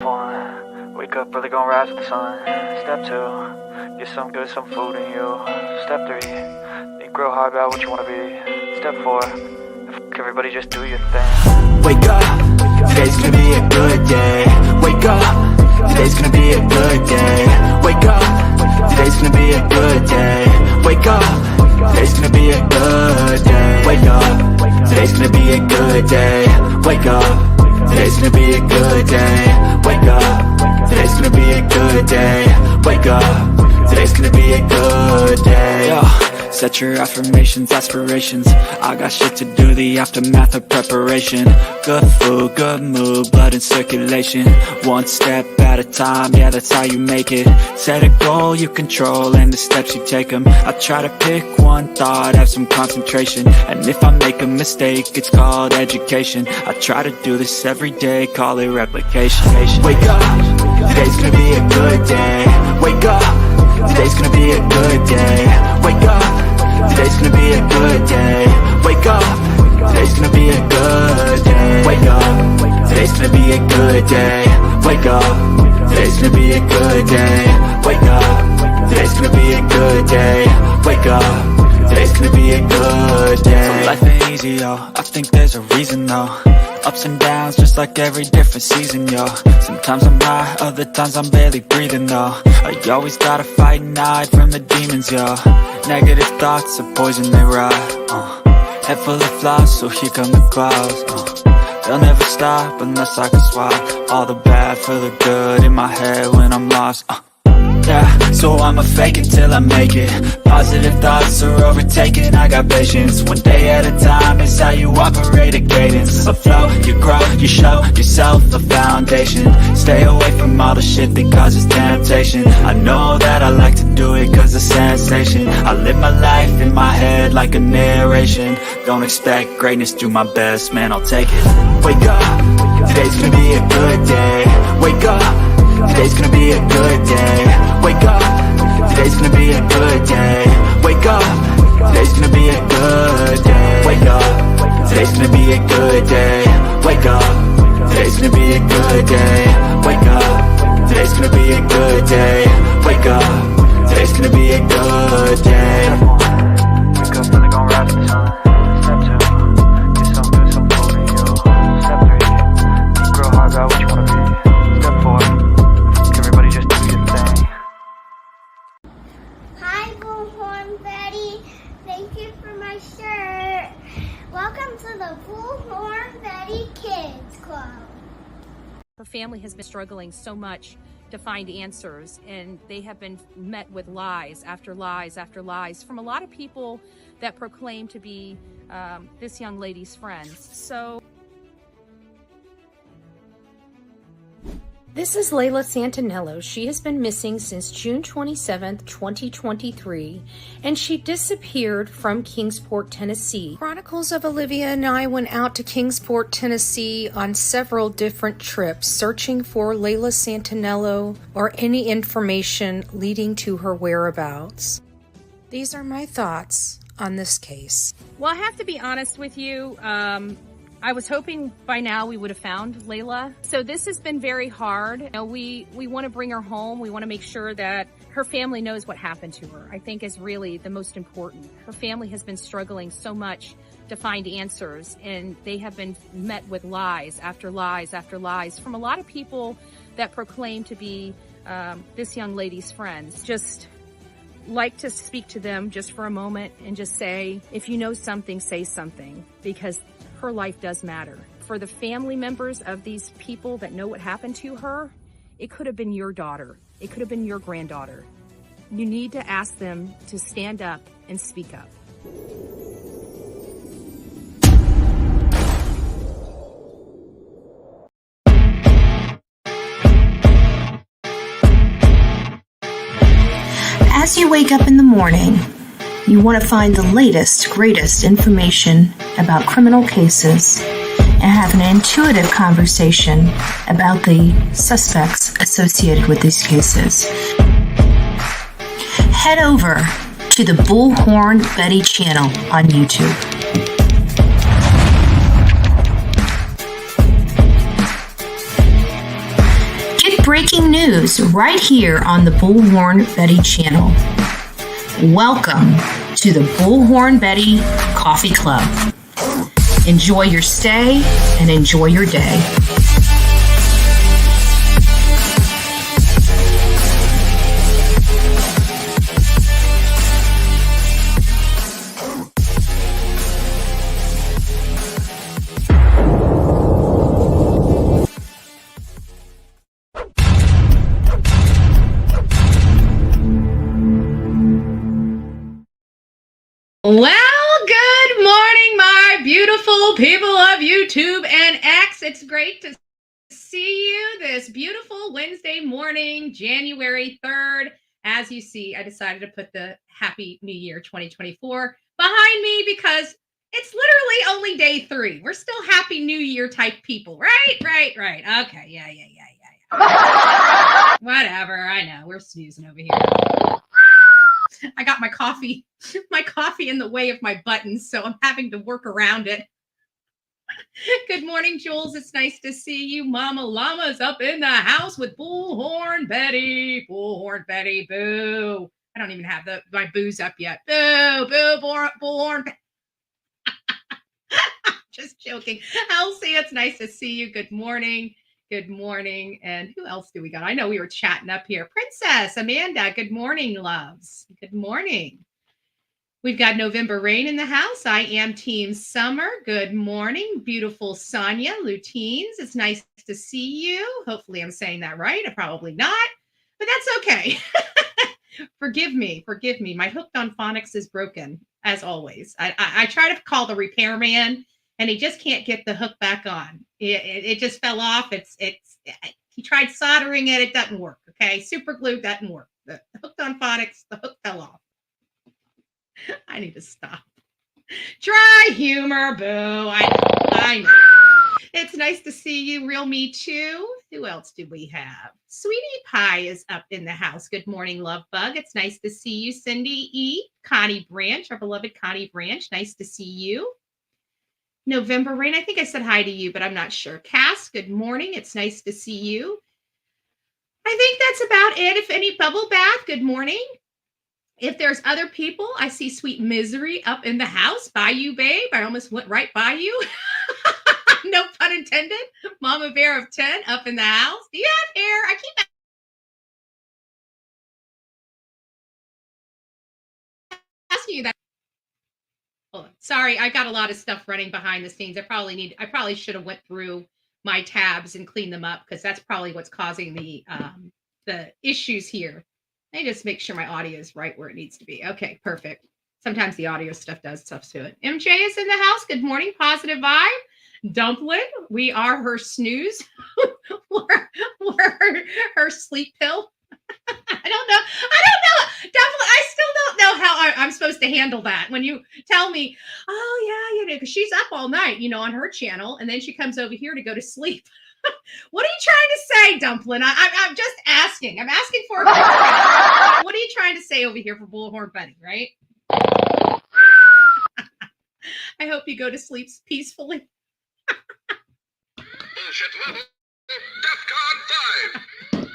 One, wake up, really gonna rise with the sun. Step two, get some good, some food in you. Step three, think real hard about what you wanna be. Step four, everybody just do your thing. Wake up, today's gonna be a good day. Wake up, today's gonna be a good day. Wake up, today's gonna be a good day. Wake up, today's gonna be a good day. Wake up, today's gonna be a good day. Wake up, today's gonna be a good day. Wake up, today's gonna be a good day. Wake up, today's gonna be a good day. Yo, set your affirmations, aspirations. I got shit to do, the aftermath of preparation. Good food, good mood, blood in circulation. One step at a time, yeah, that's how you make it. Set a goal you control and the steps you take them. I try to pick one thought, have some concentration. And if I make a mistake, it's called education. I try to do this every day, call it replication. Wake up, today's gonna be a good day. Wake up, today's gonna be a good day. Wake up, today's gonna be a good day. Wake up, today's gonna be a good day. Wake up, today's gonna be a good day. Wake up, today's gonna be a good day. Wake up, today's gonna be a good day. Wake up, today's gonna be a good day. So life ain't easy, yo, I think there's a reason though. Ups and downs, just like every different season, yo. Sometimes I'm high, other times I'm barely breathing, though. I always gotta fight and hide from the demons, yo. Negative thoughts are poison, they rot. Head full of flies, so here come the clouds. They'll never stop unless I can swap all the bad for the good in my head when I'm lost. Yeah, so I'ma fake it till I make it. Positive thoughts are overtaken, I got patience. One day at a time is how you operate a cadence. A flow, you grow, you show yourself a foundation. Stay away from all the shit that causes temptation. I know that I like to do it cause it's sensation. I live my life in my head like a narration. Don't expect greatness, do my best, man, I'll take it. Wake up, today's gonna be a good day. Wake up, today's gonna be a good day. Wake up, today's gonna be a good day. Wake up, today's gonna be a good day. Wake up, today's gonna be a good day. Wake up, today's gonna be a good day. Wake up, today's gonna be a good day. Wake up, today's gonna be a good day. Wake up, really gonna rise with the sun. Step two, get some good, some food in you. Step three, think real hard about what you wanna be. Step four, everybody just do your thing. Hi, Bullhorn Betty. Thank you for my shirt. Welcome to the Bullhorn Betty Kids Club. Her family has been struggling so much to find answers, and they have been met with lies after lies after lies from a lot of people that proclaim to be this young lady's friends. So this is Layla Santinello. She has been missing since June 27th, 2023, and she disappeared from Kingsport, Tennessee. Chronicles of Olivia and I went out to Kingsport, Tennessee on several different trips, searching for Layla Santinello or any information leading to her whereabouts. These are my thoughts on this case. well, I have to be honest with you. I was hoping by now we would have found Layla. So this has been very hard. You know, we want to bring her home. We want to make sure that her family knows what happened to her. I think is really the most important. Her family has been struggling so much to find answers, and they have been met with lies after lies after lies from a lot of people that proclaim to be this young lady's friends. Just like to speak to them just for a moment and just say, if you know something, say something, because her life does matter. For the family members of these people that know what happened to her, it could have been your daughter. It could have been your granddaughter. You need to ask them to stand up and speak up. As you wake up in the morning, you want to find the latest, greatest information about criminal cases and have an intuitive conversation about the suspects associated with these cases. Head over to the Bullhorn Betty channel on YouTube. get breaking news right here on the Bullhorn Betty channel. Welcome to the Bullhorn Betty Coffee Club. Enjoy your stay and enjoy your day. Well, good morning, my beautiful people of YouTube and X. It's great to see you this beautiful Wednesday morning, January 3rd. As you see, I decided to put the Happy New Year 2024 behind me because it's literally only day 3. We're still Happy New Year type people, right? Okay, yeah. Whatever, I know, we're snoozing over here. I got my coffee in the way of my buttons, so I'm having to work around it. Good morning, Jules. It's nice to see you. Mama Llama's up in the house with Bullhorn Betty. Bullhorn Betty, boo. I don't even have my boos up yet. Boo, Bullhorn Betty. Just joking. Elsie, it's nice to see you. Good morning. Good morning. And who else do we got? I know we were chatting up here. Princess Amanda, good morning, loves. Good morning. We've got November Rain in the house. I am Team Summer. Good morning. Beautiful Sonia Lutines. It's nice to see you. Hopefully I'm saying that right. Probably not, but that's okay. Forgive me. My hooked on phonics is broken, as always. I try to call the repairman, and he just can't get the hook back on. It just fell off. He tried soldering it. It doesn't work. Okay. Super glue doesn't work. The hooked on phonics, the hook fell off. I need to stop. Dry humor, boo. I know. It's nice to see you. Real Me Too. Who else do we have? Sweetie Pie is up in the house. Good morning, Love Bug. It's nice to see you. Cindy E. Connie Branch, our beloved Connie Branch. Nice to see you. November Rain. I think I said hi to you, but I'm not sure. Cass, good morning. It's nice to see you. I think that's about it. If any, Bubble Bath, good morning. If there's other people, I see Sweet Misery up in the house. By you, babe. I almost went right by you. No pun intended. Mama Bear of 10 up in the house. Do you have hair? I keep asking you that. Oh, sorry, I got a lot of stuff running behind the scenes. I probably should have went through my tabs and cleaned them up because that's probably what's causing the issues here. Let me just make sure my audio is right where it needs to be. Okay, perfect. Sometimes the audio stuff does stuff to it. MJ is in the house. Good morning, positive vibe. Dumpling, we are her snooze. we're her sleep pill. I don't know. Dumpling, I still don't know how I'm supposed to handle that. When you tell me, oh yeah, because she's up all night, on her channel, and then she comes over here to go to sleep. What are you trying to say, Dumpling? I'm just asking. I'm asking for a question. What are you trying to say over here for Bullhorn Betty, right? I hope you go to sleep peacefully. Bullshit level, DEFCON 5.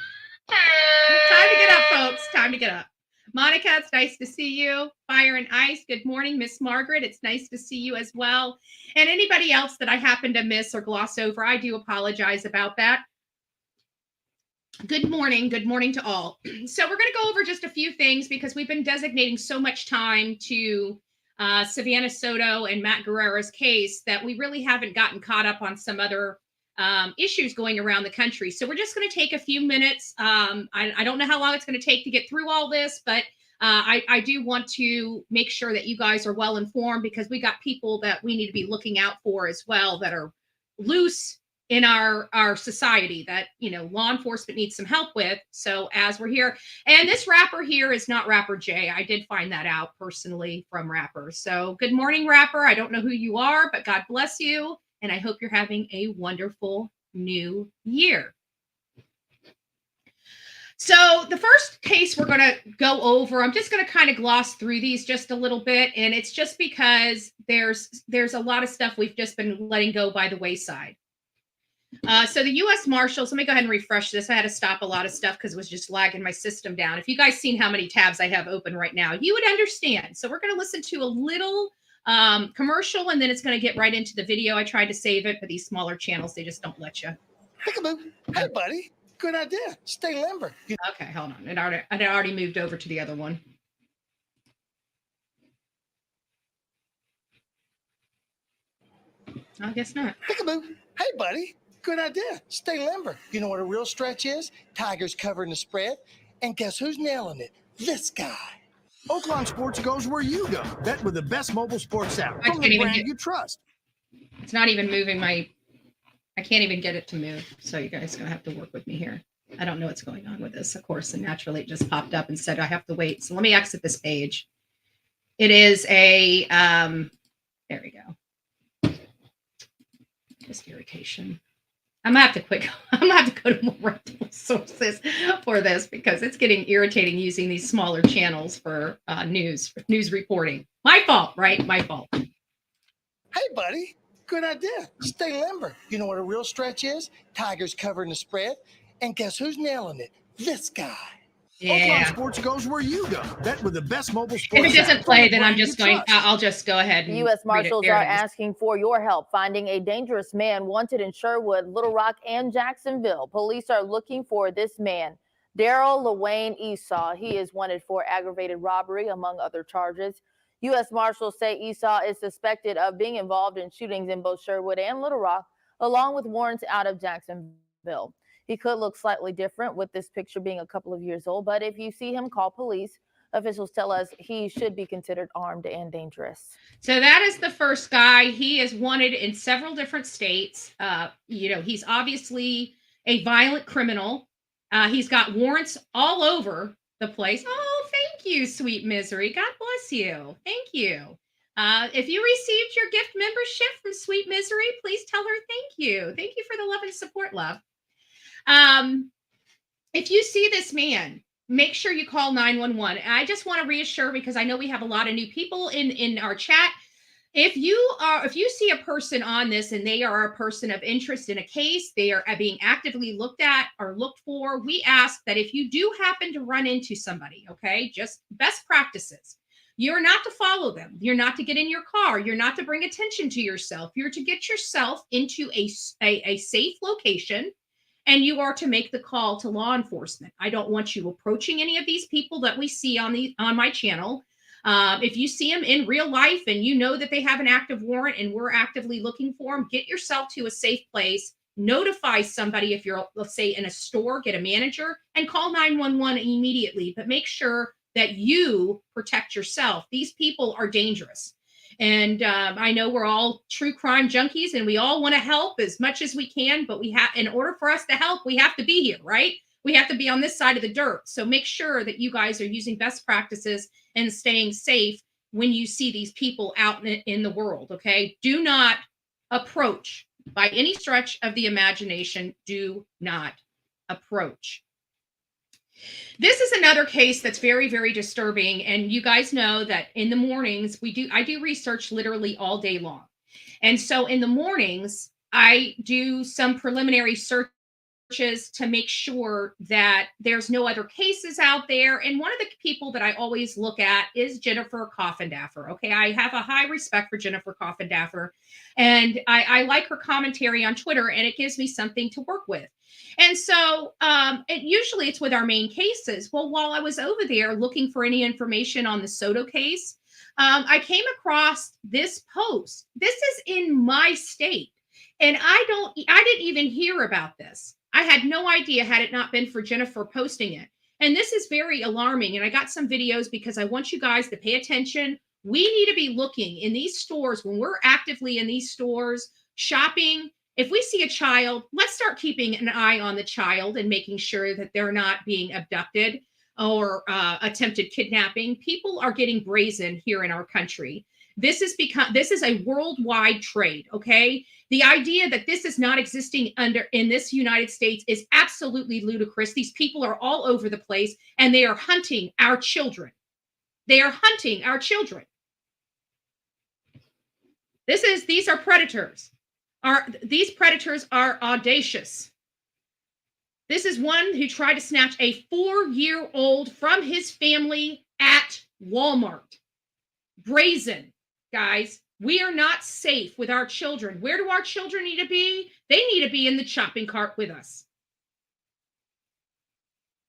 Time to get up, folks. Time to get up. Monica, it's nice to see you. Fire and Ice, good morning. Miss Margaret, it's nice to see you as well. And anybody else that I happen to miss or gloss over, I do apologize about that. Good morning to all. So we're going to go over just a few things because we've been designating so much time to Savanah Soto and Matt Guerrero's case that we really haven't gotten caught up on some other issues going around the country. So we're just going to take a few minutes. I don't know how long it's going to take to get through all this, but I do want to make sure that you guys are well informed because we got people that we need to be looking out for as well that are loose in our society that, law enforcement needs some help with. So as we're here, and this rapper here is not Rapper Jay. I did find that out personally from Rapper. So good morning, Rapper. I don't know who you are, but God bless you. And I hope you're having a wonderful new year. So the first case we're going to go over, I'm just going to kind of gloss through these just a little bit. And it's just because there's a lot of stuff we've just been letting go by the wayside. So the U.S. Marshals, let me go ahead and refresh this. I had to stop a lot of stuff because it was just lagging my system down. If you guys seen how many tabs I have open right now, you would understand. So we're going to listen to a little commercial, and then it's going to get right into the video. I tried to save it, but these smaller channels, they just don't let you. Peekaboo. Hey, buddy. Good idea. Stay limber. Okay, hold on. It had already moved over to the other one. I guess not. Peekaboo. Hey, buddy. Good idea. Stay limber. You know what a real stretch is? Tigers covering the spread. And guess who's nailing it? This guy. Oaklawn Sports goes where you go. Bet with the best mobile sports app I from can't the even brand get- you trust. It's not even moving I can't even get it to move. So you guys are going to have to work with me here. I don't know what's going on with this, of course. And naturally it just popped up and said I have to wait. So let me exit this page. It is a, there we go. Just irritation. I'm gonna have to go to more reputable sources for this because it's getting irritating using these smaller channels for news reporting. My fault, right? My fault. Hey, buddy. Good idea. Stay limber. You know what a real stretch is? Tigers covering the spread. And guess who's nailing it? This guy. Yeah. Oaklawn Sports goes where you go. Bet with the best mobile If sports it doesn't app play, from the then I'm brand just you going. trust. I'll just go ahead. And U.S. read it. Marshals There are it is. asking for your help finding a dangerous man wanted in Sherwood, Little Rock, and Jacksonville. Police are looking for this man, Daryl LaWayne Esau. He is wanted for aggravated robbery, among other charges. U.S. Marshals say Esau is suspected of being involved in shootings in both Sherwood and Little Rock, along with warrants out of Jacksonville. He could look slightly different with this picture being a couple of years old, but if you see him, call police. Officials tell us he should be considered armed and dangerous. So that is the first guy. He is wanted in several different states. He's obviously a violent criminal. He's got warrants all over the place. Oh, thank you, sweet misery. God bless you. Thank you. If you received your gift membership from Sweet Misery, please tell her thank you. Thank you for the love and support, love. If you see this man, make sure you call 911. I just want to reassure, because I know we have a lot of new people in our chat. If you see a person on this and they are a person of interest in a case, they are being actively looked at or looked for, we ask that if you do happen to run into somebody, okay, just best practices. You're not to follow them. You're not to get in your car. You're not to bring attention to yourself. You're to get yourself into a safe location, and you are to make the call to law enforcement. I don't want you approaching any of these people that we see on my channel. If you see them in real life and you know that they have an active warrant and we're actively looking for them, get yourself to a safe place. Notify somebody if you're, let's say, in a store, get a manager, and call 911 immediately. But make sure that you protect yourself. These people are dangerous. And I know we're all true crime junkies and we all want to help as much as we can, but in order for us to help, we have to be here, right? We have to be on this side of the dirt. So make sure that you guys are using best practices and staying safe when you see these people out in the world, okay? Do not approach by any stretch of the imagination. Do not approach. This is another case that's very, very disturbing. And you guys know that in the mornings, I do research literally all day long. And so in the mornings, I do some preliminary searches to make sure that there's no other cases out there. And one of the people that I always look at is Jennifer Coffindaffer. Okay, I have a high respect for Jennifer Coffindaffer, and I like her commentary on Twitter, and it gives me something to work with. And so usually it's with our main cases. Well, while I was over there looking for any information on the Soto case, I came across this post. This is in my state, and I didn't even hear about this. I had no idea had it not been for Jennifer posting it. And this is very alarming. And I got some videos because I want you guys to pay attention. We need to be looking in these stores when we're actively in these stores shopping. If we see a child, let's start keeping an eye on the child and making sure that they're not being abducted or attempted kidnapping. People are getting brazen here in our country. This is a worldwide trade, okay? The idea that this is not existing in this United States is absolutely ludicrous. These people are all over the place and they are hunting our children. They are hunting our children. These are predators. These predators are audacious. This is one who tried to snatch a 4-year-old from his family at Walmart. Brazen, guys. We are not safe with our children. Where do our children need to be? They need to be in the shopping cart with us.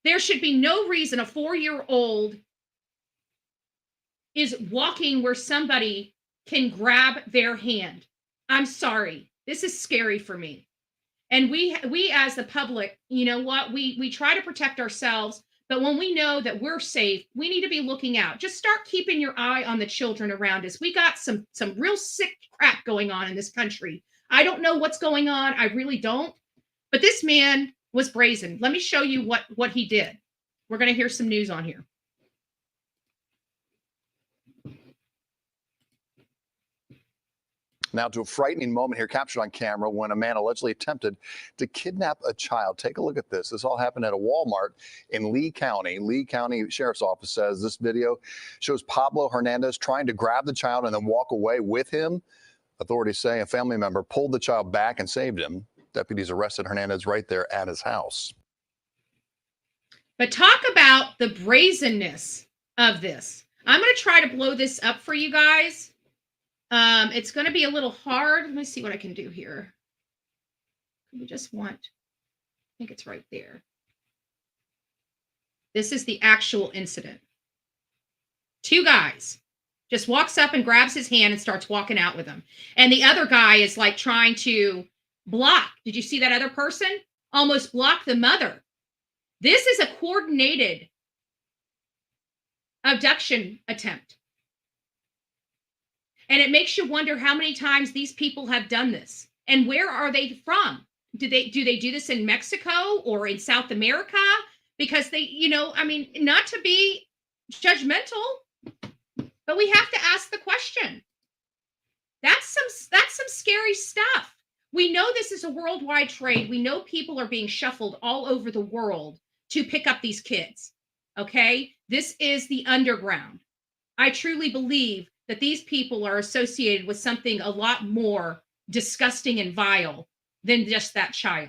There should be no reason a 4-year-old is walking where somebody can grab their hand. I'm sorry. This is scary for me. And we as the public, you know what? We try to protect ourselves, but when we know that we're safe, we need to be looking out. Just start keeping your eye on the children around us. We got some real sick crap going on in this country. I don't know what's going on. I really don't. But this man was brazen. Let me show you what he did. We're going to hear some news on here. Now to a frightening moment here captured on camera when a man allegedly attempted to kidnap a child. Take a look at this. This all happened at a Walmart in Lee County. Lee County Sheriff's Office says this video shows Pablo Hernandez trying to grab the child and then walk away with him. Authorities say a family member pulled the child back and saved him. Deputies arrested Hernandez right there at his house. But talk about the brazenness of this. I'm going to try to blow this up for you guys. It's going to be a little hard. Let me see what I can do here. We just want, I think it's right there. This is the actual incident. 2 guys just walks up and grabs his hand and starts walking out with him. And the other guy is like trying to block. Did you see that other person? Almost block the mother. This is a coordinated abduction attempt. And it makes you wonder how many times these people have done this. And where are they from? Do they do this in Mexico or in South America? Because they, you know, I mean, not to be judgmental, but we have to ask the question. That's some scary stuff. We know this is a worldwide trade. We know people are being shuffled all over the world to pick up these kids. Okay? This is the underground. I truly believe that these people are associated with something a lot more disgusting and vile than just that child.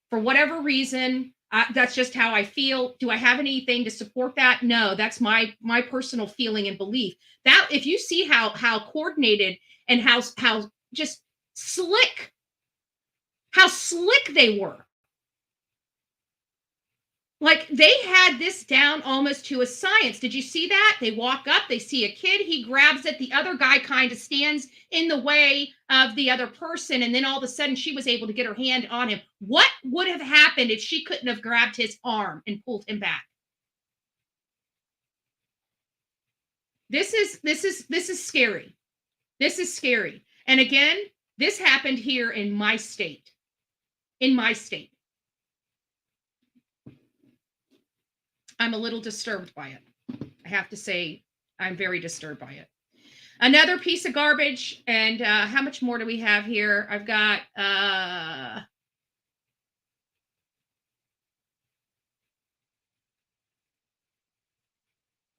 For whatever reason, that's just how I feel. Do I have anything to support that? No, that's my personal feeling and belief. That if you see how coordinated and how just slick, how slick they were. Like they had this down almost to a science. Did you see that? They walk up, they see a kid, he grabs it. The other guy kind of stands in the way of the other person. And then all of a sudden she was able to get her hand on him. What would have happened if she couldn't have grabbed his arm and pulled him back? This is scary. This is scary. And again, this happened here in my state. In my state. I'm a little disturbed by it. I have to say, I'm very disturbed by it. Another piece of garbage. And how much more do we have here? I've got,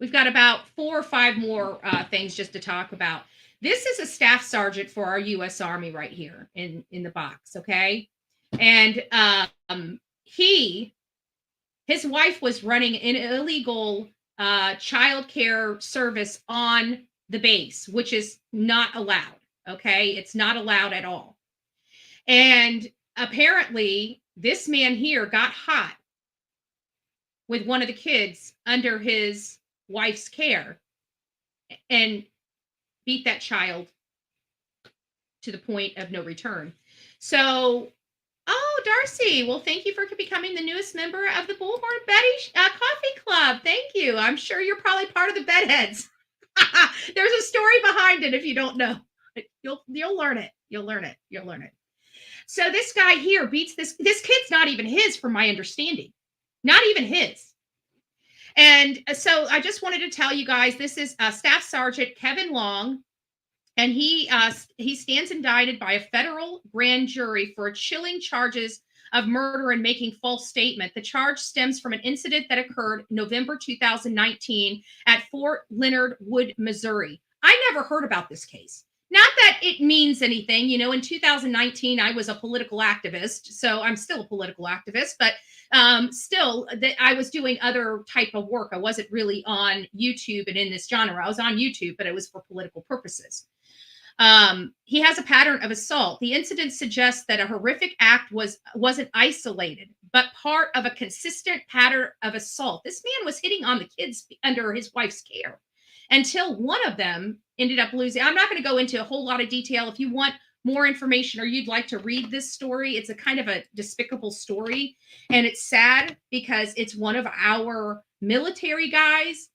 we've got about 4 or 5 more things just to talk about. This is a staff sergeant for our U.S. Army right here in the box, okay? And his wife was running an illegal child care service on the base, which is not allowed, okay? It's not allowed at all. And apparently, this man here got hot with one of the kids under his wife's care and beat that child to the point of no return. So, Darcy, well, thank you for becoming the newest member of the Bullhorn Betty Coffee Club. Thank you. I'm sure you're probably part of the bedheads. There's a story behind it if you don't know. You'll learn it. You'll learn it. You'll learn it. So this guy here beats this kid's not even his, from my understanding. Not even his. And so I just wanted to tell you guys, this is Staff Sergeant Kevin Long. And he stands indicted by a federal grand jury for chilling charges of murder and making false statement. The charge stems from an incident that occurred November 2019 at Fort Leonard Wood, Missouri. I never heard about this case. Not that it means anything. You know, in 2019, I was a political activist. So I'm still a political activist, but still that I was doing other type of work. I wasn't really on YouTube and in this genre. I was on YouTube, but it was for political purposes. He has a pattern of assault. The incident suggests that a horrific act wasn't isolated, but part of a consistent pattern of assault. This man was hitting on the kids under his wife's care until one of them ended up losing. I'm not going to go into a whole lot of detail. If you want more information or you'd like to read this story, it's a kind of a despicable story, and it's sad because it's one of our military guys.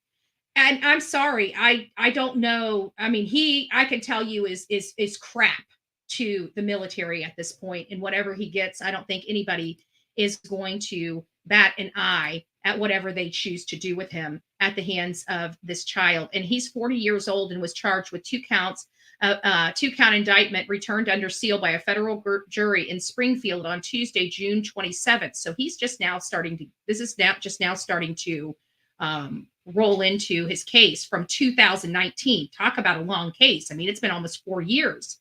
And I'm sorry, I don't know. I mean, I can tell you is crap to the military at this point, and whatever he gets, I don't think anybody is going to bat an eye at whatever they choose to do with him at the hands of this child. And he's 40 years old and was charged with 2-count indictment returned under seal by a federal jury in Springfield on Tuesday, June 27th. So he's just now starting to. This is now just now starting to roll into his case from 2019. Talk about a long case. I mean, it's been almost 4 years.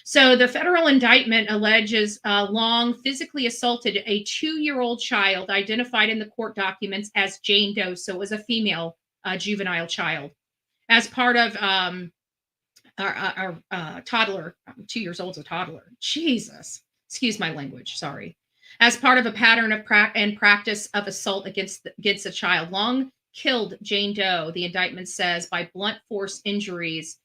So the federal indictment alleges Long physically assaulted a 2-year-old child identified in the court documents as Jane Doe. So it was a female juvenile child as part of our toddler. 2 years old's a toddler. Jesus. Excuse my language. Sorry. As part of a pattern of practice of assault against a child. Long killed Jane Doe, the indictment says, by blunt force injuries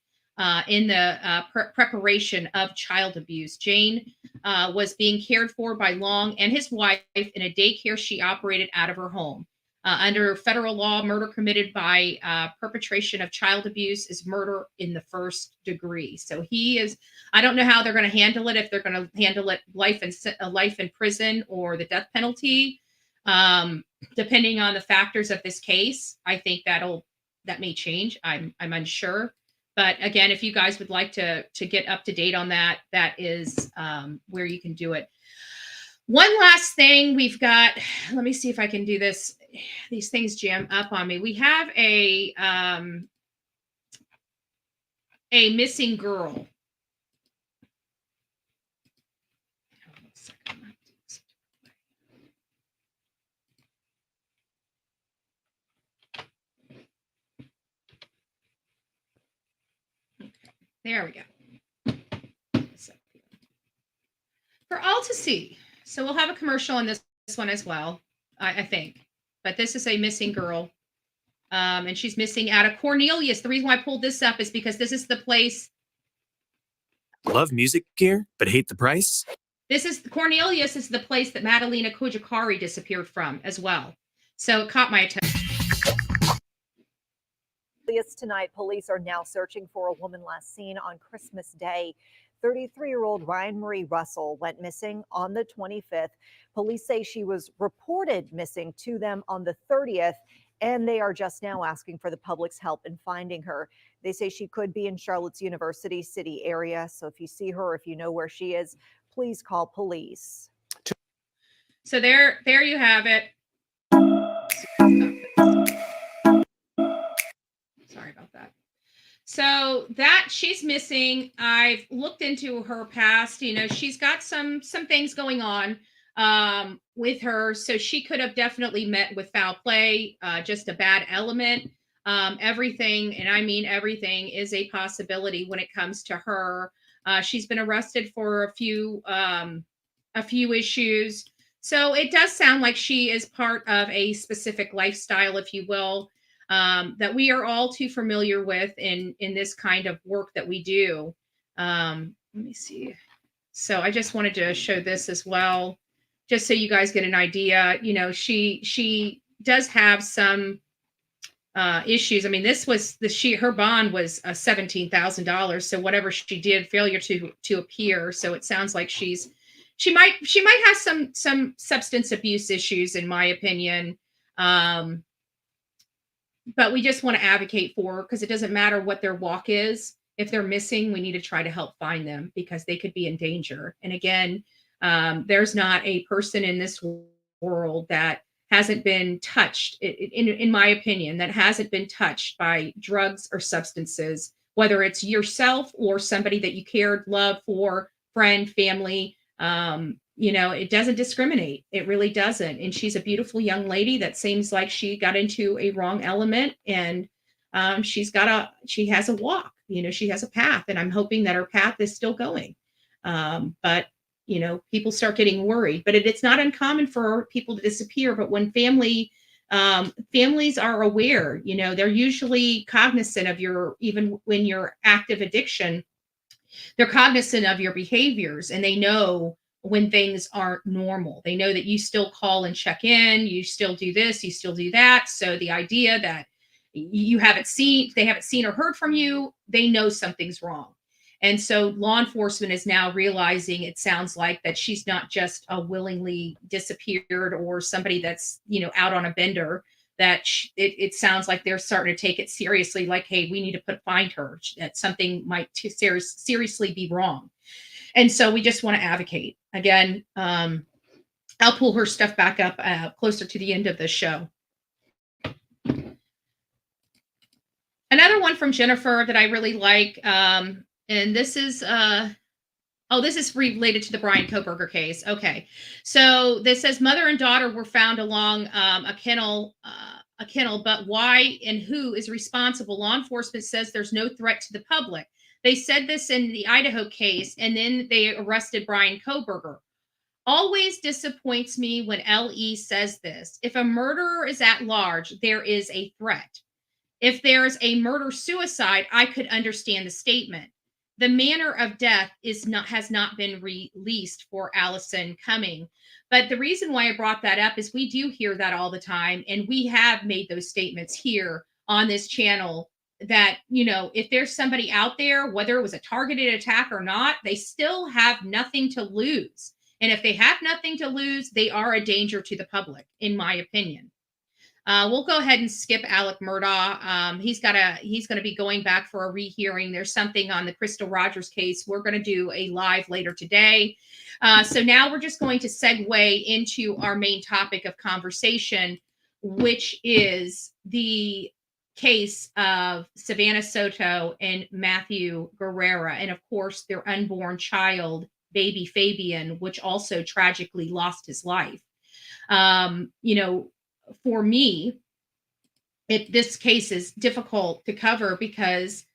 in the preparation of child abuse. Jane was being cared for by Long and his wife in a daycare she operated out of her home. Under federal law, murder committed by perpetration of child abuse is murder in the first degree. So he is, I don't know how they're going to handle it, if they're going to handle it life in prison or the death penalty. Depending on the factors of this case, I think that may change. I'm unsure. But again, if you guys would like to get up to date on that, that is where you can do it. One last thing we've got, let me see if I can do this. These things jam up on me. We have a missing girl. There we go. For all to see. So we'll have a commercial on this one as well, I think. But this is a missing girl. And she's missing out of Cornelius. The reason why I pulled this up is because this is the place. Love music gear, but hate the price? Cornelius is the place that Madalena Kujikari disappeared from as well. So it caught my attention. Tonight, police are now searching for a woman last seen on Christmas Day. 33-year-old Ryan Marie Russell went missing on the 25th. Police say she was reported missing to them on the 30th, and they are just now asking for the public's help in finding her. They say she could be in Charlotte's University City area. So if you see her, if you know where she is, please call police. So there you have it. Sorry about that. So that she's missing. I've looked into her past. You know, she's got some things going on with her. So she could have definitely met with foul play, just a bad element. Everything, and I mean everything, is a possibility when it comes to her. She's been arrested for a few issues. So it does sound like she is part of a specific lifestyle, if you will, that we are all too familiar with in this kind of work that we do. Let me see. So I just wanted to show this as well, just so you guys get an idea. You know, she does have some issues. I mean, her bond was $17,000. So whatever she did, failure to appear. So it sounds like she might have some substance abuse issues, in my opinion. But we just want to advocate for her, because it doesn't matter what their walk is. If they're missing, we need to try to help find them, because they could be in danger. And again, there's not a person in this world that hasn't been touched, in my opinion, that hasn't been touched by drugs or substances whether it's yourself or somebody that you cared, love for, friend, family. It doesn't discriminate. It really doesn't. And she's a beautiful young lady that seems like she got into a wrong element, and she has a walk, she has a path, and I'm hoping that her path is still going. But people start getting worried, but it's not uncommon for people to disappear. But when families are aware, they're usually cognizant of even when you're active addiction, they're cognizant of your behaviors, and they know when things aren't normal. They know that you still call and check in, you still do this, you still do that. So the idea that they haven't seen or heard from you, they know something's wrong. And so law enforcement is now realizing, it sounds like, that she's not just a willingly disappeared or somebody that's, out on a bender, that it sounds like they're starting to take it seriously. Like, hey, we need to find her, that something might seriously be wrong. And so we just want to advocate. Again, I'll pull her stuff back up closer to the end of the show. Another one from Jennifer that I really like, and this is this is related to the Brian Koberger case. Okay, so this says mother and daughter were found along a kennel, but why and who is responsible? Law enforcement says there's no threat to the public. They said this in the Idaho case, and then they arrested Brian Koberger. Always disappoints me when LE says this. If a murderer is at large, there is a threat. If there's a murder-suicide, I could understand the statement. The manner of death has not been released for Allison Cumming. But the reason why I brought that up is we do hear that all the time, and we have made those statements here on this channel that, if there's somebody out there, whether it was a targeted attack or not, they still have nothing to lose. And if they have nothing to lose, they are a danger to the public, in my opinion. We'll go ahead and skip Alec Murdaugh. He's going to be going back for a rehearing. There's something on the Crystal Rogers case. We're going to do a live later today. So now we're just going to segue into our main topic of conversation, which is the case of Savanah Soto and Matthew Guerrera, and of course their unborn child, baby Fabian, which also tragically lost his life. For me, this case is difficult to cover because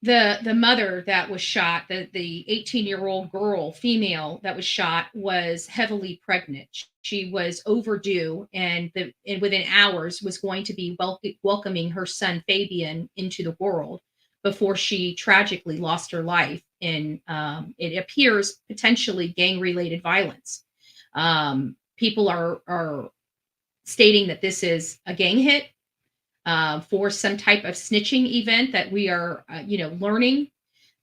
the mother that was shot, the 18-year-old girl, female, that was shot, was heavily pregnant. She was overdue, and within hours was going to be welcoming her son Fabian into the world before she tragically lost her life in, it appears, potentially gang-related violence. People are stating that this is a gang hit for some type of snitching event that we are, learning.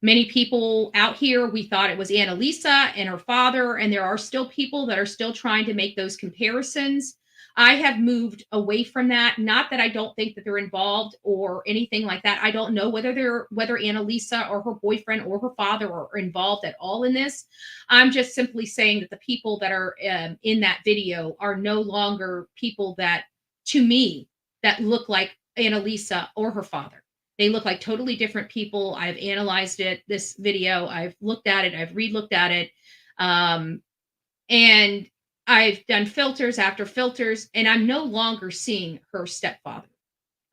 Many people out here, we thought it was Annalisa and her father, and there are still people that are still trying to make those comparisons. I have moved away from that. Not that I don't think that they're involved or anything like that. I don't know whether Annalisa or her boyfriend or her father are involved at all in this. I'm just simply saying that the people that are in that video are no longer people that, to me, that look like Annalisa or her father. They look like totally different people. I've analyzed this video. I've looked at it. I've re-looked at it. And I've done filters after filters, and I'm no longer seeing her stepfather.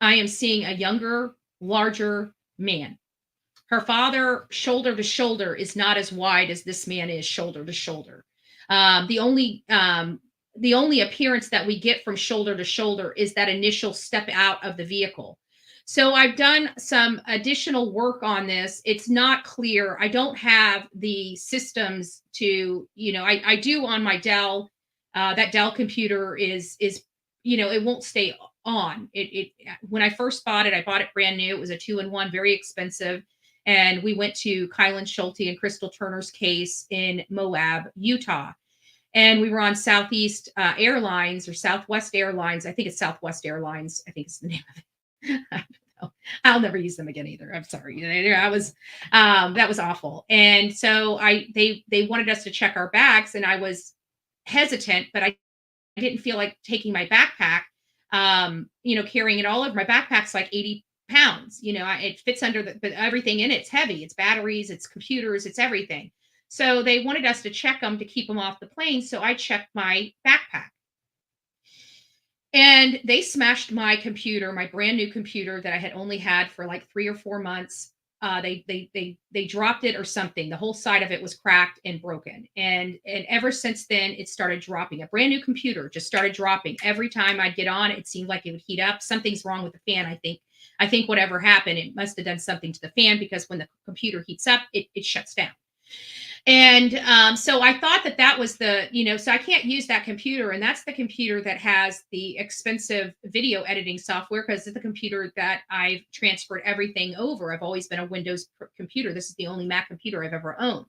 I am seeing a younger, larger man. Her father, shoulder to shoulder, is not as wide as this man is shoulder to shoulder. The only appearance that we get from shoulder to shoulder is that initial step out of the vehicle. So I've done some additional work on this. It's not clear. I don't have the systems to, I do on my Dell. That Dell computer is, it won't stay on. When I first bought it, I bought it brand new. It was a 2-in-1, very expensive. And we went to Kylan Schulte and Crystal Turner's case in Moab, Utah. And we were on Southeast Airlines or Southwest Airlines. I think it's Southwest Airlines. I think it's the name of it. I don't know. I'll never use them again either. I'm sorry. That was awful. And so they wanted us to check our bags, and I was hesitant, but I didn't feel like taking my backpack, carrying it all over. My backpack's like 80 pounds. It fits under but everything in it's heavy. It's batteries, it's computers, it's everything. So they wanted us to check them to keep them off the plane. So I checked my backpack. And they smashed my computer, my brand new computer that I had only had for like 3 or 4 months. They dropped it or something. The whole side of it was cracked and broken. And ever since then, it started dropping. A brand new computer just started dropping. Every time I'd get on, it seemed like it would heat up. Something's wrong with the fan, I think. I think whatever happened, it must have done something to the fan, because when the computer heats up, it shuts down. And so I thought that was so I can't use that computer. And that's the computer that has the expensive video editing software, because it's the computer that I've transferred everything over. I've always been a Windows computer. This is the only Mac computer I've ever owned.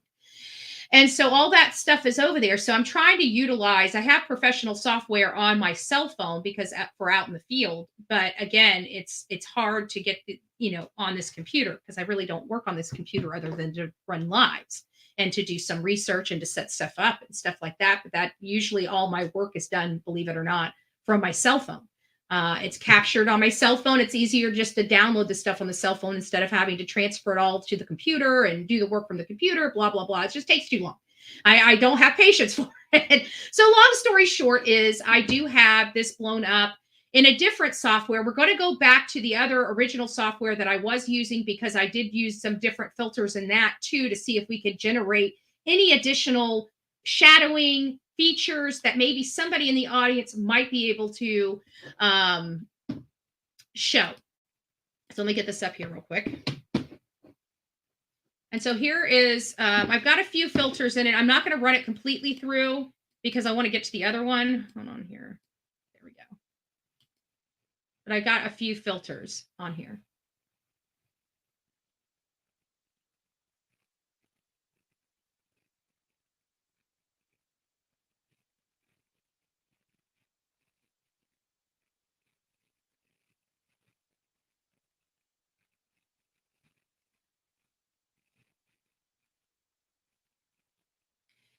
And so all that stuff is over there. So I'm trying to I have professional software on my cell phone because for out in the field. But again, it's hard to get, on this computer, because I really don't work on this computer other than to run lives and to do some research and to set stuff up and stuff like that. But that usually all my work is done, believe it or not, from my cell phone. It's captured on my cell phone. It's easier just to download the stuff on the cell phone instead of having to transfer it all to the computer and do the work from the computer, blah, blah, blah. It just takes too long. I don't have patience for it. So long story short is I do have this blown up in a different software. We're going to go back to the other original software that I was using, because I did use some different filters in that too, to see if we could generate any additional shadowing features that maybe somebody in the audience might be able to show. So let me get this up here real quick. And so here is, I've got a few filters in it. I'm not going to run it completely through because I want to get to the other one. Hold on here. There we go. But I got a few filters on here.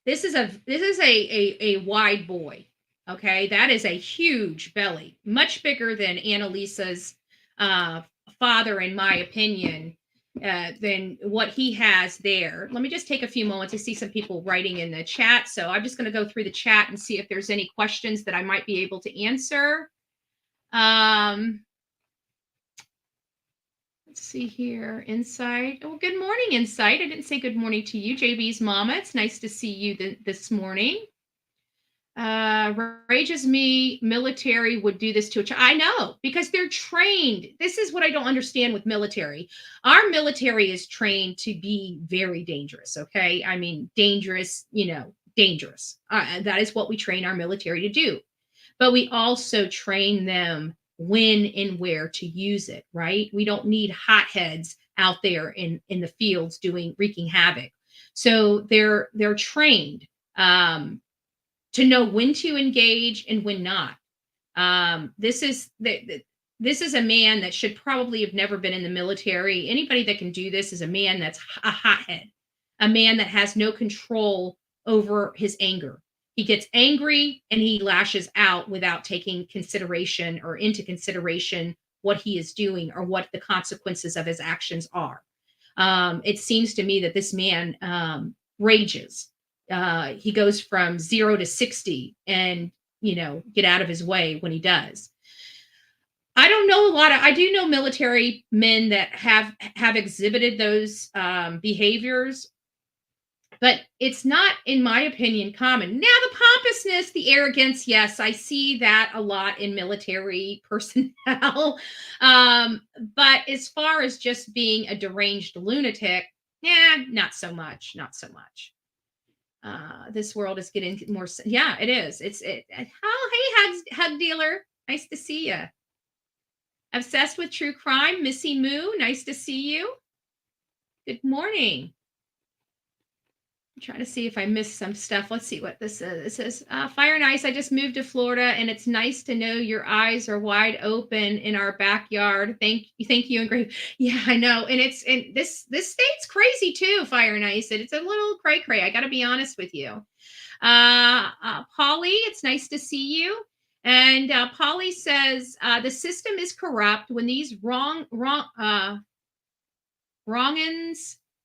This is a wide boy. Okay, that is a huge belly, much bigger than Annalisa's father, in my opinion, than what he has there. Let me just take a few moments. I see some people writing in the chat, so I'm just going to go through the chat and see if there's any questions that I might be able to answer. Let's see here. Insight. Oh, good morning, Insight. I didn't say good morning to you, JB's mama. It's nice to see you this morning. Rages me, military would do this to a child. I know, because they're trained. This is what I don't understand with military. Our military is trained to be very dangerous. Okay. I mean, dangerous, dangerous. That is what we train our military to do. But we also train them when and where to use it, right? We don't need hotheads out there in the fields wreaking havoc. So they're trained to know when to engage and when not. This is a man that should probably have never been in the military. Anybody that can do this is a man that's a hothead, a man that has no control over his anger. He gets angry and he lashes out without taking consideration or into consideration what he is doing or what the consequences of his actions are. It seems to me that this man rages. He goes from 0 to 60 and, get out of his way when he does. I don't know I do know military men that have exhibited those behaviors, but it's not, in my opinion, common. Now, the pompousness, the arrogance, yes, I see that a lot in military personnel. But as far as just being a deranged lunatic, not so much, not so much. This world is getting more. Yeah, it is. Oh, hey, hug dealer. Nice to see you. Obsessed with true crime. Missy Moo. Nice to see you. Good morning. I'm trying to see if I missed some stuff. Let's see what this is. It says, Fire and Ice, I just moved to Florida, and it's nice to know your eyes are wide open in our backyard. Thank you, and great. Yeah, I know. And this state's crazy too, Fire and Ice. It's a little cray-cray. I got to be honest with you. Polly, it's nice to see you. And Polly says the system is corrupt when these wrong-uns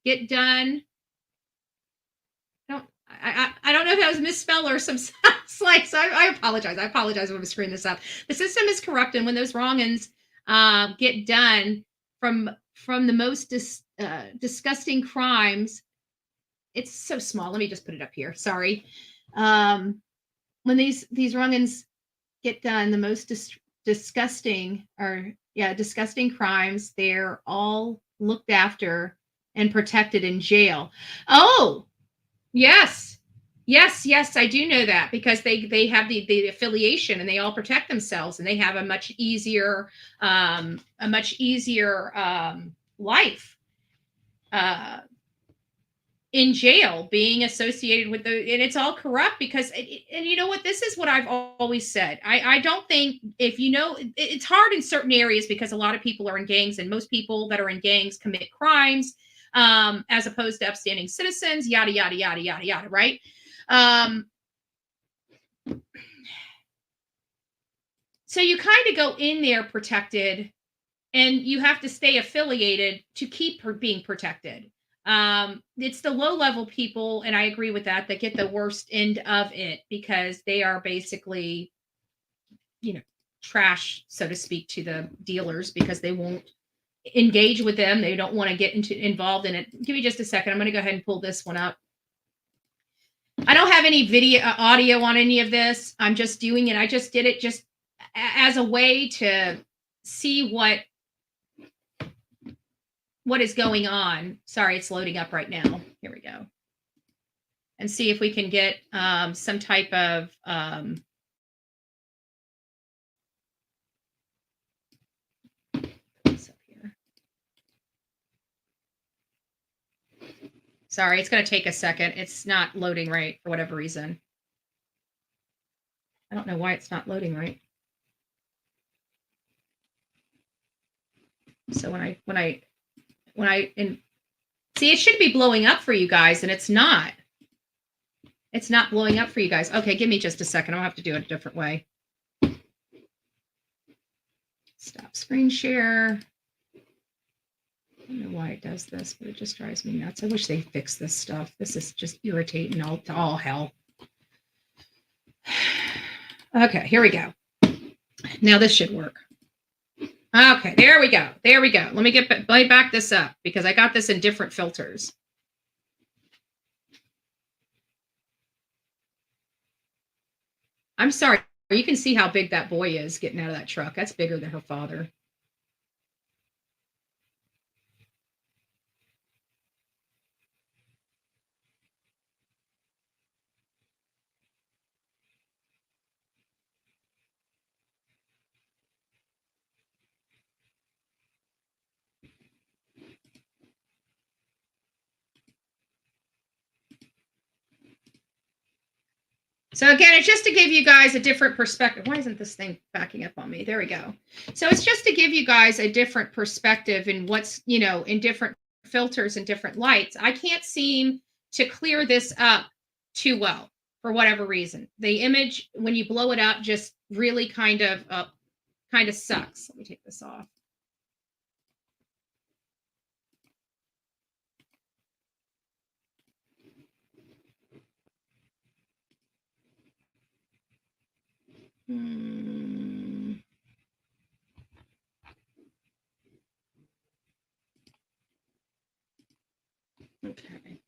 get done. I don't know if that was misspelled or some slight. So I apologize. I apologize if I'm screwing this up. The system is corrupt, and when those wrong-uns get done from the most disgusting crimes. It's so small. Let me just put it up here. Sorry. When these wrong-uns get done, the most disgusting crimes, they're all looked after and protected in jail. Oh, yes, I do know that, because they have the affiliation, and they all protect themselves, and they have a much easier life in jail, being associated with and it's all corrupt, because and you know what, this is what I've always said. I don't think, if it's hard in certain areas, because a lot of people are in gangs, and most people that are in gangs commit crimes, as opposed to upstanding citizens, yada yada yada yada yada, right? So you kind of go in there protected, and you have to stay affiliated to keep being protected. It's the low level people, and I agree with that get the worst end of it, because they are basically, trash, so to speak, to the dealers, because they won't engage with them. They don't want to get involved in it. Give me just a second. I'm going to go ahead and pull this one up. I don't have any audio on any of this. I'm just doing it. I just did it just as a way to see what is going on. Sorry, it's loading up right now. Here we go. And see if we can get some type of Sorry, it's going to take a second. It's not loading right for whatever reason. I don't know why it's not loading right. So when I see, it should be blowing up for you guys, and it's not. It's not blowing up for you guys. Okay, give me just a second. I'll have to do it a different way. Stop screen share. I don't know why it does this, but it just drives me nuts. I wish they fixed this stuff. This is just irritating to all hell. Okay, here we go. Now this should work. Okay, there we go. There we go. Let me back this up, because I got this in different filters. I'm sorry. You can see how big that boy is getting out of that truck. That's bigger than her father. So again, it's just to give you guys a different perspective. Why isn't this thing backing up on me? There we go. So it's just to give you guys a different perspective in what's, in different filters and different lights. I can't seem to clear this up too well for whatever reason. The image, when you blow it up, just really kind of sucks. Let me take this off. Okay.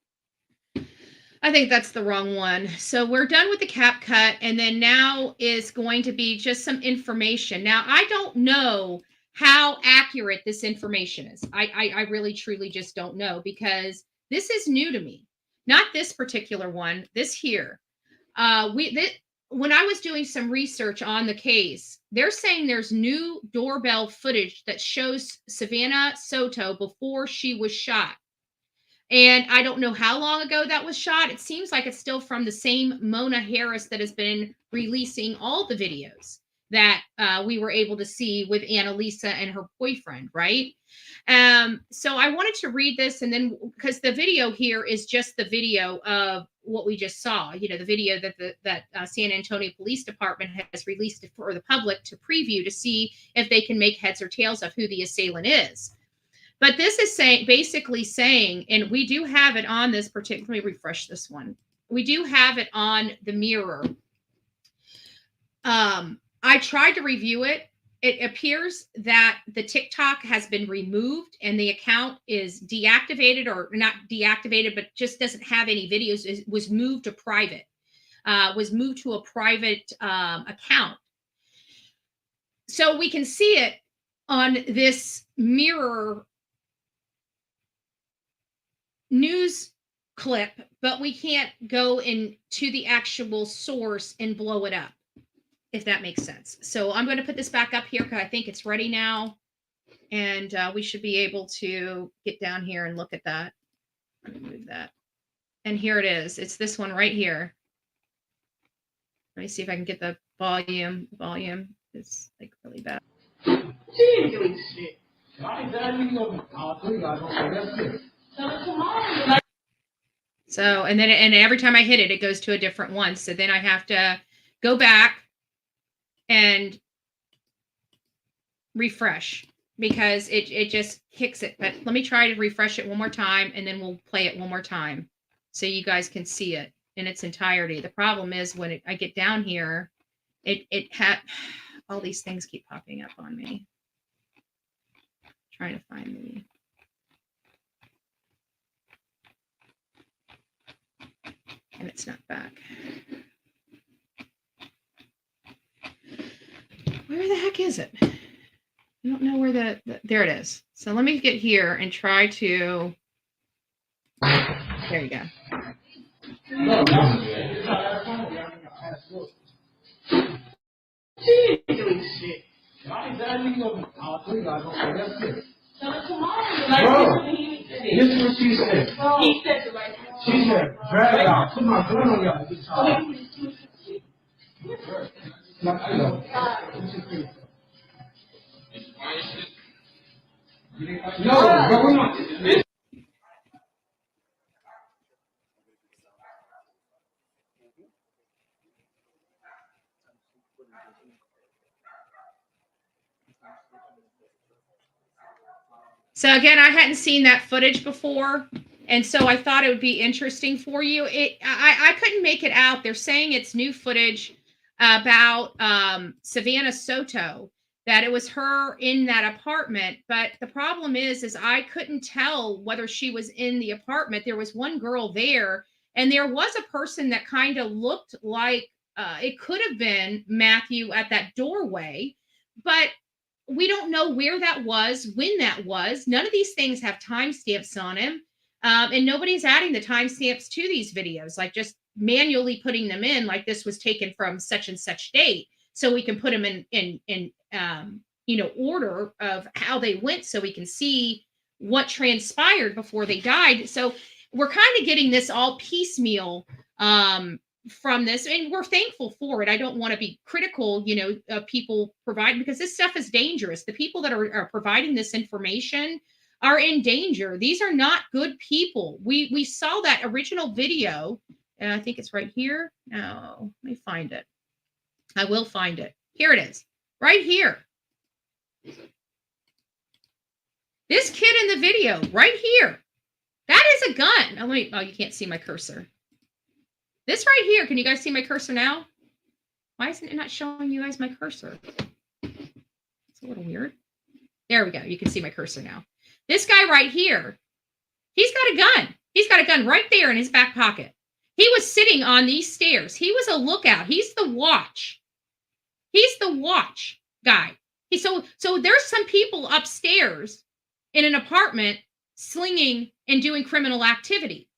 I think that's the wrong one. So we're done with the cap cut, and then now is going to be just some information. Now, I don't know how accurate this information is. I really, truly just don't know, because this is new to me. Not this particular one, this here. When I was doing some research on the case, they're saying there's new doorbell footage that shows Savanah Soto before she was shot. And I don't know how long ago that was shot. It seems like it's still from the same Mona Harris that has been releasing all the videos that we were able to see with Annalisa and her boyfriend, right? So I wanted to read this, and then, because the video here is just the video of what we just saw, the video that San Antonio Police Department has released for the public to preview to see if they can make heads or tails of who the assailant is. But this is basically saying, and we do have it on this particular, let me refresh this one. We do have it on the Mirror. I tried to review it. It appears that the TikTok has been removed and the account is deactivated, or not deactivated, but just doesn't have any videos. It was moved to private, account. So we can see it on this Mirror news clip, but we can't go into the actual source and blow it up, if that makes sense. So I'm going to put this back up here because I think it's ready now. And we should be able to get down here and look at that. Let me move that. And here it is. It's this one right here. Let me see if I can get the volume. Volume is like really bad. So, and every time I hit it, it goes to a different one. So then I have to go back and refresh because it just kicks it. But let me try to refresh it one more time, and then we'll play it one more time so you guys can see it in its entirety. The problem is when I get down here, it had all these things keep popping up on me. Trying to find the. And it's not back. Where the heck is it? I don't know where there it is. So let me get here and try to. There you go. This is what she said. He said it right now. She said, drag it out. Put my gun on y'all. No, but we're not. So again, I hadn't seen that footage before, and so I thought it would be interesting for you. I couldn't make it out. They're saying it's new footage about Savanah Soto, that it was her in that apartment. But the problem is I couldn't tell whether she was in the apartment. There was one girl there, and there was a person that kind of looked like it could have been Matthew at that doorway, but we don't know where that was, when that was. None of these things have timestamps on them. And nobody's adding the timestamps to these videos, like just manually putting them in, like this was taken from such and such date. So we can put them in order of how they went so we can see what transpired before they died. So we're kind of getting this all piecemeal from this, and we're thankful for it. I don't want to be critical, of people providing, because this stuff is dangerous. The people that are providing this information are in danger. These are not good people. We saw that original video, and I think it's right here. No, let me find it. I will find it. Here it is, right here. This kid in the video, right here. That is a gun. Oh, you can't see my cursor. This right here, can you guys see my cursor now? Why isn't it not showing you guys my cursor? It's a little weird. There we go. You can see my cursor now. This guy right here, he's got a gun. He's got a gun right there in his back pocket. He was sitting on these stairs. He was a lookout. He's the watch. He's the watch guy. So there's some people upstairs in an apartment slinging and doing criminal activity,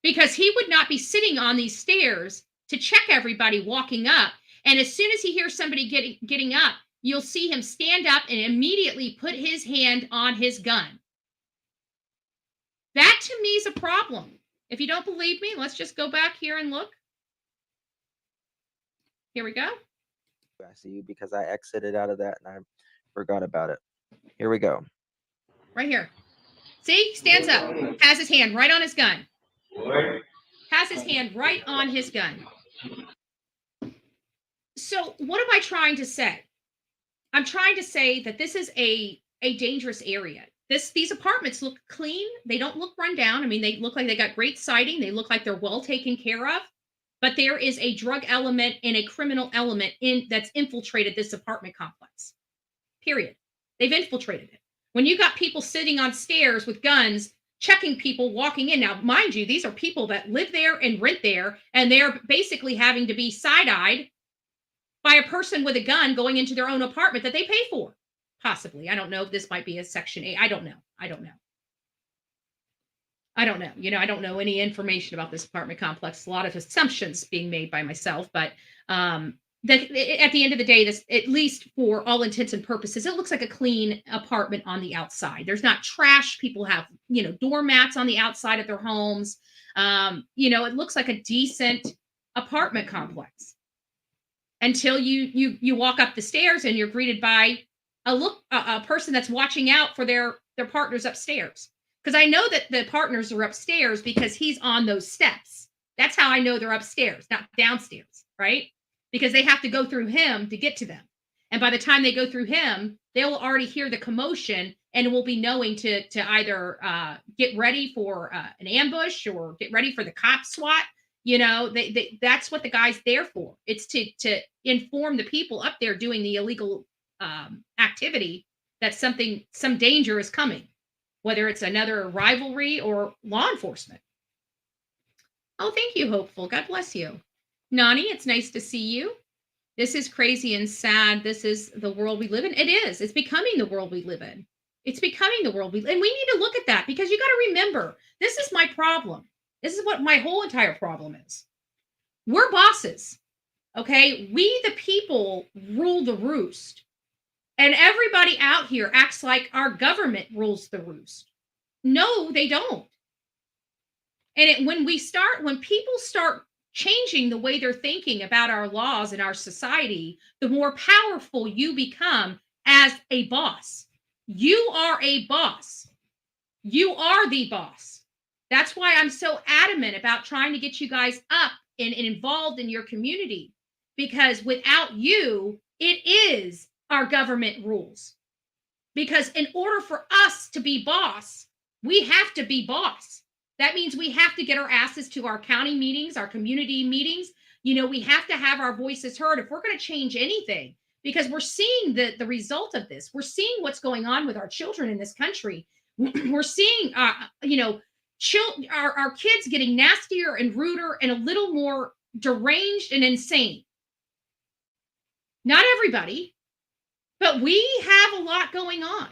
because he would not be sitting on these stairs to check everybody walking up. And as soon as he hears somebody getting up, you'll see him stand up and immediately put his hand on his gun. That to me is a problem. If you don't believe me, let's just go back here and look. Here we go. I see you because I exited out of that and I forgot about it. Here we go. Right here. See, stands up, has his hand right on his gun. has his hand right on his gun. So what am I trying to say? I'm trying to say that this is a dangerous area. These apartments look clean. They don't look run down. I mean, they look like they got great siding. They look like they're well taken care of. But there is a drug element and a criminal element that's infiltrated this apartment complex. Period. They've infiltrated it. When you got people sitting on stairs with guns, checking people walking in. Now, mind you, these are people that live there and rent there, and they're basically having to be side-eyed by a person with a gun going into their own apartment that they pay for. Possibly. I don't know if this might be a Section 8. I don't know. I don't know. You know, I don't know any information about this apartment complex. A lot of assumptions being made by myself, but at the end of the day, this, at least for all intents and purposes, it looks like a clean apartment on the outside. There's not trash. People have, you know, doormats on the outside of their homes. You know, it looks like a decent apartment complex until you walk up the stairs and you're greeted by a person that's watching out for their partners upstairs. Because I know that the partners are upstairs because he's on those steps. That's how I know they're upstairs, not downstairs, right? Because they have to go through him to get to them. And by the time they go through him, they'll already hear the commotion and will be knowing to either get ready for an ambush or get ready for the cop SWAT. You know, that's what the guy's there for. It's to inform the people up there doing the illegal activity that some danger is coming, whether it's another rivalry or law enforcement. Oh, thank you, Hopeful. God bless you. Nani, it's nice to see you. This is crazy and sad. This is the world we live in. It is. It's becoming the world we live in. It's becoming the world and we need to look at that because you got to remember, this is my problem. This is what my whole entire problem is. We're bosses. Okay. We, the people, rule the roost. And everybody out here acts like our government rules the roost. No, they don't. And when people start changing the way they're thinking about our laws and our society, the more powerful you become as a boss. You are a boss. You are the boss. That's why I'm so adamant about trying to get you guys up and involved in your community. Because without you, it is our government rules. Because in order for us to be boss, we have to be boss. That means we have to get our asses to our county meetings, our community meetings. You know, we have to have our voices heard if we're going to change anything, because we're seeing the result of this. We're seeing what's going on with our children in this country. We're seeing, you know, our kids getting nastier and ruder and a little more deranged and insane. Not everybody, but we have a lot going on.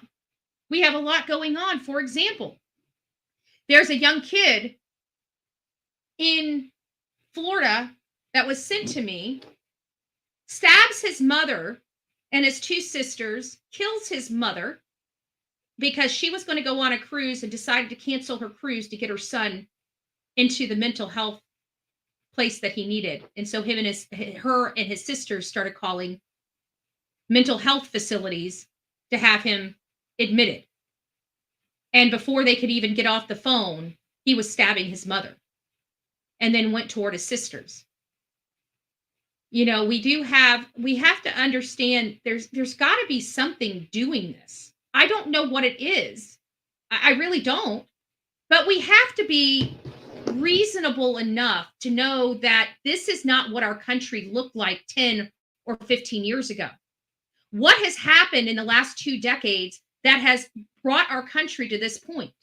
We have a lot going on. For example, there's a young kid in Florida that was sent to me, stabs his mother and his two sisters, kills his mother because she was going to go on a cruise and decided to cancel her cruise to get her son into the mental health place that he needed. And so her and his sisters started calling mental health facilities to have him admitted. And before they could even get off the phone, he was stabbing his mother and then went toward his sisters. You know, we have to understand there's got to be something doing this. I don't know what it is. I really don't. But we have to be reasonable enough to know that this is not what our country looked like 10 or 15 years ago. What has happened in the last 2 decades that has brought our country to this point?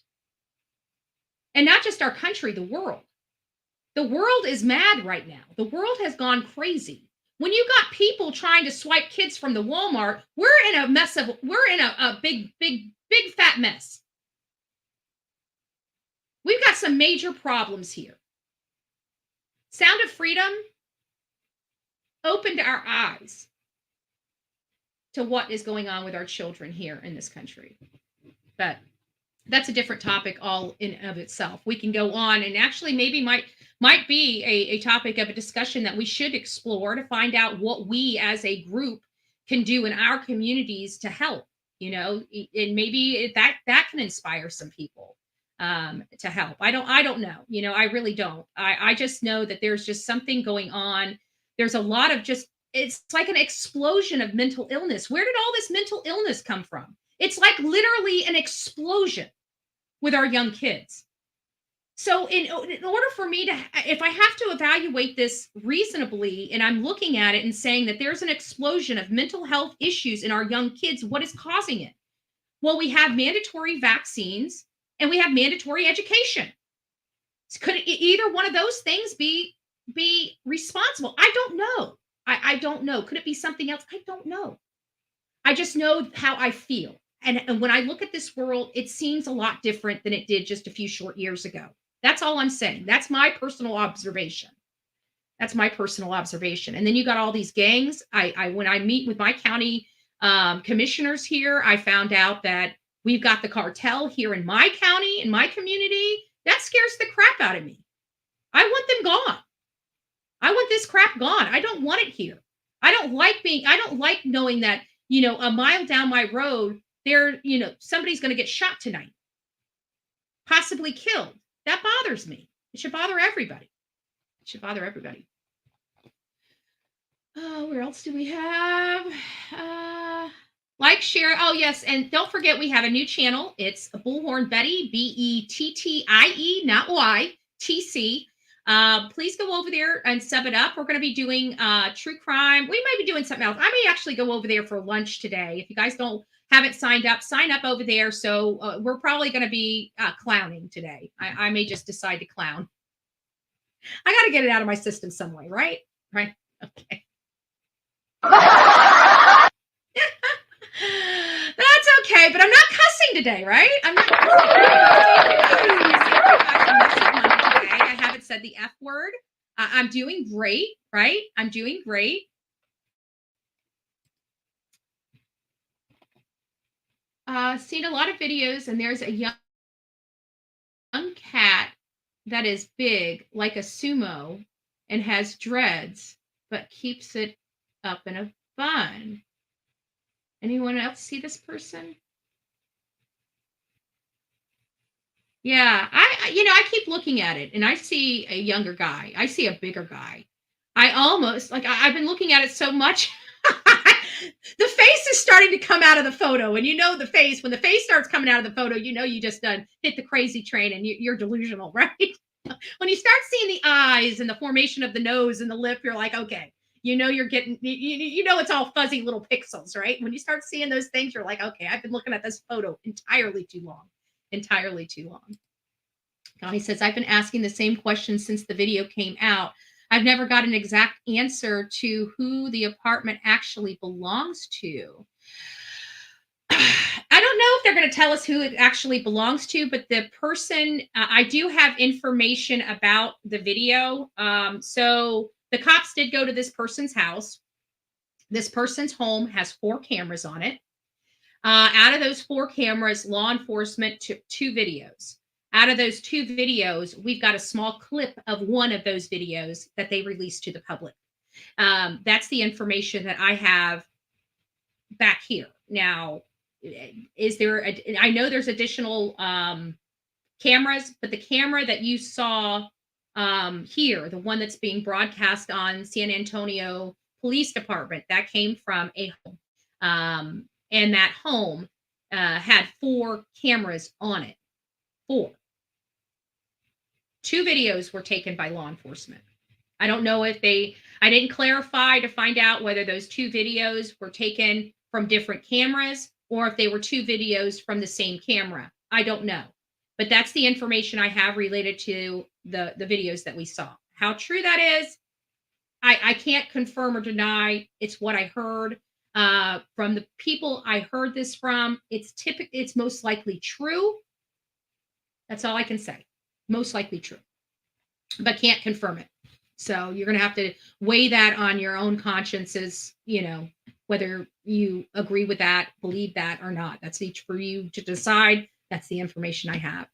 And not just our country, the world. The world is mad right now. The world has gone crazy. When you got people trying to swipe kids from the Walmart, we're in a big fat mess. We've got some major problems here. Sound of Freedom opened our eyes to what is going on with our children here in this country. But that's a different topic all in of itself. We can go on and actually maybe might be a topic of a discussion that we should explore to find out what we as a group can do in our communities to help, you know, and maybe that can inspire some people. to help. I don't know. You know, I really don't. I just know that there's just something going on. There's a lot of just, it's like an explosion of mental illness. Where did all this mental illness come from? It's like literally an explosion with our young kids. So in order for me to, if I have to evaluate this reasonably, and I'm looking at it and saying that there's an explosion of mental health issues in our young kids, what is causing it? Well, we have mandatory vaccines and we have mandatory education. Could either one of those things be responsible? I don't know. I don't know. Could it be something else? I don't know. I just know how I feel. And when I look at this world, it seems a lot different than it did just a few short years ago. That's all I'm saying. That's my personal observation. That's my personal observation. And then you got all these gangs. I when I meet with my county commissioners here, I found out that we've got the cartel here in my county, in my community. That scares the crap out of me. I want them gone. I want this crap gone. I don't want it here. I don't like knowing that, you know, a mile down my road, somebody's going to get shot tonight, possibly killed. That bothers me. It should bother everybody. It should bother everybody. Where else do we have? Like, share. Oh, yes. And don't forget, we have a new channel. It's Bullhorn Betty, Bettie, not YTC. Please go over there and sub it up. We're going to be doing true crime. We might be doing something else. I may actually go over there for lunch today. If you guys haven't signed up, sign up over there. So we're probably going to be clowning today. I may just decide to clown. I got to get it out of my system some way, right? Right? Okay. That's okay, but I'm not cussing today, right? I'm not cussing. I haven't said the F word. I'm doing great, right? I'm doing great. Seen a lot of videos, and there's a young cat that is big, like a sumo, and has dreads, but keeps it up in a bun. Anyone else see this person? Yeah, I keep looking at it and I see a younger guy. I see a bigger guy. I've been looking at it so much. The face is starting to come out of the photo, and when the face starts coming out of the photo, you just hit the crazy train and you're delusional, right? When you start seeing the eyes and the formation of the nose and the lip, you're like, okay, you're getting, it's all fuzzy little pixels, right? When you start seeing those things, you're like, okay, I've been looking at this photo entirely too long. Connie says, I've been asking the same question since the video came out. I've never got an exact answer to who the apartment actually belongs to. I don't know if they're going to tell us who it actually belongs to, but the person, I do have information about the video. So the cops did go to this person's house. This person's home has 4 cameras on it. Out of those 4 cameras, law enforcement took 2 videos. Out of those 2 videos, we've got a small clip of one of those videos that they released to the public. That's the information that I have back here. Now, I know there's additional cameras, but the camera that you saw here, the one that's being broadcast on San Antonio Police Department, that came from a home. And that home had 4 cameras on it. 4. 2 videos were taken by law enforcement. I don't know if I didn't clarify to find out whether those 2 videos were taken from different cameras or if they were 2 videos from the same camera. I don't know. But that's the information I have related to the videos that we saw. How true that is, I can't confirm or deny. It's what I heard from the people I heard this from. It's most likely true. That's all I can say. Most likely true, but can't confirm it. So you're going to have to weigh that on your own consciences, whether you agree with that, believe that or not. That's each for you to decide. That's the information I have.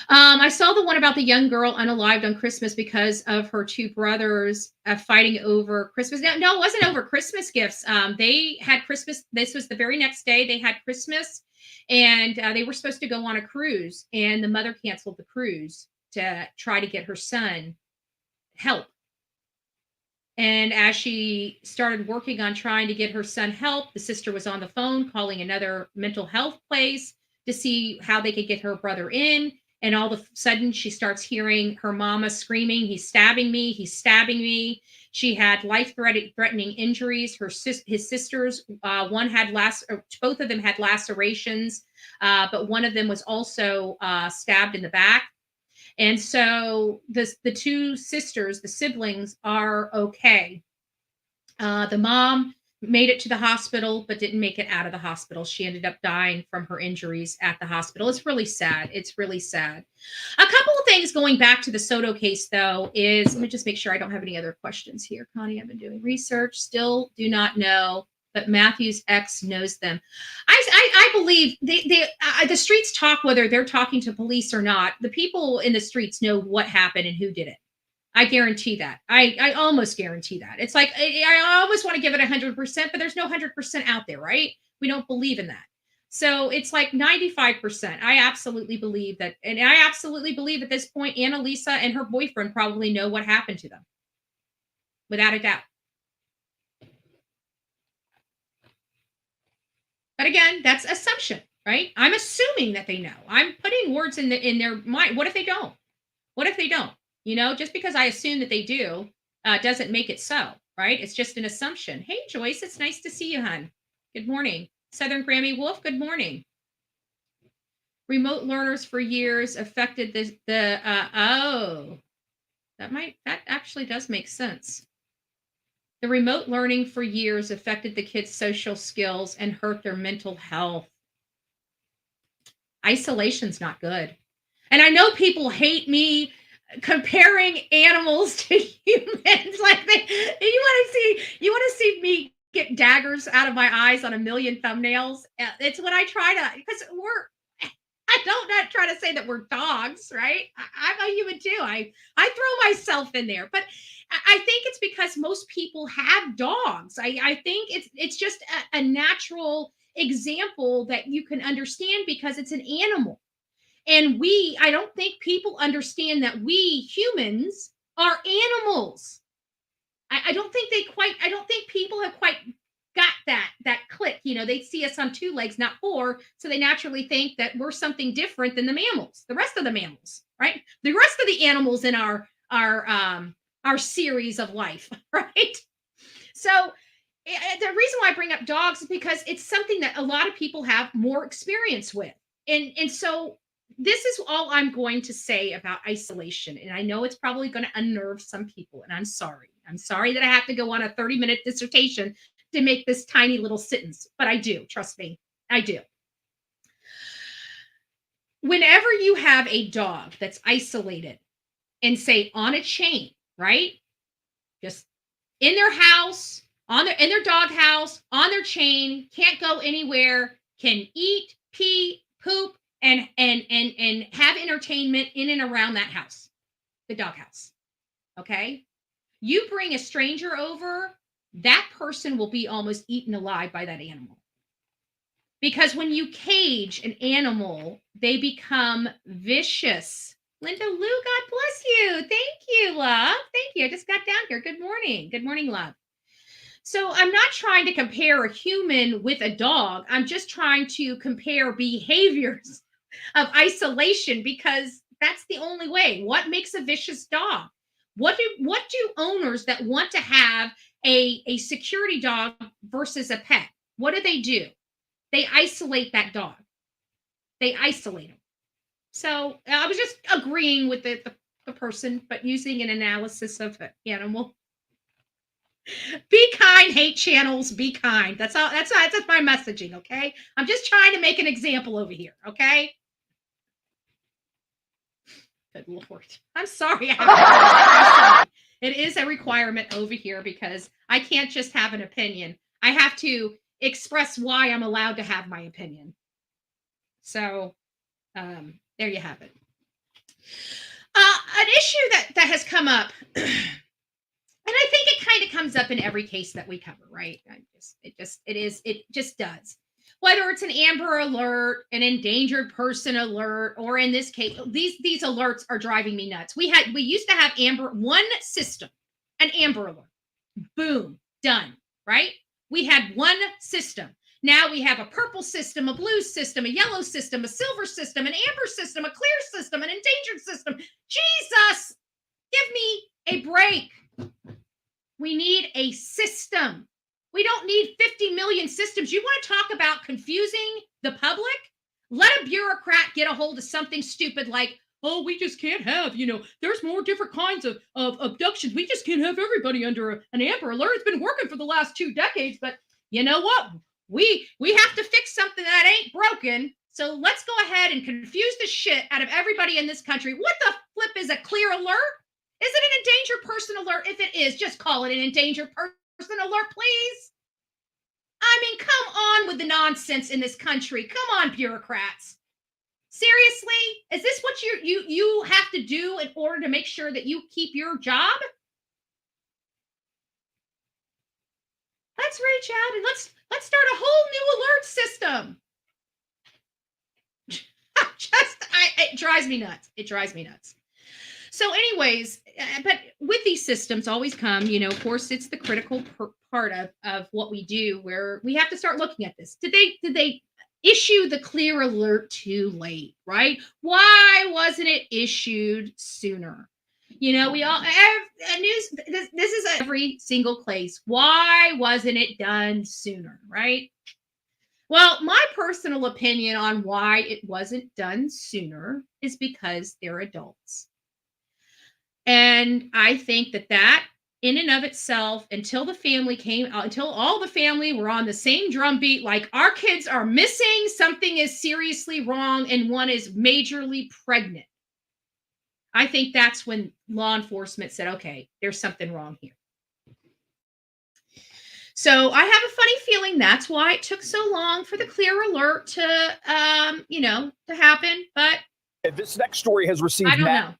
I saw the one about the young girl unalived on Christmas because of her two brothers fighting over Christmas. No, it wasn't over Christmas gifts. They had Christmas. This was the very next day. They had Christmas, and they were supposed to go on a cruise, and the mother canceled the cruise to try to get her son help. And as she started working on trying to get her son help, the sister was on the phone calling another mental health place to see how they could get her brother in. And all of a sudden, she starts hearing her mama screaming, "He's stabbing me! He's stabbing me!" She had life-threatening injuries. His sisters, both of them had lacerations, but one of them was also stabbed in the back. And so the two sisters, the siblings, are okay. The mom made it to the hospital, but didn't make it out of the hospital. She ended up dying from her injuries at the hospital. It's really sad. It's really sad. A couple of things going back to the Soto case, though, is let me just make sure I don't have any other questions here. Connie, I've been doing research. Still do not know, but Matthew's ex knows them. I believe the streets talk, whether they're talking to police or not. The people in the streets know what happened and who did it. I guarantee that. I almost guarantee that. It's like, I almost want to give it 100%, but there's no 100% out there, right? We don't believe in that. So it's like 95%. I absolutely believe that. And I absolutely believe at this point, Annalisa and her boyfriend probably know what happened to them. Without a doubt. But again, that's assumption, right? I'm assuming that they know. I'm putting words in their mind. What if they don't? What if they don't? You know, just because I assume that they do doesn't make it so, right? It's just an assumption. Hey, Joyce, it's nice to see you, hon. Good morning. Southern Grammy Wolf, good morning. Remote learners for years affected that actually does make sense. The remote learning for years affected the kids' social skills and hurt their mental health. Isolation's not good. And I know people hate me comparing animals to humans. Like you want to see me get daggers out of my eyes on a million thumbnails. It's when I try to, because I don't not try to say that we're dogs, right? I'm a human too. I throw myself in there, but I think it's because most people have dogs. I think it's just a natural example that you can understand because it's an animal. And I don't think people understand that we humans are animals. I don't think people have quite got that click. You know, they see us on two legs, not four. So they naturally think that we're something different than the mammals, the rest of the mammals, right? The rest of the animals in our series of life, right? So the reason why I bring up dogs is because it's something that a lot of people have more experience with. And so this is all I'm going to say about isolation. And I know it's probably going to unnerve some people. And I'm sorry. I'm sorry that I have to go on a 30-minute dissertation to make this tiny little sentence. But I do. Trust me. I do. Whenever you have a dog that's isolated and say on a chain, right? Just in their house, in their dog house, on their chain, can't go anywhere, can eat, pee, poop, and have entertainment in and around that house, the dog house. Okay? You bring a stranger over, that person will be almost eaten alive by that animal. Because when you cage an animal, they become vicious. Linda Lou, God bless you. Thank you, love. Thank you. I just got down here. Good morning. Good morning, love. So I'm not trying to compare a human with a dog. I'm just trying to compare behaviors of isolation because that's the only way. What makes a vicious dog? What do owners that want to have a security dog versus a pet? What do? They isolate that dog. They isolate him. So I was just agreeing with the person, but using an analysis of an animal. Be kind, hate channels, be kind. That's all. That's my messaging, okay? I'm just trying to make an example over here, okay? Good Lord. I'm sorry. I'm sorry. It is a requirement over here because I can't just have an opinion. I have to express why I'm allowed to have my opinion. So there you have it. An issue that has come up, and I think it kind of comes up in every case that we cover, right? It just does. Whether it's an Amber Alert, an endangered person alert, or in this case, these alerts are driving me nuts. We used to have one system, an Amber Alert. Boom, done, right? We had one system. Now we have a purple system, a blue system, a yellow system, a silver system, an amber system, a clear system, an endangered system. Jesus, give me a break. We need a system. We don't need 50 million systems. You want to talk about confusing the public? Let a bureaucrat get a hold of something stupid like, oh, we just can't have, there's more different kinds of abductions. We just can't have everybody under an Amber Alert. It's been working for the last 2 decades, but you know what? We have to fix something that ain't broken. So let's go ahead and confuse the shit out of everybody in this country. What the flip is a clear alert? Is it an endangered person alert? If it is, just call it an endangered person alert, please. I mean, come on with the nonsense in this country. Come on, bureaucrats. Seriously? Is this what you have to do in order to make sure that you keep your job? Let's reach out and let's start a whole new alert system. It drives me nuts. It drives me nuts. So anyways, but with these systems always come, of course, it's the critical part of what we do where we have to start looking at this. Did they issue the clear alert too late, right? Why wasn't it issued sooner? We all have news. This is every single case. Why wasn't it done sooner, right? Well, my personal opinion on why it wasn't done sooner is because they're adults. And I think that in and of itself, until all the family were on the same drumbeat, like our kids are missing, something is seriously wrong, and one is majorly pregnant. I think that's when law enforcement said, okay, there's something wrong here. So I have a funny feeling that's why it took so long for the clear alert to happen. But this next story has received I don't know.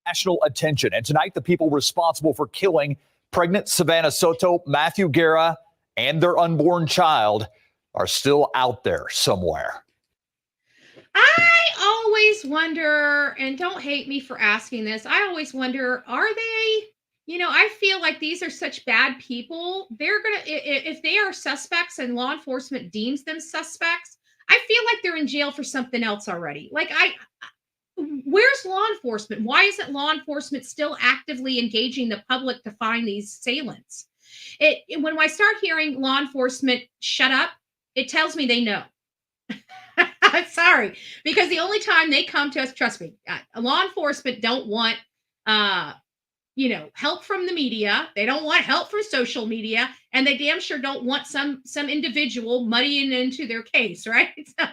National attention. And tonight, the people responsible for killing pregnant Savanah Soto, Matthew Guerra, and their unborn child are still out there somewhere. I always wonder, and don't hate me for asking this, I always wonder, are they, I feel like these are such bad people. They're going to, if they are suspects and law enforcement deems them suspects, I feel like they're in jail for something else already. Where's law enforcement? Why isn't law enforcement still actively engaging the public to find these assailants? When I start hearing law enforcement shut up, it tells me they know. I'm sorry, because the only time they come to us, trust me, law enforcement don't want, help from the media. They don't want help from social media, and they damn sure don't want some individual muddying into their case, right? So,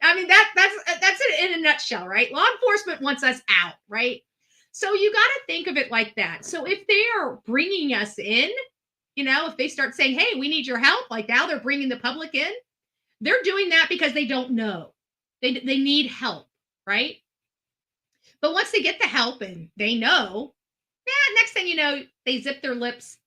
I mean, that's it in a nutshell, right? Law enforcement wants us out, right? So you got to think of it like that. So if they are bringing us in, if they start saying, hey, we need your help, like now they're bringing the public in, they're doing that because they don't know. They need help, right? But once they get the help and they know, next thing you know, they zip their lips.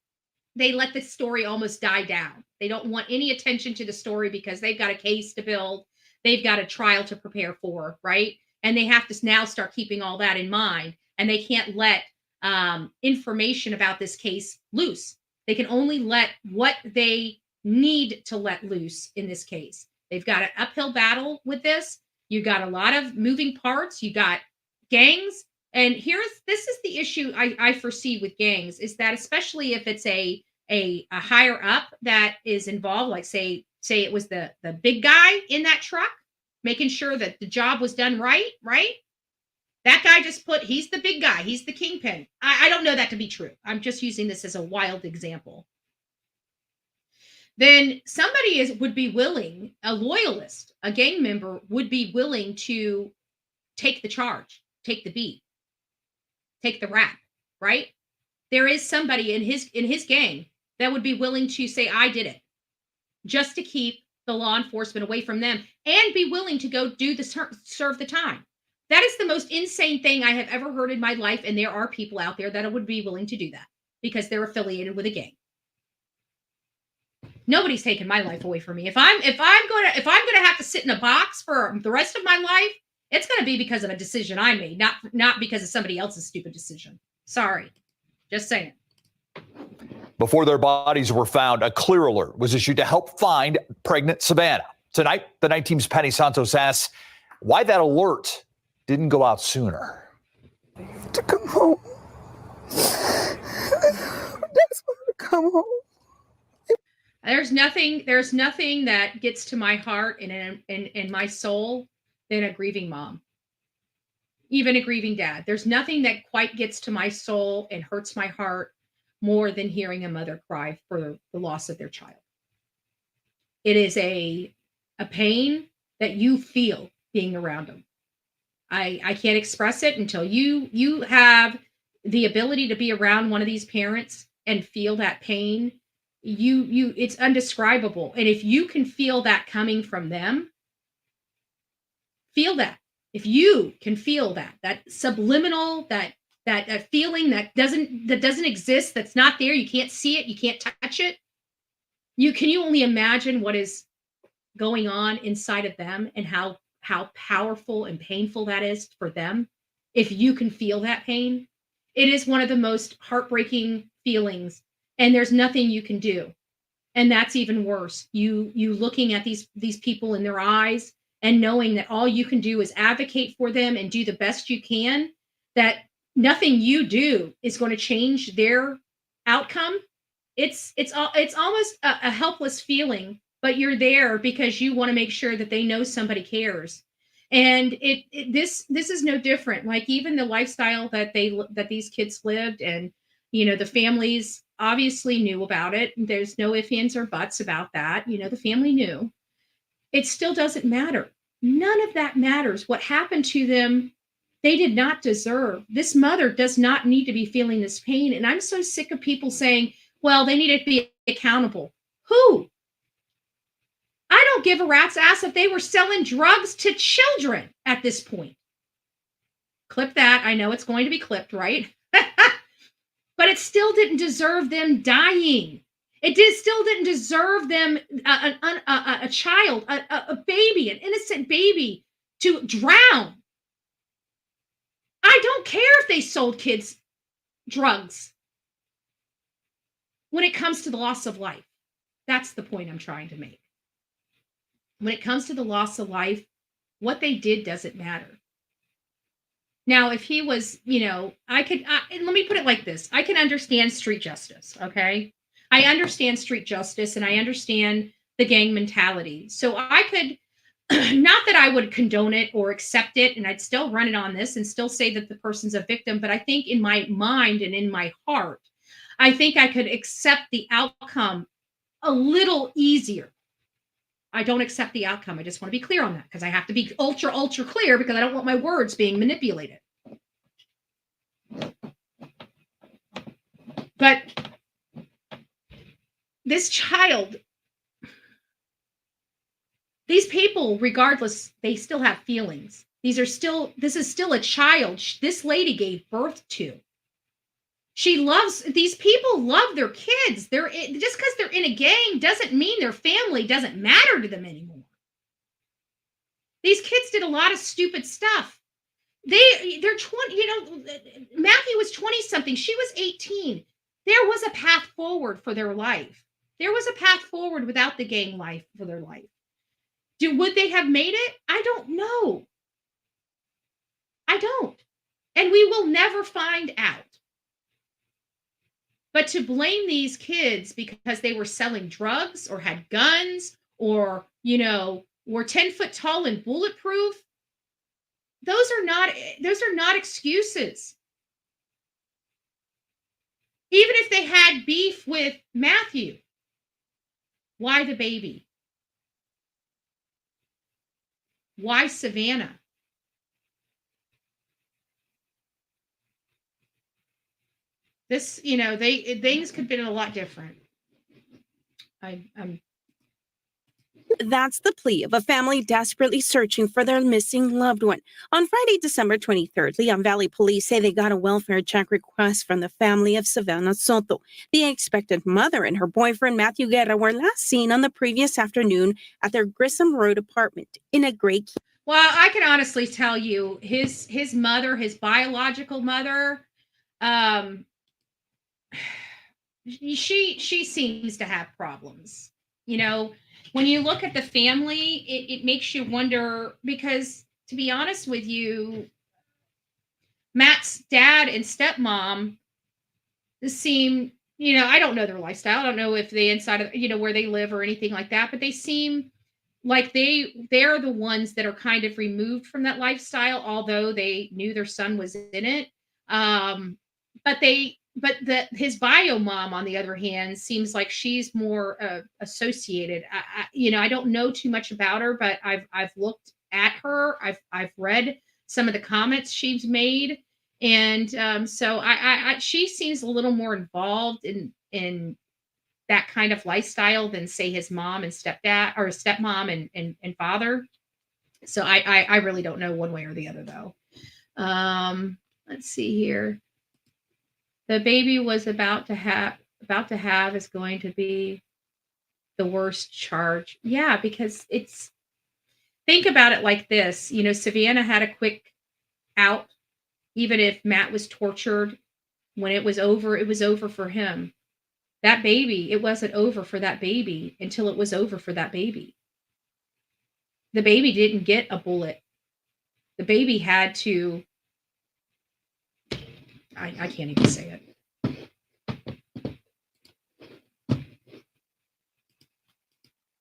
They let the story almost die down. They don't want any attention to the story because they've got a case to build. They've got a trial to prepare for, right? And they have to now start keeping all that in mind. And they can't let information about this case loose. They can only let what they need to let loose in this case. They've got an uphill battle with this. You got a lot of moving parts. You got gangs. And this is the issue I foresee with gangs is that especially if it's a higher up that is involved, like say it was the big guy in that truck, making sure that the job was done right? That guy he's the big guy. He's the kingpin. I don't know that to be true. I'm just using this as a wild example. Then somebody would be willing, a loyalist, a gang member would be willing to take the charge, take the beat, take the rap, right? There is somebody in his gang that would be willing to say, I did it, just to keep the law enforcement away from them and be willing to go do the serve the time. That is the most insane thing I have ever heard in my life, and there are people out there that would be willing to do that because they're affiliated with a gang. Nobody's taking my life away from me. If I'm gonna have to sit in a box for the rest of my life, it's gonna be because of a decision I made, not because of somebody else's stupid decision. Sorry, just saying. Before their bodies were found, a clear alert was issued to help find pregnant Savanah. Tonight, the night team's Penny Santos asks why that alert didn't go out sooner. To come home. That's why to come home. There's nothing that gets to my heart and my soul than a grieving mom. Even a grieving dad. There's nothing that quite gets to my soul and hurts my heart more than hearing a mother cry for the loss of their child. It is a pain that you feel being around them. I can't express it until you have the ability to be around one of these parents and feel that pain. It's indescribable. And if you can feel that coming from them, feel that. If you can feel that subliminal, that feeling that doesn't exist, that's not there, you can't see it, you can't touch it. You only imagine what is going on inside of them and how powerful and painful that is for them. If you can feel that pain, it is one of the most heartbreaking feelings, and there's nothing you can do. And that's even worse. You looking at these people in their eyes and knowing that all you can do is advocate for them and do the best you can, that nothing you do is going to change their outcome. It's almost a helpless feeling, but you're there because you want to make sure that they know somebody cares. And this is no different. Like even the lifestyle that these kids lived, and the families obviously knew about it. There's no ifs, ands, or buts about that. The family knew. It still doesn't matter. None of that matters. What happened to them, they did not deserve. This mother does not need to be feeling this pain. And I'm so sick of people saying, well, they need to be accountable. Who? I don't give a rat's ass if they were selling drugs to children at this point. Clip that. I know it's going to be clipped, right? But it still didn't deserve them dying. Still didn't deserve them, a child, a baby, an innocent baby, to drown. I don't care if they sold kids drugs when it comes to the loss of life. That's the point I'm trying to make. When it comes to the loss of life, what they did doesn't matter. Now, if he was, let me put it like this. I can understand street justice, okay? I understand street justice and I understand the gang mentality. So I could, not that I would condone it or accept it, and I'd still run it on this and still say that the person's a victim, but I think in my mind and in my heart, I think I could accept the outcome a little easier. I don't accept the outcome. I just want to be clear on that because I have to be ultra, ultra clear because I don't want my words being manipulated. But this child, these people, regardless, they still have feelings. This is still a child this lady gave birth to. These people love their kids. Just because they're in a gang doesn't mean their family doesn't matter to them anymore. These kids did a lot of stupid stuff. They're 20, Matthew was 20 something. She was 18. There was a path forward for their life. There was a path forward without the gang life for their life. Would they have made it? I don't know. I don't. And we will never find out. But to blame these kids because they were selling drugs or had guns or, were 10 foot tall and bulletproof, those are not excuses. Even if they had beef with Matthew, why the baby? Why Savanah? This, things could have been a lot different. That's the plea of a family desperately searching for their missing loved one. On Friday, December 23rd, Leon Valley police say they got a welfare check request from the family of Savanah Soto. The expectant mother and her boyfriend, Matthew Guerra, were last seen on the previous afternoon at their Grissom Road apartment in a gray. Well, I can honestly tell you, his mother, his biological mother, um, she seems to have problems. You know, when you look at the family, it makes you wonder because, to be honest with you, Matt's dad and stepmom seem, I don't know their lifestyle. I don't know if they inside of, where they live or anything like that, but they seem like they're the ones that are kind of removed from that lifestyle, although they knew their son was in it. Um, but his bio mom, on the other hand, seems like she's more associated. I don't know too much about her, but I've looked at her. I've read some of the comments she's made, and so she seems a little more involved in that kind of lifestyle than, say, his mom and stepdad, or stepmom and father. So I really don't know one way or the other, though. Let's see here. The baby was about to have is going to be the worst charge. Yeah, because think about it like this. Savannah had a quick out. Even if Matt was tortured, when it was over for him. That baby, it wasn't over for that baby until it was over for that baby. The baby didn't get a bullet. The baby had to, I can't even say it.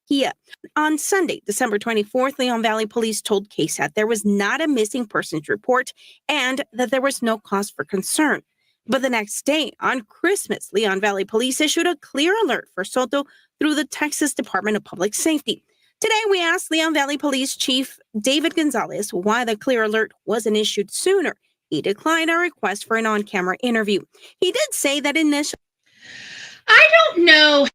Yeah. On Sunday, December 24th, Leon Valley Police told KSAT there was not a missing persons report and that there was no cause for concern. But the next day, on Christmas, Leon Valley Police issued a clear alert for Soto through the Texas Department of Public Safety. Today, we asked Leon Valley Police Chief David Gonzalez why the clear alert wasn't issued sooner. He declined our request for an on-camera interview. He did say that initially... I don't know.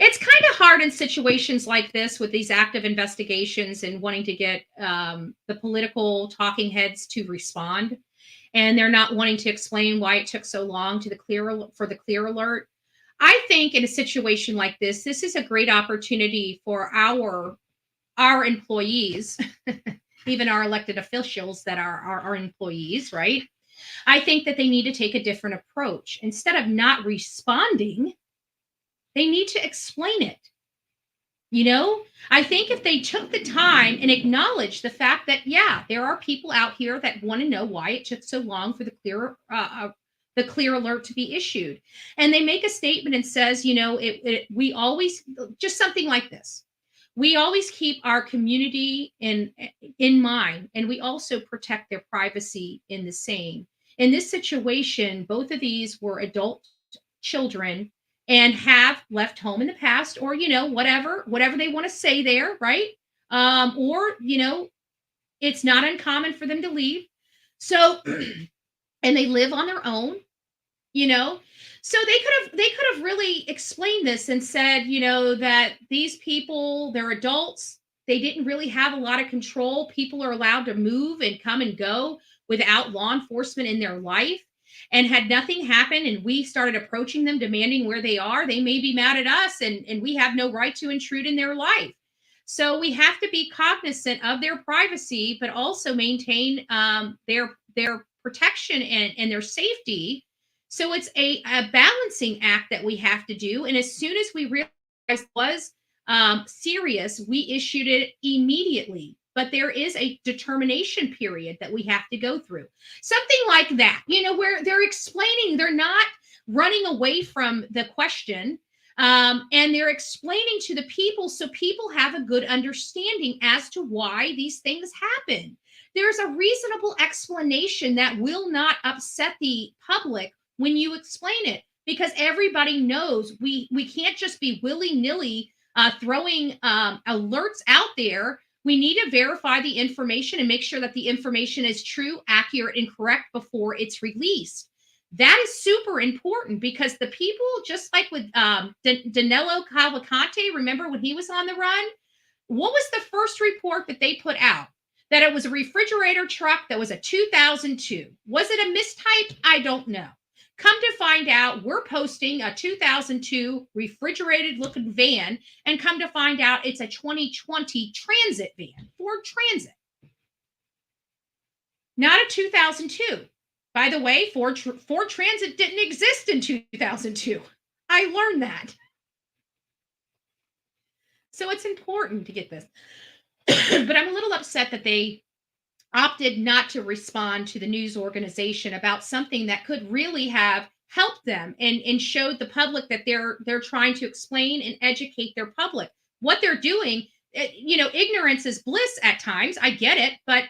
It's kind of hard in situations like this with these active investigations and wanting to get the political talking heads to respond, and they're not wanting to explain why it took so long for the clear alert. I think in a situation like this is a great opportunity for our employees, even our elected officials that are our employees, right? I think that they need to take a different approach. Instead of not responding, they need to explain it. I think if they took the time and acknowledged the fact that, yeah, there are people out here that want to know why it took so long for the clear alert to be issued, and they make a statement and says, we always, just something like this. We always keep our community in mind, and we also protect their privacy in the same. In this situation, both of these were adult children and have left home in the past, or whatever they want to say there, right? Or it's not uncommon for them to leave. So and they live on their own, so they could have really explained this and said, that these people, they're adults, they didn't really have a lot of control. People are allowed to move and come and go without law enforcement in their life. And had nothing happened and we started approaching them demanding where they are, they may be mad at us, and we have no right to intrude in their life. So we have to be cognizant of their privacy, but also maintain their protection and their safety. So it's a balancing act that we have to do. And as soon as we realized it was serious, we issued it immediately. But there is a determination period that we have to go through. Something like that, where they're explaining, they're not running away from the question, and they're explaining to the people so people have a good understanding as to why these things happen. There's a reasonable explanation that will not upset the public when you explain it, because everybody knows we can't just be willy-nilly throwing alerts out there. We need to verify the information and make sure that the information is true, accurate, and correct before it's released. That is super important because the people, just like with Danilo Cavalcante, remember when he was on the run? What was the first report that they put out? That it was a refrigerator truck that was a 2002. Was it a mistype? I don't know. Come to find out, we're posting a 2002 refrigerated looking van, and come to find out it's a 2020 transit van, Ford Transit. Not a 2002. By the way, Ford Transit didn't exist in 2002. I learned that. So it's important to get this. But I'm a little upset that they opted not to respond to the news organization about something that could really have helped them and showed the public that they're trying to explain and educate their public. What they're doing, ignorance is bliss at times. I get it, but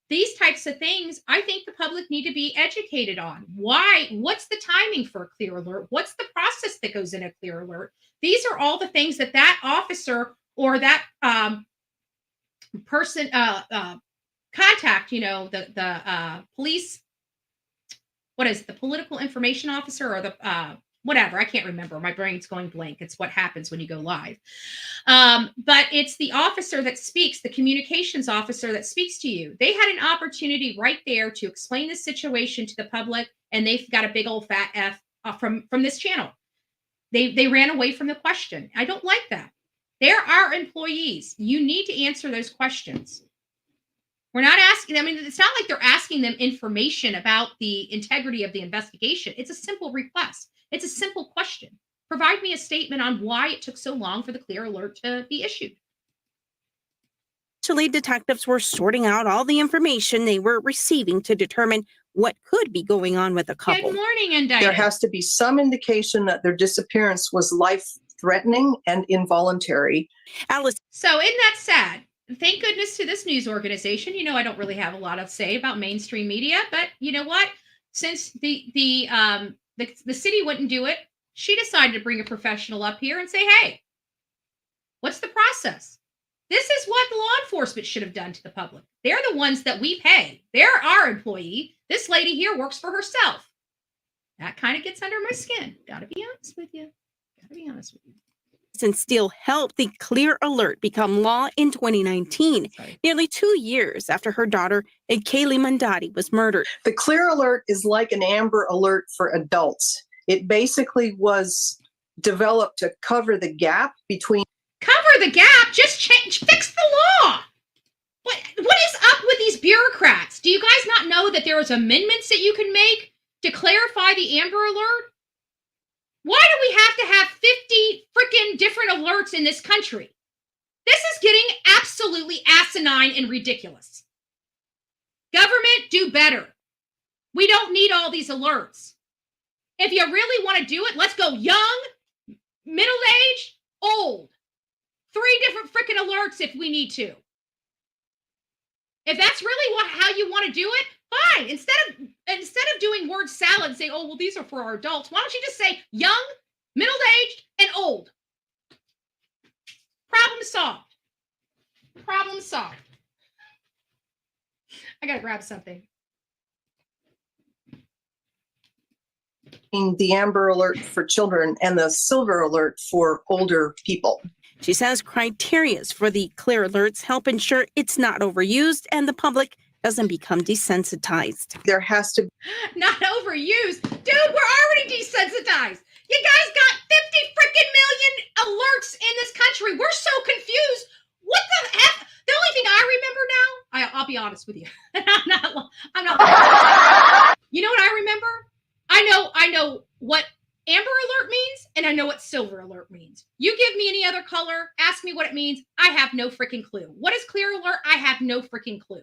these types of things, I think the public need to be educated on. Why? What's the timing for a clear alert? What's the process that goes in a clear alert? These are all the things that officer or that person contact, the police, what is it, the political information officer or the whatever, I can't remember. My brain's going blank. It's what happens when you go live. But it's the officer that speaks, the communications officer that speaks to you. They had an opportunity right there to explain the situation to the public, and they've got a big old fat F from this channel. They ran away from the question. I don't like that. There are employees. You need to answer those questions. We're not asking them, it's not like they're asking them information about the integrity of the investigation. It's a simple request. It's a simple question. Provide me a statement on why it took so long for the clear alert to be issued. Actually, detectives were sorting out all the information they were receiving to determine what could be going on with the couple. Good morning, Indicted. There has to be some indication that their disappearance was life-threatening and involuntary. Alice. So isn't that sad? Thank goodness to this news organization. I don't really have a lot to say about mainstream media, but you know what? Since the city wouldn't do it, she decided to bring a professional up here and say, hey, what's the process? This is what law enforcement should have done to the public. They're the ones that we pay. They're our employee. This lady here works for herself. That kind of gets under my skin. Gotta be honest with you. And still helped the clear alert become law in 2019, nearly 2 years after her daughter, Kaylee Mandati, was murdered. The clear alert is like an Amber Alert for adults. It basically was developed to cover the gap between... Cover the gap? Just fix the law. What is up with these bureaucrats? Do you guys not know that there is amendments that you can make to clarify the Amber Alert? Why do we have to have 50 freaking different alerts in this country? This is getting absolutely asinine and ridiculous. Government, do better. We don't need all these alerts. If you really want to do it, let's go young, middle-aged, old. 3 different freaking alerts if we need to. If that's really how you want to do it, fine. Instead of doing word salad and saying, oh, well, these are for our adults, why don't you just say young, middle-aged, and old? Problem solved. Problem solved. I gotta grab something. The Amber Alert for children and the Silver Alert for older people. She says criteria for the clear alerts help ensure it's not overused and the public doesn't become desensitized. There has to be... Not overused. Dude, we're already desensitized. You guys got 50 freaking million alerts in this country. We're so confused. What the heck? The only thing I remember now, I'll be honest with you. I'm not. You know what I remember? I know what Amber Alert means, and I know what Silver Alert means. You give me any other color, ask me what it means. I have no freaking clue. What is Clear Alert? I have no freaking clue.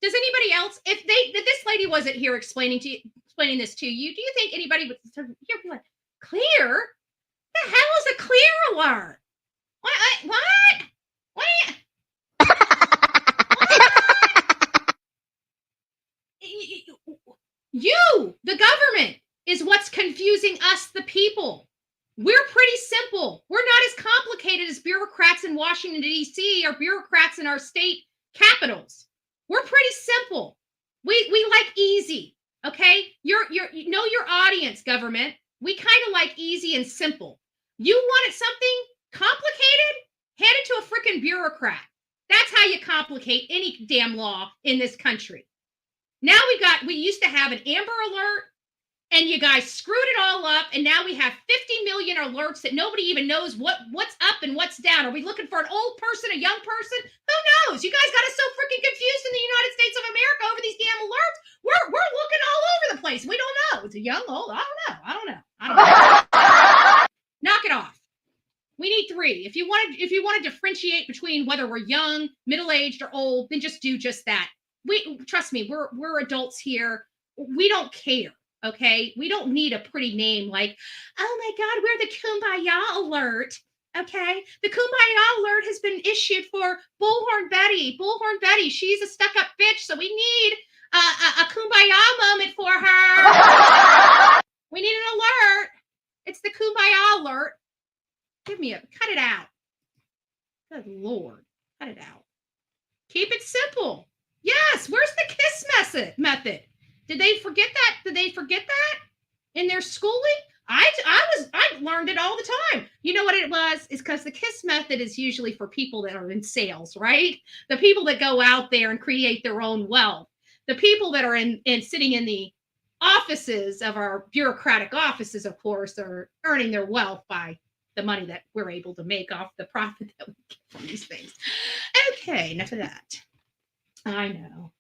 Does anybody else, if this lady wasn't here explaining this to you, do you think anybody would be like, clear? The hell is a clear alert? What? You, the government, is what's confusing us, the people. We're pretty simple. We're not as complicated as bureaucrats in Washington, D.C. or bureaucrats in our state capitals. We're pretty simple. We like easy, Okay? You know your audience, government. We kind of like easy and simple. You wanted something complicated? Hand it to a freaking bureaucrat. That's how you complicate any damn law in this country. Now we used to have an Amber Alert, and you guys screwed it all up, and now we have 50 million alerts that nobody even knows what's up and what's down. Are we looking for an old person, a young person? Who knows? You guys got us so freaking confused in the United States of America over these damn alerts. We're looking all over the place. We don't know. It's a young, old. I don't know. Knock it off. We need 3. If you want to differentiate between whether we're young, middle-aged, or old, then just do just that. Trust me, we're adults here. We don't care. Okay, we don't need a pretty name like, oh my God, we're the Kumbaya Alert. Okay, the Kumbaya Alert has been issued for Bullhorn Betty. Bullhorn Betty, she's a stuck-up bitch, so we need a Kumbaya moment for her. We need an alert. It's the Kumbaya Alert. Cut it out. Good Lord, cut it out. Keep it simple. Yes, where's the KISS method? Did they forget that? Did they forget that in their schooling? I learned it all the time. You know what it was? It's because the KISS method is usually for people that are in sales, right? The people that go out there and create their own wealth. The people that are in sitting in the offices of our bureaucratic offices, of course, are earning their wealth by the money that we're able to make off the profit that we get from these things. Okay, enough of that. I know.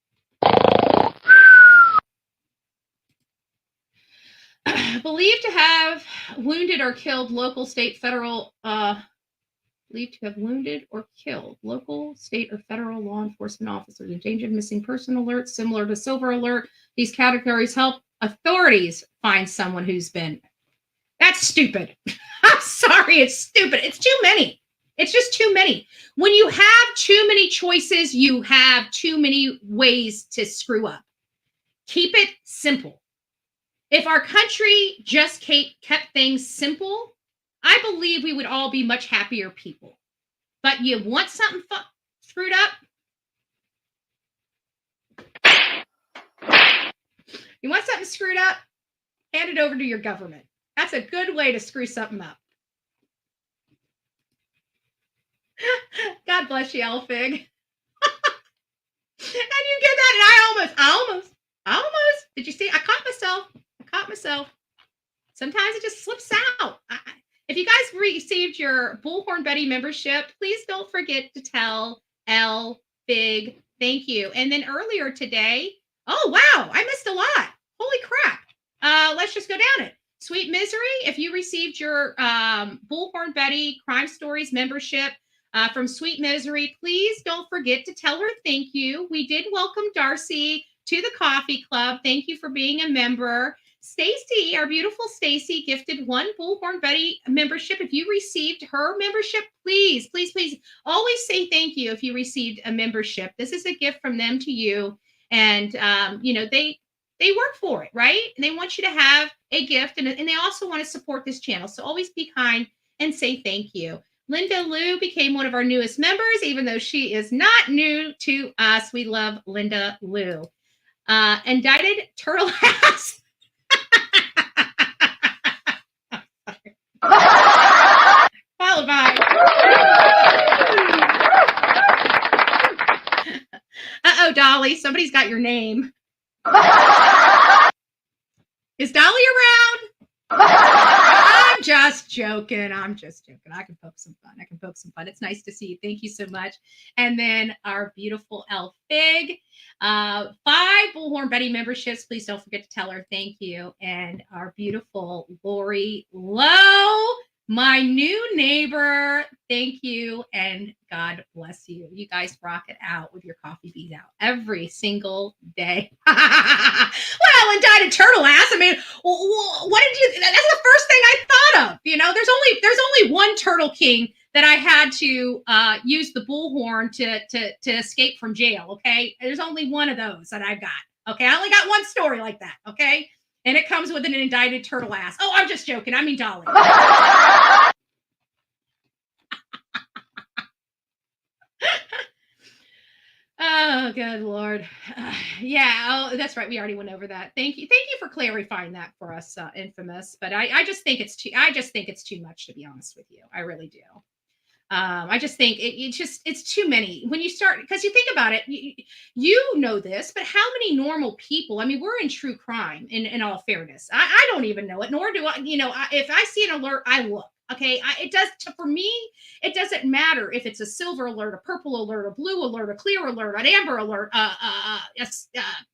Believed to have wounded or killed local, state, federal, believed to have wounded or killed local, state, or federal law enforcement officers. Endangered missing person alerts, similar to Silver Alert. These categories help authorities find someone who's been. That's stupid. I'm sorry, it's stupid. It's too many. It's just too many. When you have too many choices, you have too many ways to screw up. Keep it simple. If our country just kept things simple, I believe we would all be much happier people. But you want something screwed up? You want something screwed up? Hand it over to your government. That's a good way to screw something up. God bless you, Elfig. And you get that, and I almost. Did you see? I caught myself. Sometimes it just slips out. If you guys received your Bullhorn Betty membership, please don't forget to tell Elfig thank you. And then earlier today, oh wow, I missed a lot. Holy crap. Let's just go down it. Sweet Misery, if you received your Bullhorn Betty Crime Stories membership from Sweet Misery, please don't forget to tell her thank you. We did welcome Darcy to the coffee club. Thank you for being a member. Stacy, our beautiful Stacy, gifted 1 Bullhorn Betty membership. If you received her membership, please always say thank you if you received a membership. This is a gift from them to you. And, they work for it, right? And they want you to have a gift, and they also want to support this channel. So always be kind and say thank you. Linda Lou became one of our newest members, even though she is not new to us. We love Linda Lou. Indicted Turtle Ass. Followed by. Uh-oh, Dolly, somebody's got your name. Is Dolly around? I'm just joking. I can poke some fun. It's nice to see you. Thank you so much. And then our beautiful Elfig. 5 Bullhorn Betty memberships. Please don't forget to tell her thank you. And our beautiful Lori Lowe, my new neighbor. Thank you. And God bless you. You guys rock it out with your coffee beans out every single day. Well, indicted turtle ass. I mean, what did you? That's the first thing I thought of. You know, there's only one Turtle King that I had to use the bullhorn to escape from jail. Okay, there's only one of those that I've got. Okay, I only got one story like that. Okay, and it comes with an indicted turtle ass. Oh, I'm just joking. I mean Dolly. Oh, good Lord. Yeah, oh, that's right. We already went over that. Thank you. Thank you for clarifying that for us, Infamous. But I just think it's too much, to be honest with you. I really do. I just think it's too many when you start, because you think about it, you know this, but how many normal people, I mean, we're in true crime in all fairness. I don't even know it, nor do I, if I see an alert, I look. Okay. For me, it doesn't matter if it's a silver alert, a purple alert, a blue alert, a clear alert, an amber alert,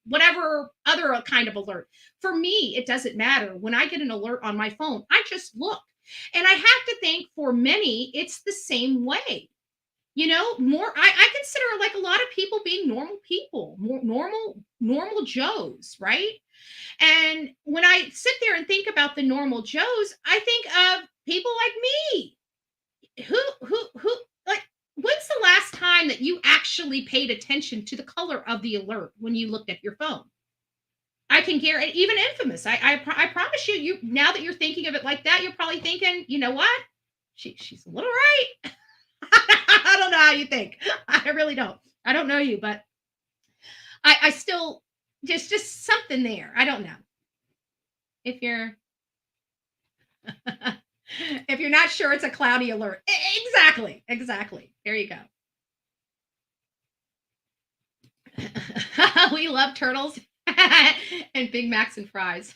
whatever other kind of alert. For me, it doesn't matter. When I get an alert on my phone, I just look. And I have to think for many, it's the same way. I consider like a lot of people being normal people, more normal Joes, right? And when I sit there and think about the normal Joes, I think of people like me. Who like, when's the last time that you actually paid attention to the color of the alert when you looked at your phone? I can guarantee, even Infamous. I promise you, now that you're thinking of it like that, you're probably thinking, you know what? She's a little right. I don't know how you think. I really don't. I don't know you, but I still just something there. I don't know. If you're if you're not sure, it's a cloudy alert. Exactly. There you go. We love turtles. And Big Macs and fries.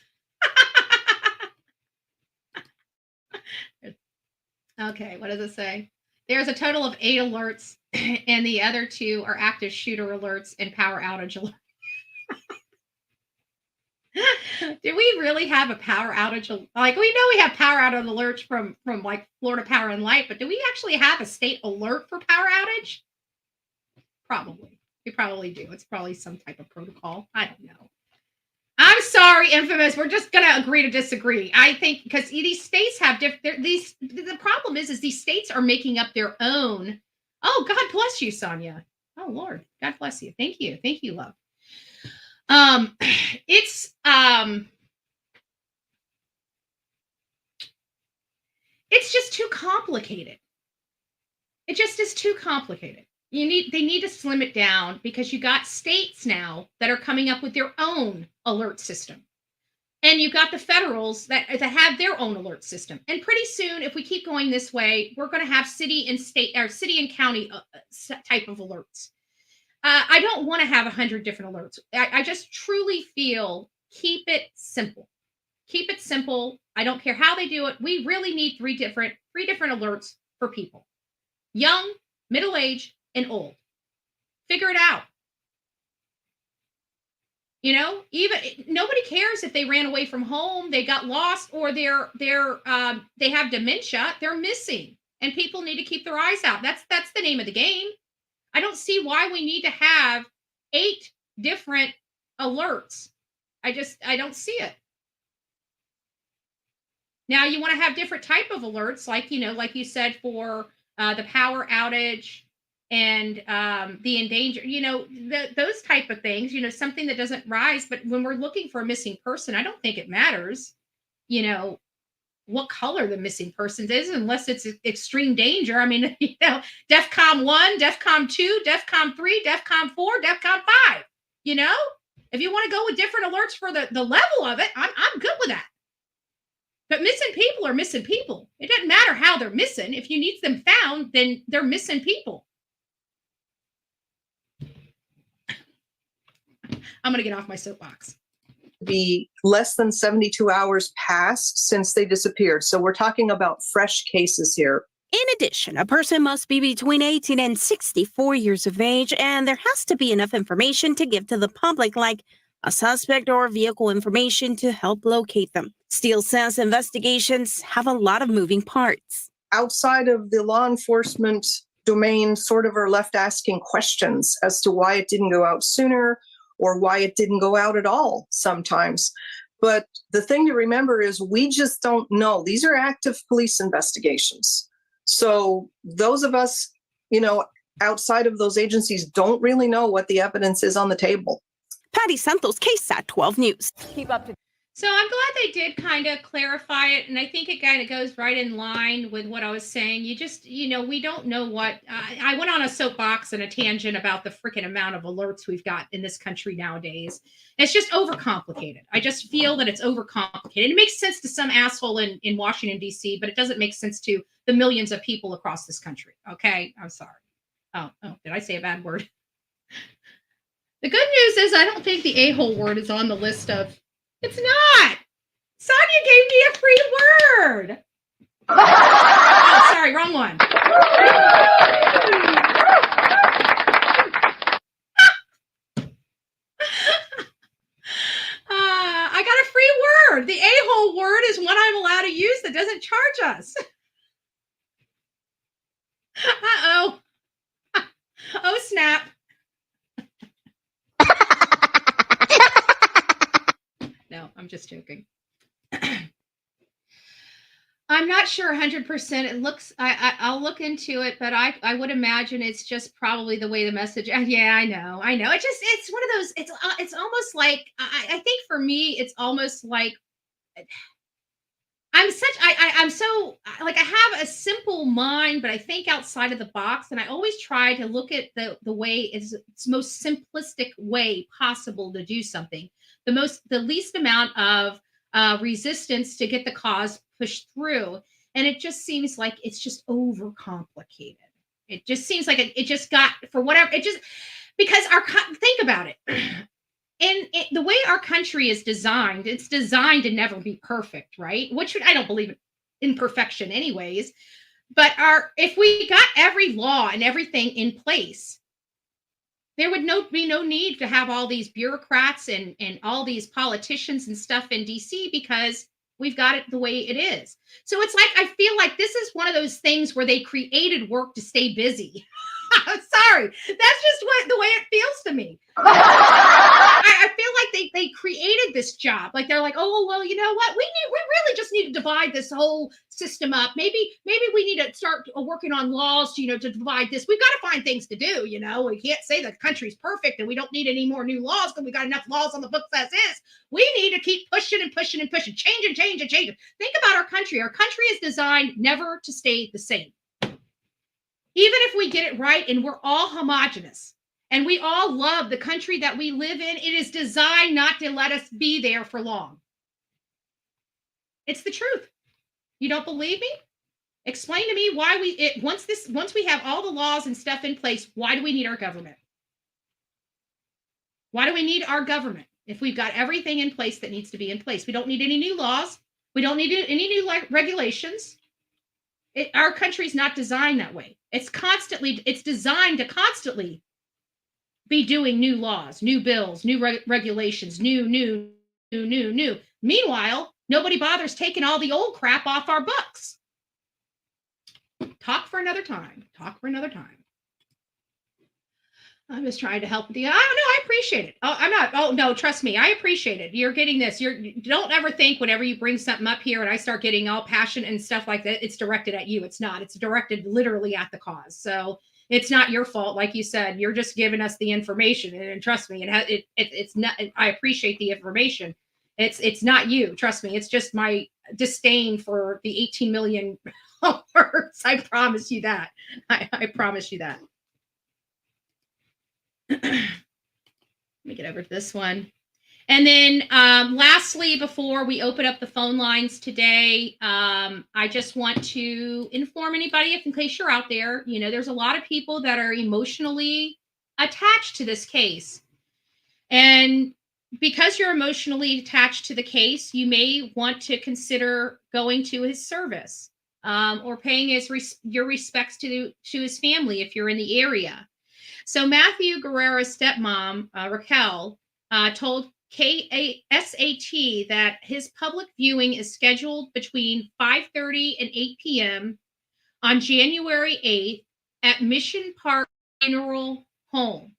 Okay, what does it say? There's a total of 8 alerts, and the other 2 are active shooter alerts and power outage alerts. Do we really have a power outage? Like, we know we have power outage alerts from like Florida Power and Light, but do we actually have a state alert for power outage? Probably. We probably do. It's probably some type of protocol. I don't know. I'm sorry, Infamous. We're just gonna agree to disagree. I think because these states have different. The problem is these states are making up their own. Oh, God bless you, Sonia. Oh Lord, God bless you. Thank you, love. It's just too complicated. It just is too complicated. They need to slim it down, because you got states now that are coming up with their own alert system. And you got the federals that have their own alert system. And pretty soon, if we keep going this way, we're going to have city and county type of alerts. I don't want to have 100 different alerts. I just truly feel, keep it simple. Keep it simple. I don't care how they do it. We really need three different alerts for people: young, middle-aged, and old. Figure it out. Even nobody cares if they ran away from home, they got lost, or they have dementia. They're missing, and people need to keep their eyes out. That's the name of the game. I don't see why we need to have 8 different alerts. I don't see it. Now you want to have different type of alerts, like you said, for the power outage and the endangered, those type of things, something that doesn't rise. But when we're looking for a missing person, I don't think it matters, what color the missing person is, unless it's extreme danger. I mean, DEFCON 1, DEFCON 2, DEFCON 3, DEFCON 4, DEFCON 5. If you want to go with different alerts for the level of it, I'm good with that. But missing people are missing people. It doesn't matter how they're missing. If you need them found, then they're missing people. I'm going to get off my soapbox. Be less than 72 hours passed since they disappeared. So we're talking about fresh cases here. In addition, a person must be between 18 and 64 years of age, and there has to be enough information to give to the public, like a suspect or vehicle information, to help locate them. Steele says investigations have a lot of moving parts. Outside of the law enforcement domain, sort of are left asking questions as to why it didn't go out sooner, or why it didn't go out at all sometimes. But the thing to remember is we just don't know. These are active police investigations. So those of us, outside of those agencies don't really know what the evidence is on the table. Patty Santos, KSAT 12 News. Keep up to So I'm glad they did kind of clarify it. And I think it kind of goes right in line with what I was saying. You just, we don't know what. I went on a soapbox and a tangent about the freaking amount of alerts we've got in this country nowadays. It's just overcomplicated. I just feel that it's overcomplicated. It makes sense to some asshole in Washington, D.C., but it doesn't make sense to the millions of people across this country. Okay? I'm sorry. Oh, did I say a bad word? The good news is I don't think the a-hole word is on the list of. It's not. Sonia gave me a free word. Oh, sorry, wrong one. I got a free word. The a-hole word is one I'm allowed to use that doesn't charge us. Uh-oh. Oh, snap. No, I'm just joking. I'm not sure 100%. It looks, I'll look into it, but I would imagine it's just probably the way the message. Yeah, I know. It's one of those. It's almost like I think for me, it's almost like I'm so like I have a simple mind, but I think outside of the box, and I always try to look at the way it's most simplistic way possible to do something. The least amount of resistance to get the cause pushed through. And it just seems like it's just overcomplicated. It just seems like it just got for whatever it just because think about it. And the way our country is designed, it's designed to never be perfect, right? Which I don't believe in perfection anyways. But if we got every law and everything in place, there would be no need to have all these bureaucrats and all these politicians and stuff in DC because we've got it the way it is. So it's like, I feel like this is one of those things where they created work to stay busy. Sorry. That's just the way it feels to me. I feel like they created this job. Like they're like, oh, well, you know what? We really just need to divide this whole system up. Maybe we need to start working on laws, to divide this. We've got to find things to do, We can't say the country's perfect and we don't need any more new laws because we got enough laws on the books as is. We need to keep pushing and pushing and pushing, changing. Think about our country. Our country is designed never to stay the same. Even if we get it right and we're all homogenous and we all love the country that we live in, it is designed not to let us be there for long. It's the truth. You don't believe me? Explain to me why once we have all the laws and stuff in place, why do we need our government? Why do we need our government if we've got everything in place that needs to be in place? We don't need any new laws. We don't need any new regulations. Our country's not designed that way. It's designed to constantly be doing new laws, new bills, new regulations, new. Meanwhile, nobody bothers taking all the old crap off our books. Talk for another time. I'm just trying to help with the. I don't know. I appreciate it. Oh, I'm not. Oh no, trust me. I appreciate it. You're getting this. You don't ever think whenever you bring something up here and I start getting all passionate and stuff like that, it's directed at you. It's not. It's directed literally at the cause. So it's not your fault, like you said. You're just giving us the information, and trust me, it's not. I appreciate the information. It's not you. Trust me. It's just my disdain for the 18 million words. I promise you that. I promise you that. Let me get over to this one. And then lastly, before we open up the phone lines today, I just want to inform anybody, in case you're out there, there's a lot of people that are emotionally attached to this case. And because you're emotionally attached to the case, you may want to consider going to his service or paying your respects to his family if you're in the area. So Matthew Guerrero's stepmom, Raquel, told KSAT that his public viewing is scheduled between 5:30 and 8 p.m. on January 8th at Mission Park Funeral Home.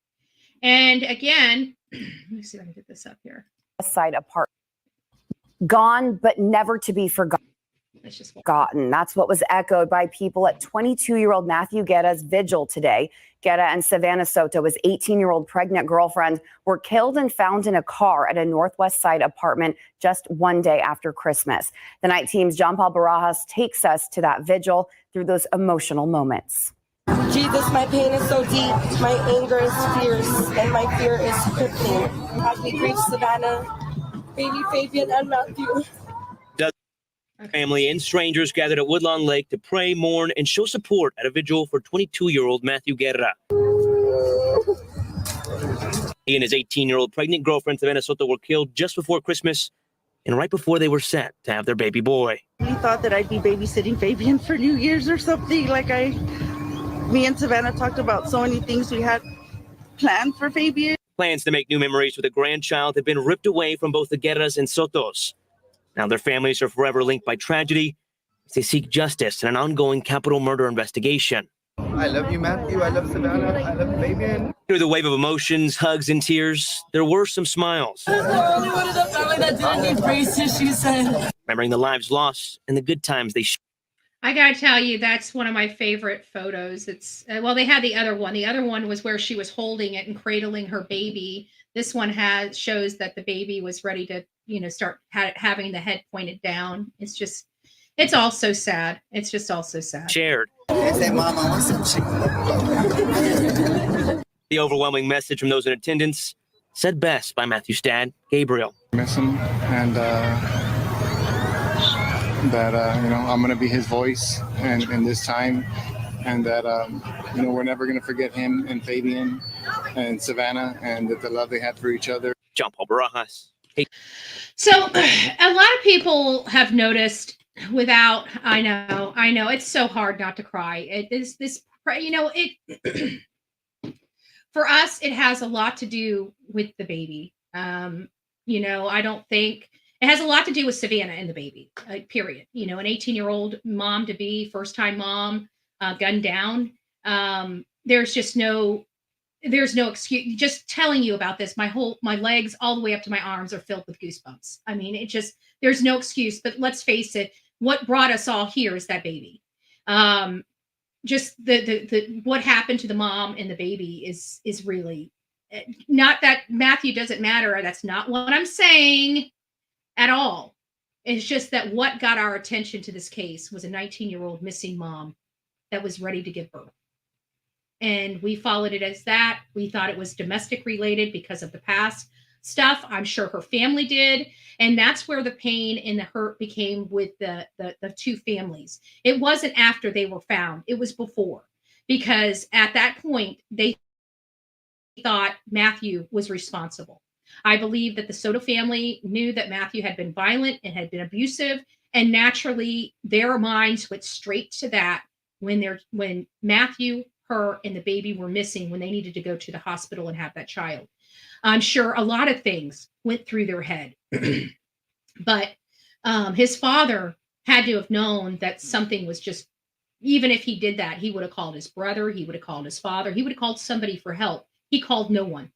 And again, let me see if I can get this up here. Side apart. Gone, but never to be forgotten. Forgotten. That's what was echoed by people at 22-year-old Matthew Guerra's vigil today. Guerra and Savanah Soto, his 18-year-old pregnant girlfriend, were killed and found in a car at a Northwest Side apartment just one day after Christmas. The night team's John Paul Barajas takes us to that vigil through those emotional moments. Jesus, my pain is so deep, my anger is fierce, and my fear is crippling. As we grieve Savannah, baby Fabian, and Matthew. Family and strangers gathered at Woodlawn Lake to pray, mourn, and show support at a vigil for 22-year-old Matthew Guerra. He and his 18-year-old pregnant girlfriend, Savanah Soto, were killed just before Christmas and right before they were set to have their baby boy. We thought that I'd be babysitting Fabian for New Year's or something. Me and Savannah talked about so many things we had planned for Fabian. Plans to make new memories with a grandchild have been ripped away from both the Guerras and Sotos. Now their families are forever linked by tragedy as they seek justice in an ongoing capital murder investigation. I love you, Matthew. I love Savannah. I love Fabian. Through the wave of emotions, hugs, and tears, there were some smiles. I was the only one in the family that didn't need braces, she said. Remembering the lives lost and the good times they shared. I gotta tell you, that's one of my favorite photos. It's well, they had the other one. The other one was where she was holding it and cradling her baby. This one shows that the baby was ready to, start having the head pointed down. It's all so sad. It's just all so sad. Shared. Say, Mama, I want some chicken. The overwhelming message from those in attendance said best by Matthew's dad, Gabriel. Miss him, and that I'm going to be his voice in this time, and that we're never going to forget him and Fabian and Savannah, and that the love they had for each other. John Paul Barajas. Hey. So a lot of people have noticed I know it's so hard not to cry. It is this, for us, it has a lot to do with the baby. I don't think it has a lot to do with Savannah and the baby, period. An 18-year-old mom to be, first-time mom, gunned down. There's no excuse. Just telling you about this, my legs all the way up to my arms are filled with goosebumps. I mean, there's no excuse, but let's face it, what brought us all here is that baby. Just the what happened to the mom and the baby is really not that Matthew doesn't matter. That's not what I'm saying at all. It's just that what got our attention to this case was a 19-year-old missing mom that was ready to give birth. And we followed it as that. We thought it was domestic related because of the past stuff. I'm sure her family did. And that's where the pain and the hurt became with the two families. It wasn't after they were found. It was before. Because at that point, they thought Matthew was responsible. I believe that the Soto family knew that Matthew had been violent and had been abusive. And naturally, their minds went straight to that when Matthew, her, and the baby were missing, when they needed to go to the hospital and have that child. I'm sure a lot of things went through their head. But his father had to have known that something was just, even if he did that, he would have called his brother, he would have called his father, he would have called somebody for help. He called no one.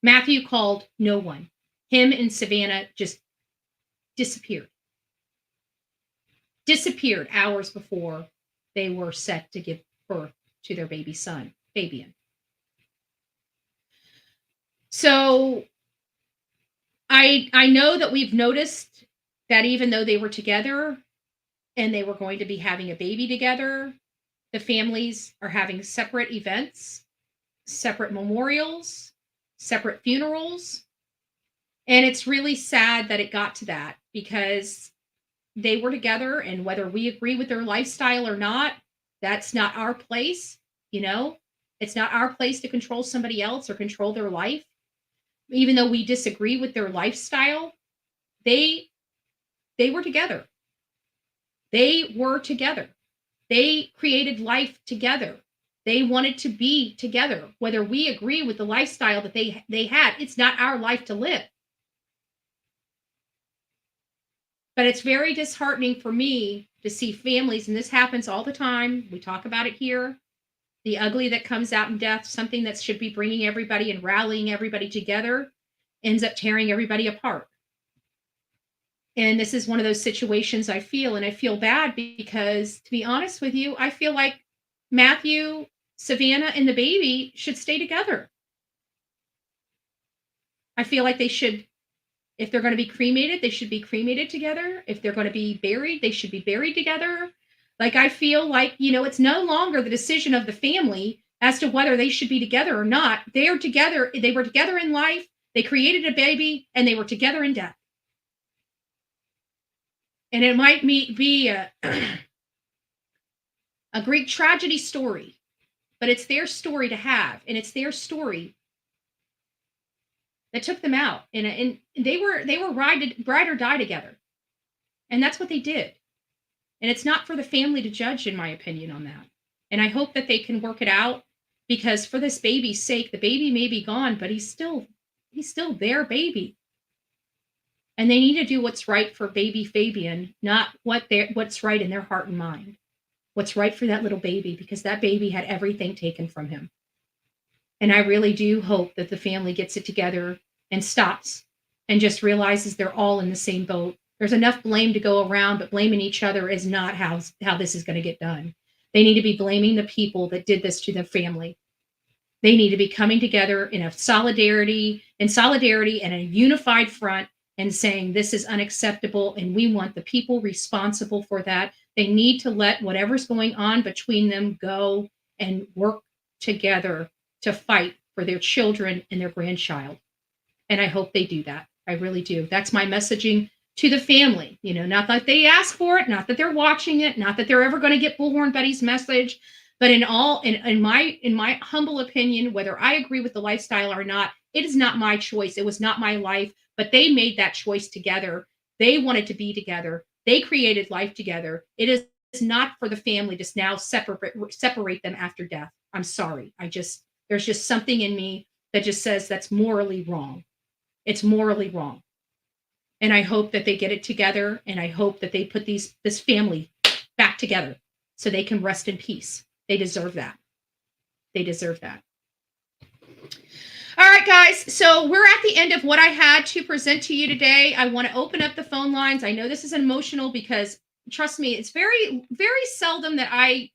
Matthew called no one. Him and Savannah just disappeared. Disappeared hours before they were set to give birth to their baby son, Fabian. So I know that we've noticed that even though they were together and they were going to be having a baby together, the families are having separate events, separate memorials, separate funerals. And it's really sad that it got to that, because they were together, and whether we agree with their lifestyle or not, that's not our place. It's not our place to control somebody else or control their life. Even though we disagree with their lifestyle, they were together. They were together. They created life together. They wanted to be together. Whether we agree with the lifestyle that they had, it's not our life to live. But it's very disheartening for me to see families, and this happens all the time. We talk about it here. The ugly that comes out in death, something that should be bringing everybody and rallying everybody together, ends up tearing everybody apart. And this is one of those situations I feel bad because, to be honest with you, I feel like Matthew, Savannah, and the baby should stay together. I feel like they should, if they're going to be cremated, they should be cremated together. If they're going to be buried, they should be buried together. Like, I feel like, it's no longer the decision of the family as to whether they should be together or not. They are together. They were together in life. They created a baby, and they were together in death. And it might be a, a Greek tragedy story, but it's their story to have, and it's their story that took them out. And they were ride or die together, and that's what they did. And it's not for the family to judge, in my opinion, on that. And I hope that they can work it out, because for this baby's sake, the baby may be gone, but he's still their baby. And they need to do what's right for baby Fabian, not what's right in their heart and mind. What's right for that little baby, because that baby had everything taken from him. And I really do hope that the family gets it together and stops and just realizes they're all in the same boat. There's enough blame to go around, but blaming each other is not how this is going to get done. They need to be blaming the people that did this to their family. They need to be coming together in solidarity and a unified front and saying this is unacceptable, and we want the people responsible for that. They need to let whatever's going on between them go and work together to fight for their children and their grandchild. And I hope they do that. I really do. That's my messaging to the family. Not that they ask for it, not that they're watching it, not that they're ever going to get Bullhorn Betty's message, but in my humble opinion, whether I agree with the lifestyle or not, it is not my choice. It was not my life, but they made that choice together. They wanted to be together. They created life together. It is not for the family to now separate them after death. I'm sorry. There's just something in me that just says that's morally wrong. It's morally wrong. And I hope that they get it together, and I hope that they put this family back together so they can rest in peace. They deserve that. They deserve that. All right, guys. So we're at the end of what I had to present to you today. I want to open up the phone lines. I know this is emotional because, trust me, it's very, very seldom that I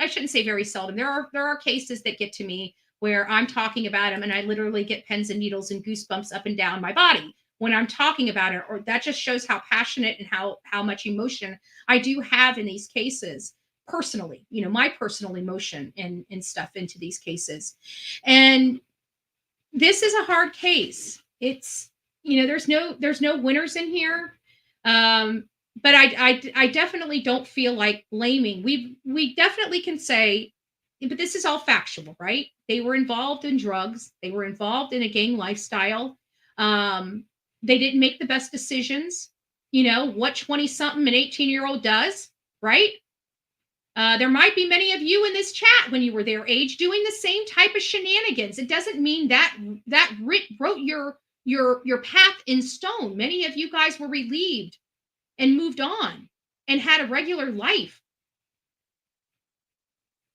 shouldn't say very seldom. There are cases that get to me where I'm talking about them and I literally get pins and needles and goosebumps up and down my body when I'm talking about it, or that just shows how passionate and how much emotion I do have in these cases personally, my personal emotion and stuff into these cases. And this is a hard case. It's, there's no winners in here. But I definitely don't feel like blaming. We definitely can say, but this is all factual, right? They were involved in drugs. They were involved in a gang lifestyle. They didn't make the best decisions. What 20-something and 18-year-old does, right? There might be many of you in this chat when you were their age doing the same type of shenanigans. It doesn't mean that wrote your path in stone. Many of you guys were relieved and moved on and had a regular life.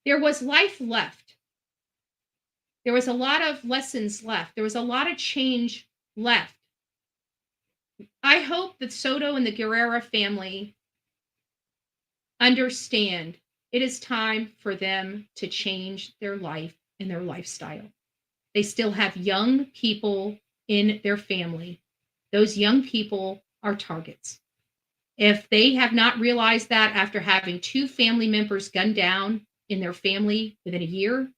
There was life left. There was a lot of lessons left. There was a lot of change left. I hope that Soto and the Guerrera family understand it is time for them to change their life and their lifestyle. They still have young people in their family. Those young people are targets. If they have not realized that after having 2 family members gunned down in their family within a year,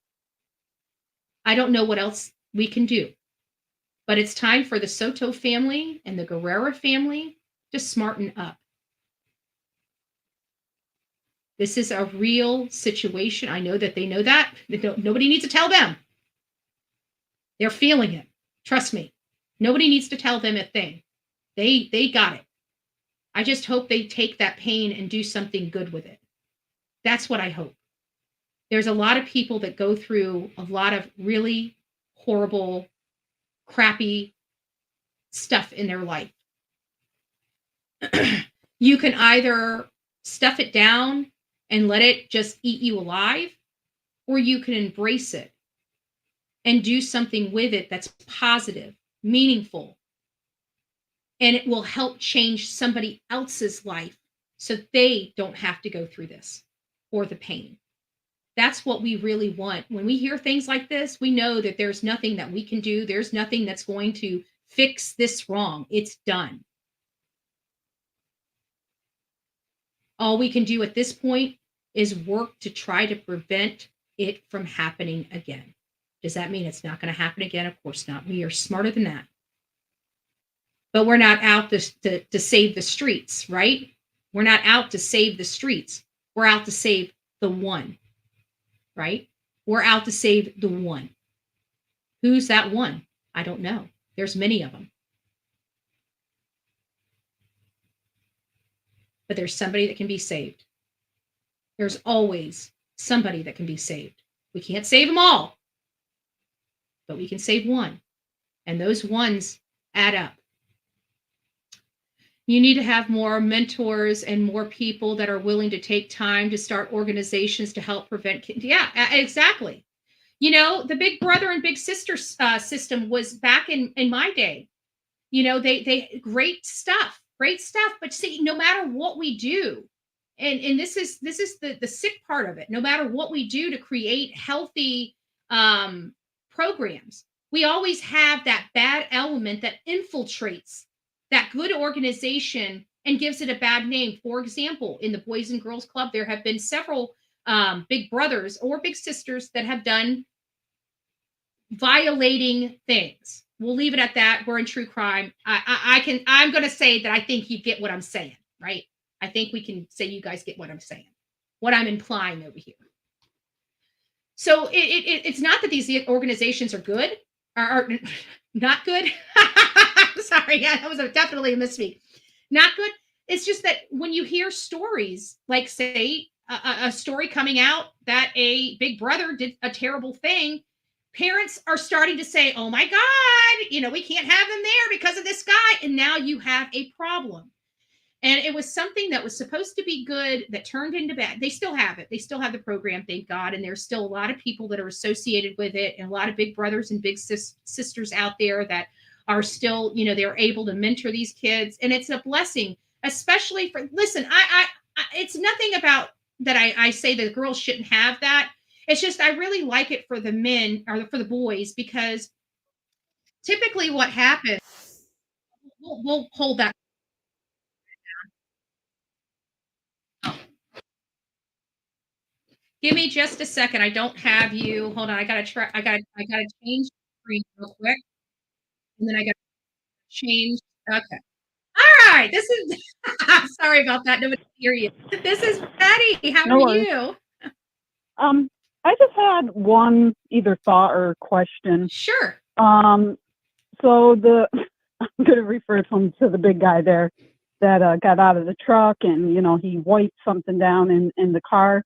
I don't know what else we can do. But it's time for the Soto family and the Guerrera family to smarten up. This is a real situation. I know that they know that. Nobody needs to tell them. They're feeling it. Trust me. Nobody needs to tell them a thing. They got it. I just hope they take that pain and do something good with it. That's what I hope. There's a lot of people that go through a lot of really horrible, crappy stuff in their life. You can either stuff it down and let it just eat you alive, or you can embrace it and do something with it that's positive, meaningful, and it will help change somebody else's life so they don't have to go through this or the pain. That's what we really want. When we hear things like this, we know that there's nothing that we can do. There's nothing that's going to fix this wrong. It's done. All we can do at this point is work to try to prevent it from happening again. Does that mean it's not going to happen again? Of course not. We are smarter than that. But we're not out to save the streets, right? We're not out to save the streets. We're out to save the one, right? We're out to save the one. Who's that one? I don't know. There's many of them. But there's somebody that can be saved. There's always somebody that can be saved. We can't save them all, but we can save one. And those ones add up. You need to have more mentors and more people that are willing to take time to start organizations to help prevent. Yeah, exactly. You know, the big brother and big sister system was back in my day. You know, they great stuff. But see, no matter what we do, and this is the sick part of it. No matter what we do to create healthy programs, we always have that bad element that infiltrates that good organization and gives it a bad name. For example, in the Boys and Girls Club, there have been several big brothers or big sisters that have done violating things. We'll leave it at that. We're in true crime. I'm going to say that I think you get what I'm saying, right? I think we can say you guys get what I'm saying, what I'm implying over here. So it's not that these organizations are good, are not good. Sorry, yeah, that was definitely a misspeak. Not good. It's just that when you hear stories, like say a story coming out that a big brother did a terrible thing, parents are starting to say, oh my God, you know, we can't have them there because of this guy. And now you have a problem. And it was something that was supposed to be good that turned into bad. They still have it. They still have the program, thank God. And there's still a lot of people that are associated with it, and a lot of big brothers and big sisters out there that are still, you know, they're able to mentor these kids. And it's a blessing, especially for, listen, I it's nothing about that I say that girls shouldn't have that. It's just, I really like it for the men or for the boys, because typically what happens, we'll hold that. Give me just a second. I don't have you. Hold on. I gotta change the screen real quick. And then I gotta change. Okay. All right. This is sorry about that. Nobody can hear you. This is Betty. How No are worries. you? I just had one either thought or question. Sure. So I'm going to refer to the big guy there that got out of the truck and, you know, he wiped something down in the car.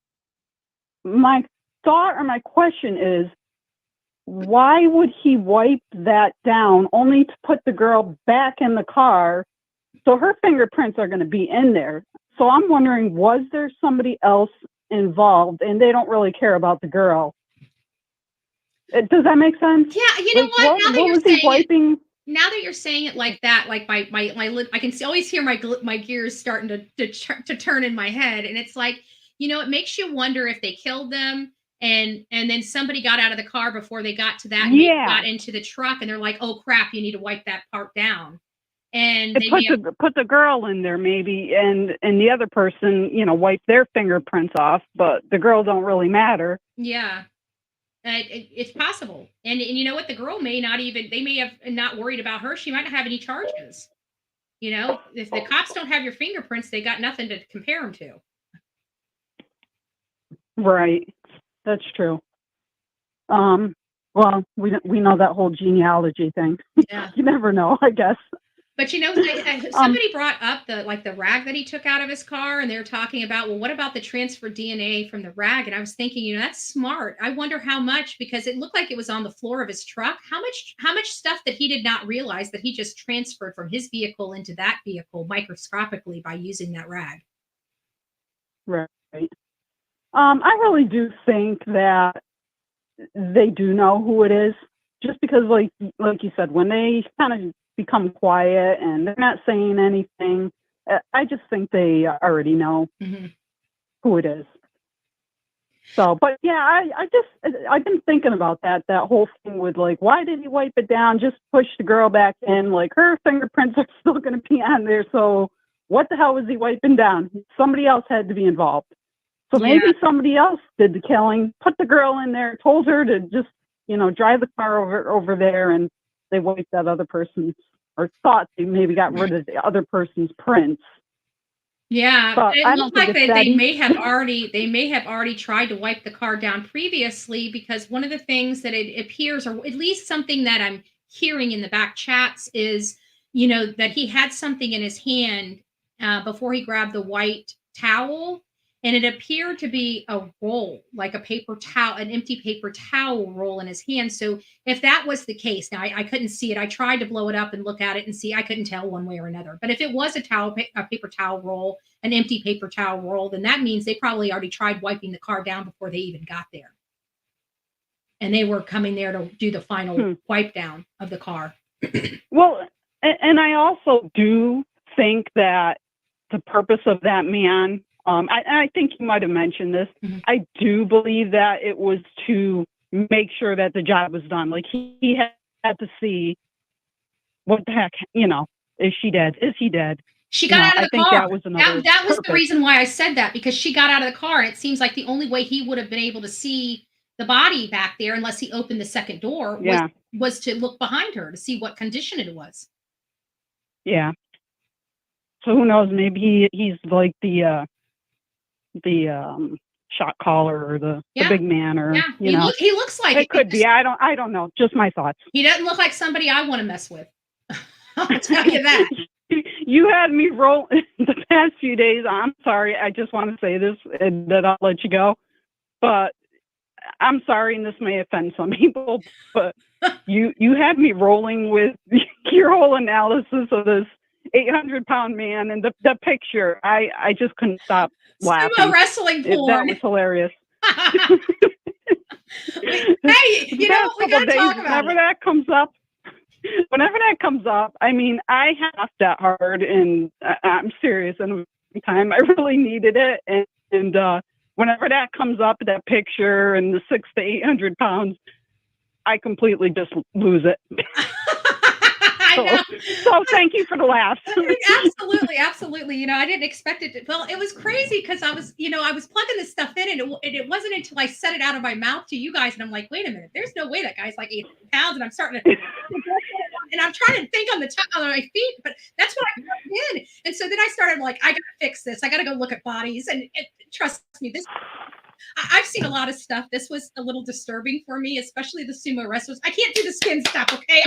My thought or my question is, why would he wipe that down only to put the girl back in the car? So her fingerprints are going to be in there. So I'm wondering, was there somebody else involved and they don't really care about the girl? Does that make sense? Yeah, you know Like, what? Now that what you're was saying he wiping? now that you're saying it like that, like my lip, I can always hear my gears starting to turn in my head, and it's like, you know, it makes you wonder if they killed them, and then somebody got out of the car before they got to that, and they Yeah. got into the truck, and they're like, oh crap, you need to wipe that part down, and It they may have, put the girl in there maybe, and the other person, you know, wiped their fingerprints off, but the girl don't really matter. yeah. It's possible, and you know what? The girl may not even. They may have not worried about her. She might not have any charges. You know, if the cops don't have your fingerprints, they got nothing to compare them to. Right. That's true. Well, we know that whole genealogy thing. Yeah. You never know, I guess. But you know, somebody brought up the rag that he took out of his car, and they're talking about, well, what about the transfer DNA from the rag? And I was thinking, you know, that's smart. I wonder how much, because it looked like it was on the floor of his truck. How much stuff that he did not realize that he just transferred from his vehicle into that vehicle microscopically by using that rag. Right. I really do think that they do know who it is, just because, like you said, when they kind of become quiet and they're not saying anything. I just think they already know who it is. So, but yeah, I've been thinking about that whole thing with like, why did he wipe it down? Just push the girl back in. Like, her fingerprints are still going to be on there. So what the hell was he wiping down? Somebody else had to be involved. So maybe somebody else did the killing, put the girl in there, told her to just, drive the car over there, and they wiped that other person's, or thought they maybe got rid of the other person's prints. Yeah, But it I looked don't think like it's that they easy. may have already tried to wipe the car down previously, because one of the things that it appears, or at least something that I'm hearing in the back chats, is that he had something in his hand before he grabbed the white towel, and it appeared to be a roll, like a paper towel, an empty paper towel roll in his hand. So if that was the case, now I couldn't see it. I tried to blow it up and look at it and see. I couldn't tell one way or another. But if it was a paper towel roll, an empty paper towel roll, then that means they probably already tried wiping the car down before they even got there. And they were coming there to do the final wipe down of the car. Well, and I also do think that the purpose of that man, I think you might have mentioned this, I do believe that it was to make sure that the job was done. Like, he had to see, what the heck, is she dead? Is he dead? She got out of the I think car. that was another That was the purpose. reason why I said that, because she got out of the car, and it seems like the only way he would have been able to see the body back there, unless he opened the second door, was to look behind her to see what condition it was. Yeah. So who knows? Maybe he's like the shot caller, or the big man, or he looks like it could be. I don't know. Just my thoughts. He doesn't look like somebody I want to mess with. I'll tell you that. You had me roll the past few days. I'm sorry. I just want to say this, and then I'll let you go. But I'm sorry, and this may offend some people, but you had me rolling with your whole analysis of this 800-pound man and the picture. I just couldn't stop laughing. Sumo wrestling porn. That was hilarious. Hey, you know what? We got to talk about whenever that comes up, I mean, I laughed that hard, and I'm serious. And the time I really needed it, and whenever that comes up, that picture and the 600 to 800 pounds, I completely just lose it. So thank you for the laugh. Absolutely. I didn't expect it to. Well, it was crazy because I was plugging this stuff in, and it wasn't until I said it out of my mouth to you guys, and I'm like, wait a minute, there's no way that guy's like 800 pounds, and I'm starting to, and I'm trying to think on my feet, but that's what I plugged in, and so then I started like, I gotta fix this. I gotta go look at bodies, and trust me, I've seen a lot of stuff. This was a little disturbing for me, especially the sumo wrestlers. I can't do the skin stuff, okay?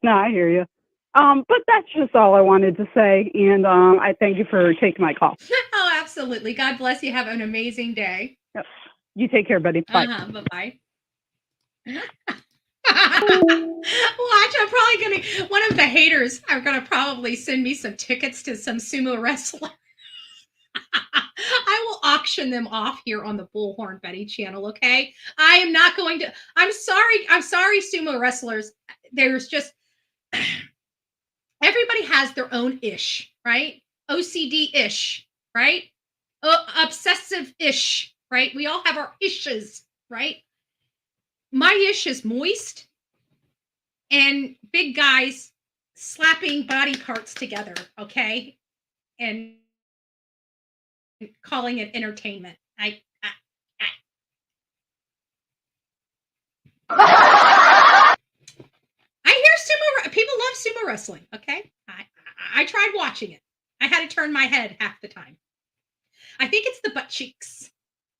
No, I hear you. But that's just all I wanted to say, and I thank you for taking my call. Oh, absolutely. God bless you. Have an amazing day. Yep. You take care, buddy. Bye. Bye-bye. Watch, I'm probably one of the haters are gonna probably send me some tickets to some sumo wrestler. I will auction them off here on the Bullhorn Betty channel, okay? I am not going to. I'm sorry, sumo wrestlers. There's just everybody has their own ish, right? OCD-ish, right? Obsessive-ish, right? We all have our ishes, right? My ish is moist and big guys slapping body parts together, okay? And calling it entertainment. I hear people love sumo wrestling, okay? I tried watching it. I had to turn my head half the time. I think it's the butt cheeks.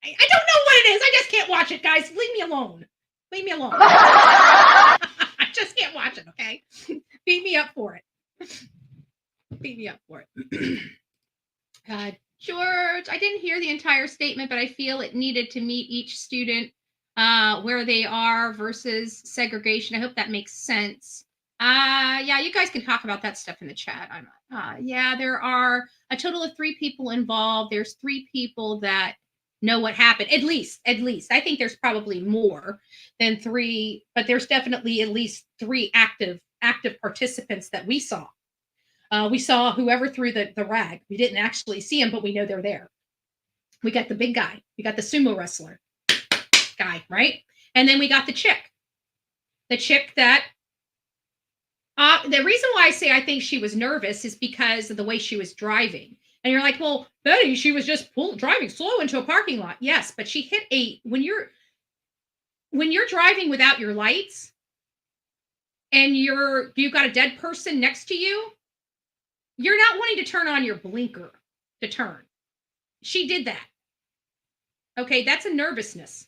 I don't know what it is. I just can't watch it, guys. Leave me alone. Leave me alone. I just can't watch it, okay? Beat me up for it. Beat me up for it. George, I didn't hear the entire statement, but I feel it needed to meet each student where they are versus segregation. I hope that makes sense. Yeah, you guys can talk about that stuff in the chat. Yeah, there are a total of 3 people involved. There's 3 people that know what happened. At least. I think there's probably more than 3, but there's definitely at least 3 active participants that we saw. We saw whoever threw the rag. We didn't actually see him, but we know they're there. We got the big guy. We got the sumo wrestler guy, right? And then we got the chick. The chick that the reason why I say I think she was nervous is because of the way she was driving. And you're like, well, Betty, she was just driving slow into a parking lot. Yes, but she hit when you're driving without your lights and you've got a dead person next to you, you're not wanting to turn on your blinker to turn. She did that. Okay, that's a nervousness.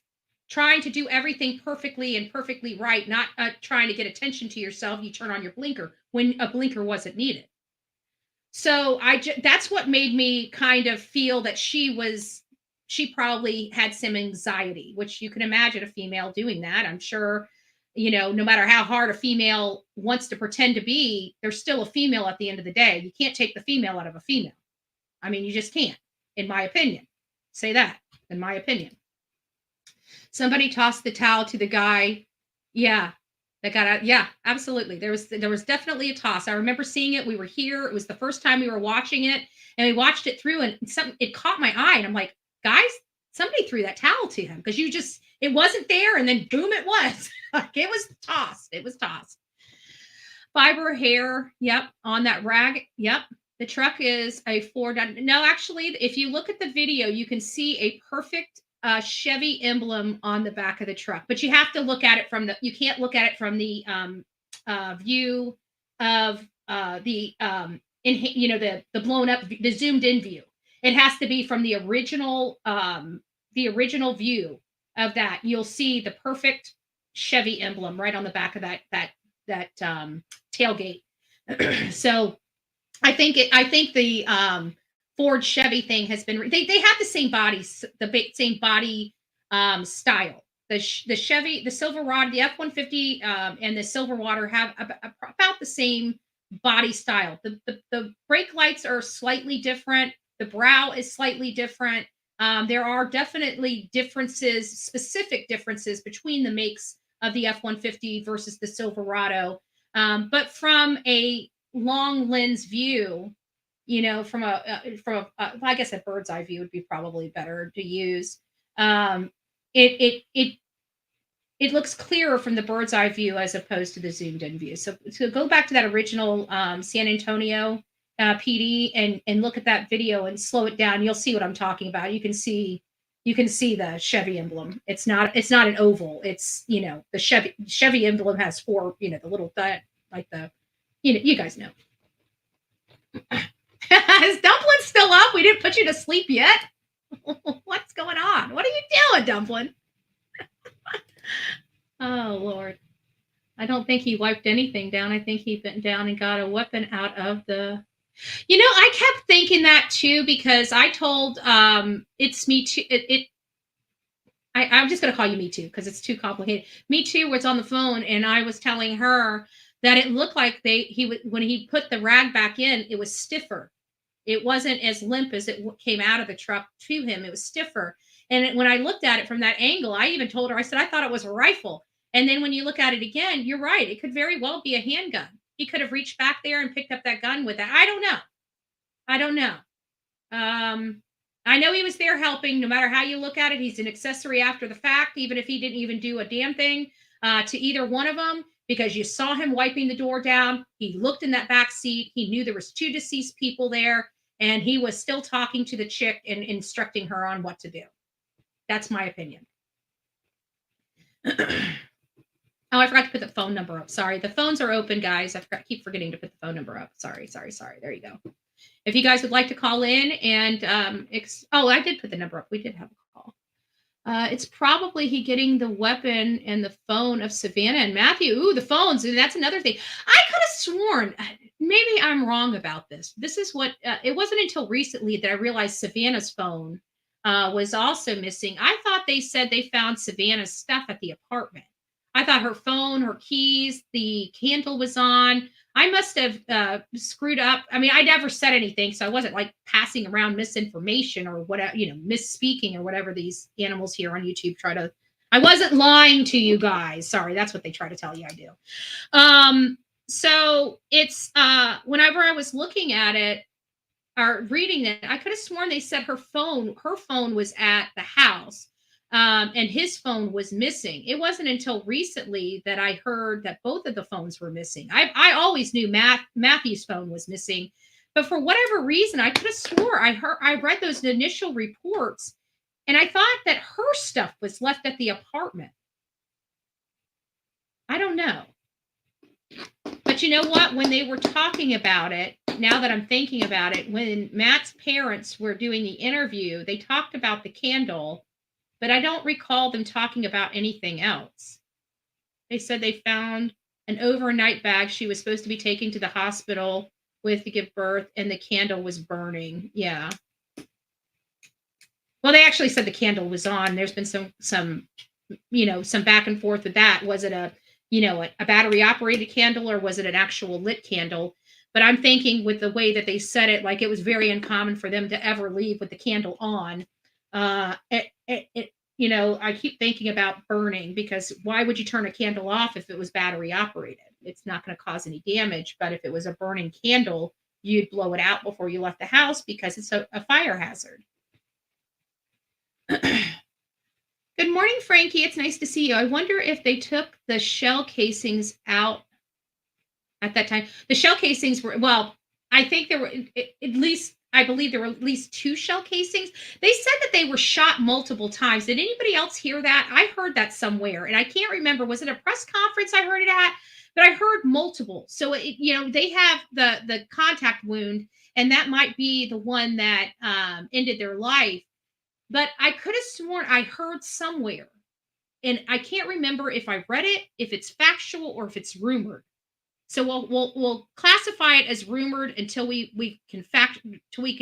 Trying to do everything perfectly and perfectly right, not trying to get attention to yourself. You turn on your blinker when a blinker wasn't needed. So that's what made me kind of feel that she probably had some anxiety, which you can imagine a female doing that. I'm sure, no matter how hard a female wants to pretend to be, there's still a female at the end of the day. You can't take the female out of a female. I mean, you just can't, in my opinion. Say that, in my opinion. Somebody tossed the towel to the guy. Yeah. That got out. Yeah, absolutely. There was definitely a toss. I remember seeing it. We were here. It was the first time we were watching it, and we watched it through, and it caught my eye, and I'm like, guys, somebody threw that towel to him because it wasn't there, and then boom, it was. Like it was tossed. It was tossed. Fiber hair. Yep, on that rag. Yep. The truck is a Ford. No, actually, if you look at the video, you can see a perfect Chevy emblem on the back of the truck, but you have to look at it you can't look at it from the view of the blown up, the zoomed in view. It has to be from the original view of that. You'll see the perfect Chevy emblem right on the back of that tailgate. So I think the Ford Chevy thing has been, they have the same bodies, same body style. The Chevy, the Silverado, the F-150 and the Silverwater have about the same body style. The brake lights are slightly different. The brow is slightly different. There are definitely specific differences between the makes of the F-150 versus the Silverado. But from a long lens view, from I guess a bird's eye view would be probably better to use. It looks clearer from the bird's eye view as opposed to the zoomed in view. So go back to that original San Antonio PD and look at that video and slow it down. You'll see what I'm talking about. You can see the Chevy emblem. It's not an oval. It's the Chevy emblem has 4 the little like the you guys know. Is Dumpling still up? We didn't put you to sleep yet. What's going on? What are you doing, Dumpling? Oh, Lord. I don't think he wiped anything down. I think he bent down and got a weapon out of the... I kept thinking that, too, because I told It's Me Too. I'm just going to call you Me Too because it's too complicated. Me Too was on the phone, and I was telling her that it looked like when he put the rag back in, it was stiffer. It wasn't as limp as it came out of the truck to him. It was stiffer. And when I looked at it from that angle, I even told her, I said, I thought it was a rifle. And then when you look at it again, you're right. It could very well be a handgun. He could have reached back there and picked up that gun with it. I don't know. I know he was there helping. No matter how you look at it, he's an accessory after the fact, even if he didn't even do a damn thing to either one of them, because you saw him wiping the door down. He looked in that back seat. He knew there was 2 deceased people there, and he was still talking to the chick and instructing her on what to do. That's my opinion. Oh, I forgot to put the phone number up. Sorry. The phones are open, guys. Keep forgetting to put the phone number up. Sorry. There you go. If you guys would like to call in and, I did put the number up. We did have a call. It's probably he getting the weapon and the phone of Savanah and Matthew. Ooh, the phones. That's another thing. I could have sworn, maybe I'm wrong about this. This is what, it wasn't until recently that I realized Savannah's phone was also missing. I thought they said they found Savannah's stuff at the apartment. I thought her phone, her keys, the candle was on. I must have screwed up. I mean, I never said anything, so I wasn't like passing around misinformation or whatever, misspeaking or whatever these animals here on YouTube try to. I wasn't lying to you guys. Sorry, that's what they try to tell you I do. So it's whenever I was looking at it or reading it, I could have sworn they said her phone was at the house. And his phone was missing. It wasn't until recently that I heard that both of the phones were missing. I always knew Matthew's phone was missing, but for whatever reason, I could have swore I read those initial reports, and I thought that her stuff was left at the apartment. I don't know. But you know what? When they were talking about it, now that I'm thinking about it, when Matt's parents were doing the interview, they talked about the candle, but I don't recall them talking about anything else. They said they found an overnight bag she was supposed to be taking to the hospital with to give birth, and the candle was burning. Yeah. Well, they actually said the candle was on. There's been some back and forth with that. Was it a battery operated candle, or was it an actual lit candle? But I'm thinking with the way that they said it, like it was very uncommon for them to ever leave with the candle on. I keep thinking about burning, because why would you turn a candle off if it was battery operated? It's not going to cause any damage. But if it was a burning candle, you'd blow it out before you left the house because it's a fire hazard. Good morning, Frankie. It's nice to see you. I wonder if they took the shell casings out at that time. The shell casings were, well, I think there were I believe there were at least 2 shell casings. They said that they were shot multiple times. Did anybody else hear that? I heard that somewhere, and I can't remember. Was it a press conference I heard it at? But I heard multiple. So, they have the contact wound, and that might be the one that ended their life. But I could have sworn I heard somewhere, and I can't remember if I read it, if it's factual, or if it's rumored. So we'll classify it as rumored until we can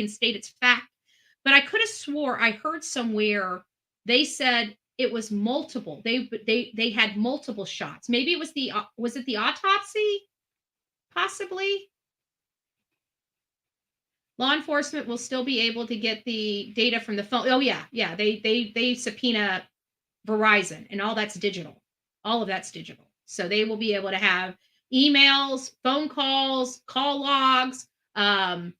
state it's fact. But I could have swore I heard somewhere they said it was multiple. They had multiple shots. Maybe it was was it the autopsy? Possibly. Law enforcement will still be able to get the data from the phone. Oh yeah. They subpoena Verizon, and all that's digital. All of that's digital. So they will be able to have emails, phone calls, call logs, RRT,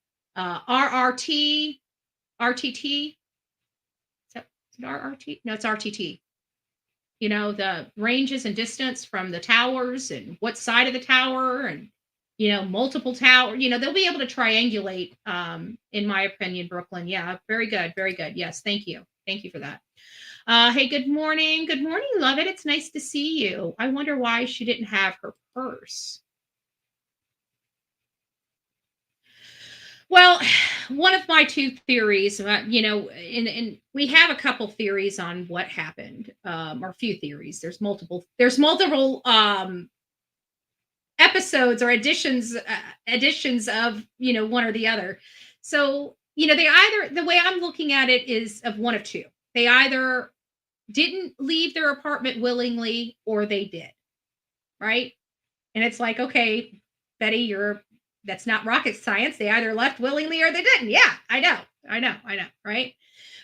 RTT. Is it RRT? No, it's RTT. The ranges and distance from the towers, and what side of the tower, and multiple tower. They'll be able to triangulate. In my opinion, Brooklyn. Yeah, very good, very good. Yes, thank you for that. Hey, good morning. Good morning, love it. It's nice to see you. I wonder why she didn't have her purse. Well, one of my 2 theories, and we have a couple theories on what happened, or a few theories. There's multiple episodes or editions of, one or the other. So, they either, the way I'm looking at it is of one of 2. They either didn't leave their apartment willingly, or they did. Right? And it's like, okay, Betty, that's not rocket science. They either left willingly or they didn't. Yeah, I know. Right?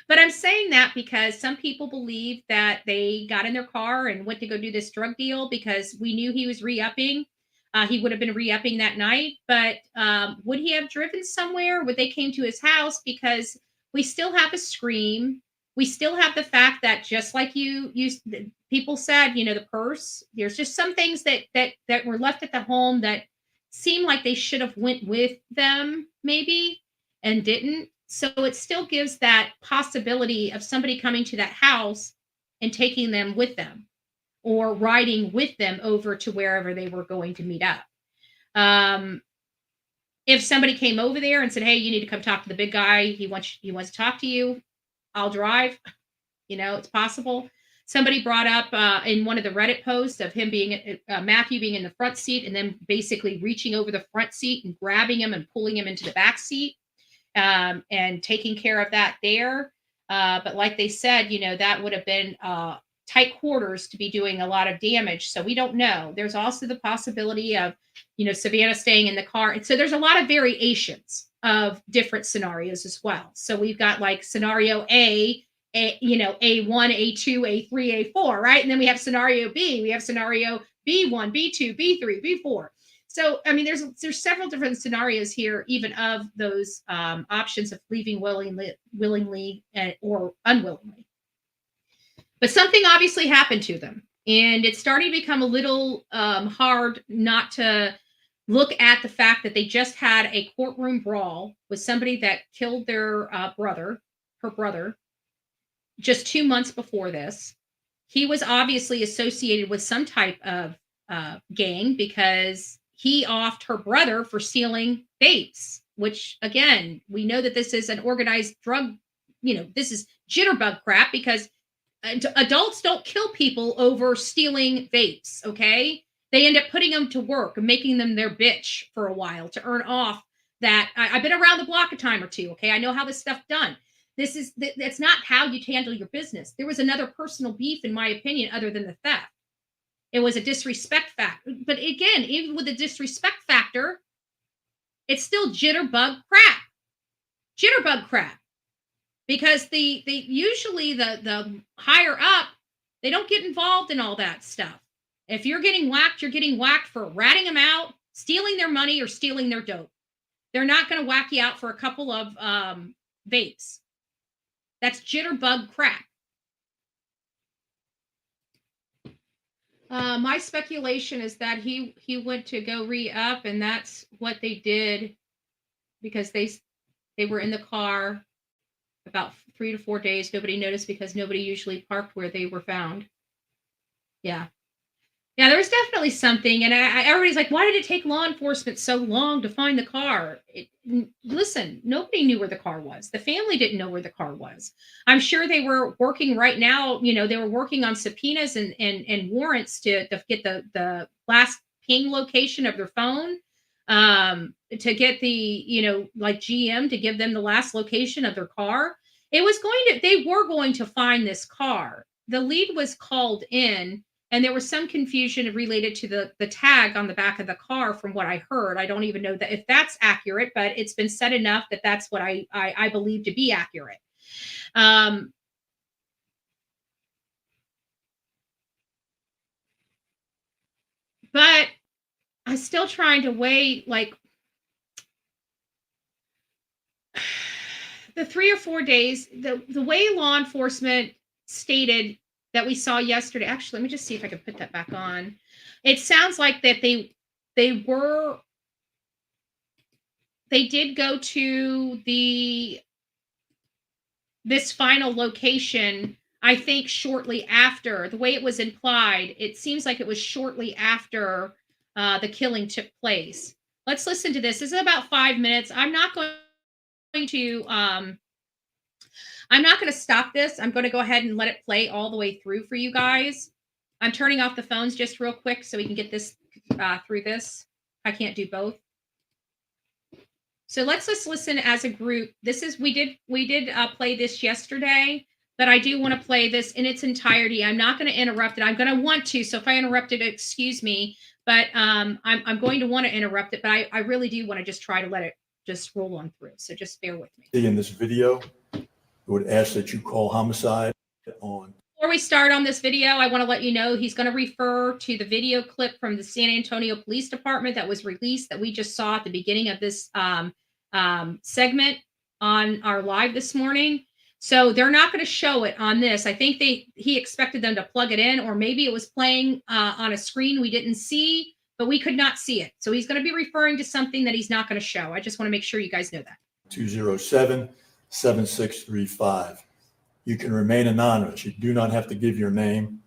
But I'm saying that because some people believe that they got in their car and went to go do this drug deal because we knew he was re-upping. He would have been re-upping that night, but would he have driven somewhere? Would they came to his house? Because we still have a scream. We still have the fact that, just like people said, the purse. There's just some things that were left at the home that seem like they should have went with them, maybe, and didn't. So it still gives that possibility of somebody coming to that house and taking them with them, or riding with them over to wherever they were going to meet up. If somebody came over there and said, "Hey, you need to come talk to the big guy. He wants to talk to you. I'll drive." It's possible. Somebody brought up in one of the Reddit posts of him being Matthew being in the front seat, and then basically reaching over the front seat and grabbing him and pulling him into the back seat, and taking care of that there. But like they said, that would have been tight quarters to be doing a lot of damage. So we don't know. There's also the possibility of, Savanah staying in the car. And so there's a lot of variations of different scenarios as well. So we've got like scenario A, A1, A2, A3, A4, right? And then we have scenario B, we have scenario B1, B2, B3, B4. So, I mean, there's several different scenarios here, even of those options of leaving willingly or unwillingly. But something obviously happened to them. And it's starting to become a little hard not to look at the fact that they just had a courtroom brawl with somebody that killed their her brother, just 2 months before this. He was obviously associated with some type of gang because he offed her brother for stealing vapes, which, again, we know that this is an organized drug, this is jitterbug crap because adults don't kill people over stealing vapes, okay? They end up putting them to work and making them their bitch for a while to earn off that. I've been around the block a time or two, okay? I know how this stuff done. That's not how you handle your business. There was another personal beef, in my opinion, other than the theft. It was a disrespect factor. But again, even with the disrespect factor, it's still jitterbug crap. Jitterbug crap. Because the usually the higher up, they don't get involved in all that stuff. If you're getting whacked, you're getting whacked for ratting them out, stealing their money, or stealing their dope. They're not going to whack you out for a couple of vapes. That's jitterbug crap. My speculation is that he went to go re-up, and that's what they did because they were in the car about 3 to 4 days. Nobody noticed because nobody usually parked where they were found. Yeah, there was definitely something, and everybody's like, why did it take law enforcement so long to find the car? Listen, nobody knew where the car was. The family didn't know where the car was. I'm sure they were working right now. They were working on subpoenas and warrants to get the last ping location of their phone, to get the, like GM to give them the last location of their car. They were going to find this car. The lead was called in, and there was some confusion related to the tag on the back of the car from what I heard. I don't even know that if that's accurate, but it's been said enough that that's what I believe to be accurate. But I'm still trying to weigh, like, the 3 or 4 days, the way law enforcement stated that we saw yesterday. Actually, let me just see if I can put that back on. It sounds like that they did go to this final location, I think shortly after. The way it was implied, it seems like it was shortly after the killing took place. Let's listen to this. This is about 5 minutes. I'm not going to stop this. I'm going to go ahead and let it play all the way through for you guys. I'm turning off the phones just real quick so we can get this through this. I can't do both. So let's just listen as a group. We did play this yesterday, but I do want to play this in its entirety. I'm not going to interrupt it. I'm going to want to. So if I interrupt it, excuse me. But I'm going to want to interrupt it. But I really do want to just try to let it just roll on through. So just bear with me. In this video, I would ask that you call homicide on. Before we start on this video, I want to let you know he's going to refer to the video clip from the San Antonio Police Department that was released that we just saw at the beginning of this segment on our live this morning. So they're not going to show it on this. I think he expected them to plug it in, or maybe it was playing on a screen we didn't see, but we could not see it. So he's going to be referring to something that he's not going to show. I just want to make sure you guys know that. 207-7635. You can remain anonymous. You do not have to give your name.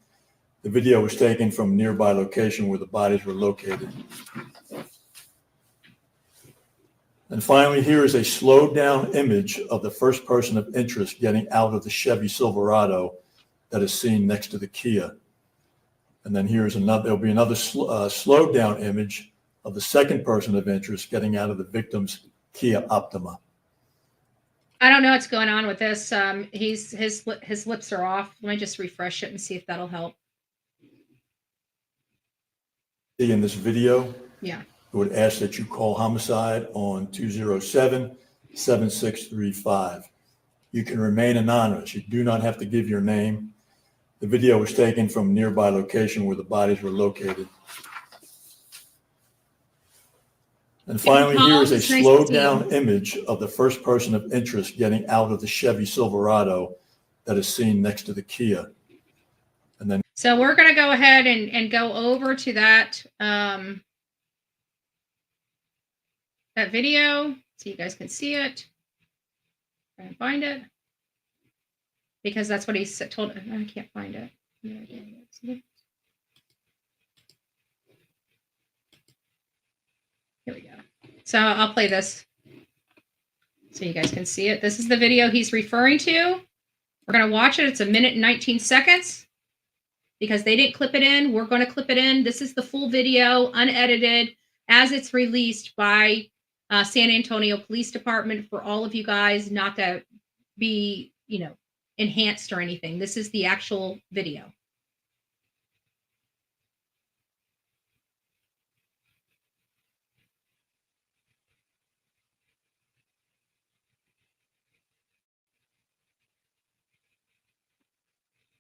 The video was taken from a nearby location where the bodies were located. And finally, here is a slowed down image of the first person of interest getting out of the Chevy Silverado that is seen next to the Kia. And then there'll be another slowed down image of the second person of interest getting out of the victim's Kia Optima. I don't know what's going on with this. His lips are off. Let me just refresh it and see if that'll help. In this video, Yeah. I would ask that you call homicide on 207-7635. You can remain anonymous. You do not have to give your name. The video was taken from a nearby location where the bodies were located. And finally, here is a slowed down image of the first person of interest getting out of the Chevy Silverado that is seen next to the Kia. And then So we're going to go ahead and go over to that that video so you guys can see it. Try and find it. Because that's what he told. I can't find it. Here we go. So I'll play this so you guys can see it. This is the video he's referring to. We're going to watch it. It's 1 minute and 19 seconds because they didn't clip it in. We're going to clip it in. This is the full video, unedited, as it's released by San Antonio Police Department for all of you guys, not to be, enhanced or anything. This is the actual video.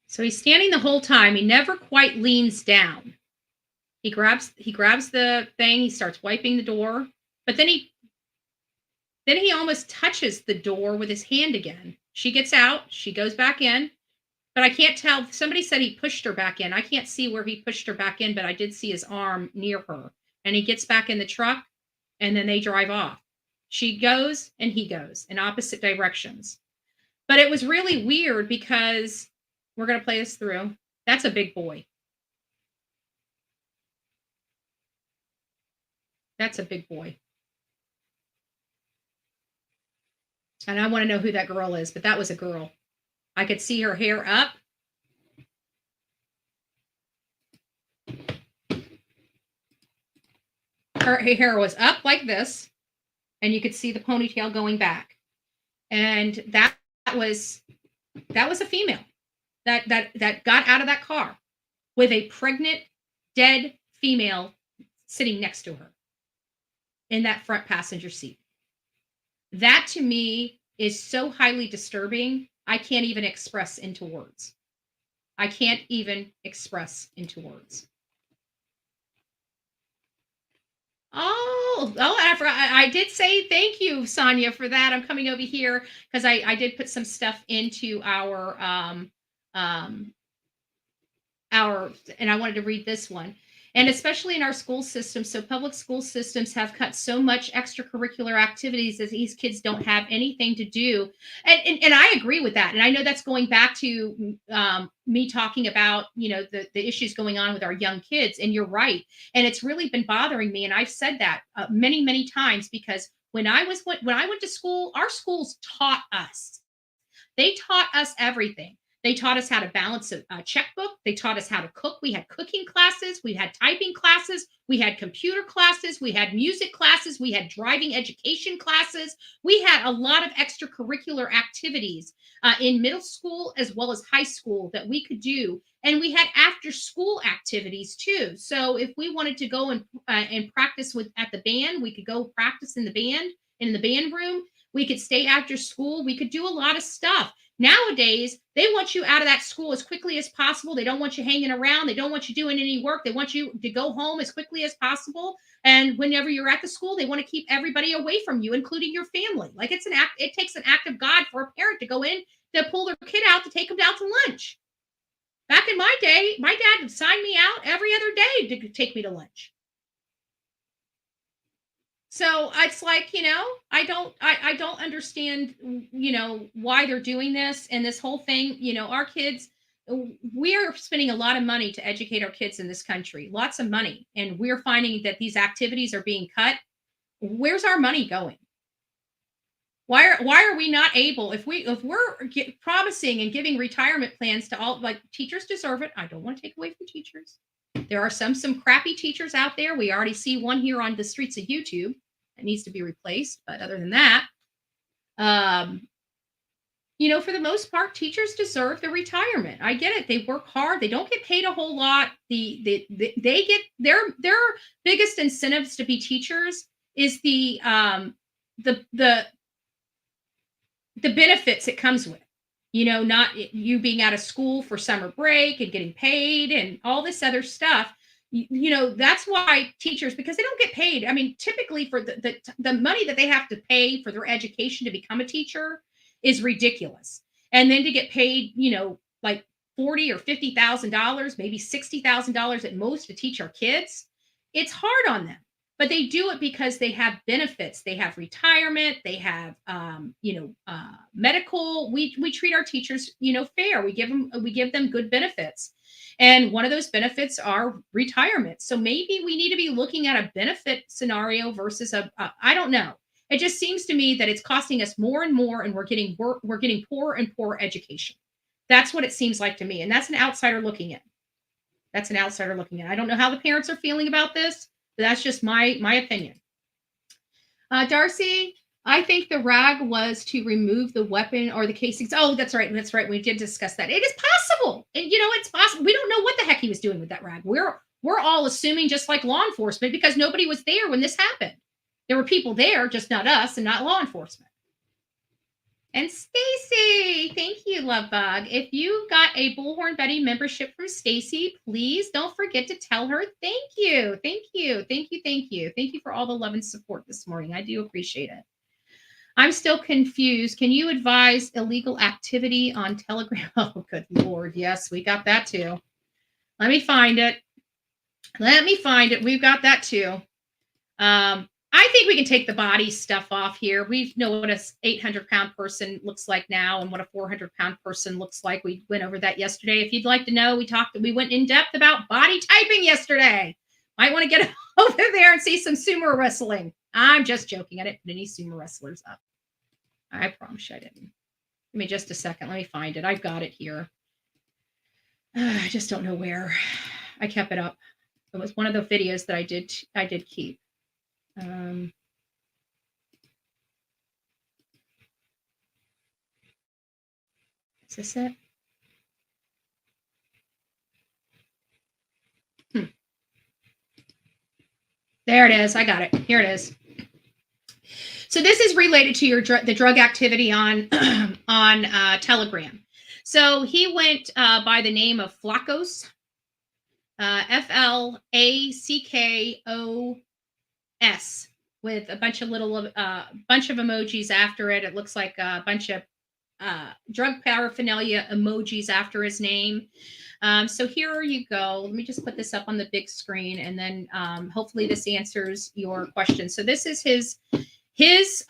So he's standing the whole time. He never quite leans down. He grabs the thing. He starts wiping the door, but then he almost touches the door with his hand again. She gets out. She goes back in, but I can't tell. Somebody said he pushed her back in. I can't see where he pushed her back in, but I did see his arm near her. And he gets back in the truck, and then they drive off. She goes, and he goes in opposite directions. But it was really weird because we're going to play this through. That's a big boy. That's a big boy. And I want to know who that girl is, but that was a girl. I could see her hair up. Her hair was up like this, and you could see the ponytail going back. And that was a female that got out of that car with a pregnant, dead female sitting next to her in that front passenger seat. That to me is so highly disturbing. I can't even express into words. I can't even express into words. Oh, I did say thank you, Sonia, for that. I'm coming over here because I did put some stuff into our, and I wanted to read this one. And especially in our school system. So public school systems have cut so much extracurricular activities that these kids don't have anything to do. And I agree with that. And I know that's going back to me talking about, the issues going on with our young kids. And you're right. And it's really been bothering me. And I've said that many, many times because when I went to school, our schools taught us. They taught us everything. They taught us how to balance a checkbook. They taught us how to cook. We had cooking classes. We had typing classes. We had computer classes. We had music classes. We had driving education classes. We had a lot of extracurricular activities in middle school as well as high school that we could do. And we had after school activities too. So if we wanted to go and practice at the band, we could go practice in the band room. We could stay after school. We could do a lot of stuff. Nowadays, they want you out of that school as quickly as possible. They don't want you hanging around. They don't want you doing any work. They want you to go home as quickly as possible. And whenever you're at the school, they want to keep everybody away from you, including your family. Like it takes an act of God for a parent to go in to pull their kid out to take them out to lunch. Back in my day, my dad would sign me out every other day to take me to lunch. So it's like, I don't understand, why they're doing this and this whole thing. Our kids, we are spending a lot of money to educate our kids in this country, lots of money. And we're finding that these activities are being cut. Where's our money going? Why are we not able, if we're promising and giving retirement plans to all, like teachers deserve it. I don't want to take away from teachers. There are some crappy teachers out there. We already see one here on the streets of YouTube that needs to be replaced. But other than that, for the most part, teachers deserve the retirement. I get it. They work hard. They don't get paid a whole lot. They get their biggest incentives to be teachers is the benefits it comes with. Not you being out of school for summer break and getting paid and all this other stuff. That's why teachers, because they don't get paid. I mean, typically for the money that they have to pay for their education to become a teacher is ridiculous. And then to get paid, like $40,000 or $50,000, maybe $60,000 at most to teach our kids, it's hard on them. But they do it because they have benefits. They have retirement. They have, medical. We treat our teachers, fair. We give them good benefits, and one of those benefits are retirement. So maybe we need to be looking at a benefit scenario versus I don't know. It just seems to me that it's costing us more and more, and we're getting poorer and poorer education. That's what it seems like to me, and that's an outsider looking in. I don't know how the parents are feeling about this. That's just my opinion. Darcy, I think the rag was to remove the weapon or the casings. Oh, that's right. We did discuss that. It is possible. And it's possible. We don't know what the heck he was doing with that rag. We're all assuming, just like law enforcement, because nobody was there when this happened. There were people there, just not us and not law enforcement. And Stacy, thank you, Love Bug. If you got a Bullhorn Betty membership from Stacy, please don't forget to tell her thank you. Thank you. Thank you for all the love and support this morning. I do appreciate it. I'm still confused. Can you advise illegal activity on Telegram? Oh, good Lord. Yes, we got that too. Let me find it. We've got that too. I think we can take the body stuff off here. We know what a 800-pound person looks like now and what a 400-pound person looks like. We went over that yesterday. If you'd like to know, we went in depth about body typing yesterday. Might want to get over there and see some sumo wrestling. I'm just joking. I didn't put any sumo wrestlers up. I promise you I didn't. Give me just a second. Let me find it. I've got it here. I just don't know where. I kept it up. It was one of the videos that I did keep. Is this it? There it is. I got it. Here it is. So this is related to the drug activity on Telegram. So he went by the name of Flakos, Flackos, with a bunch of bunch of emojis after it. It looks like a bunch of drug paraphernalia emojis after his name. So here you go. Let me just put this up on the big screen, and then hopefully this answers your question. So this is his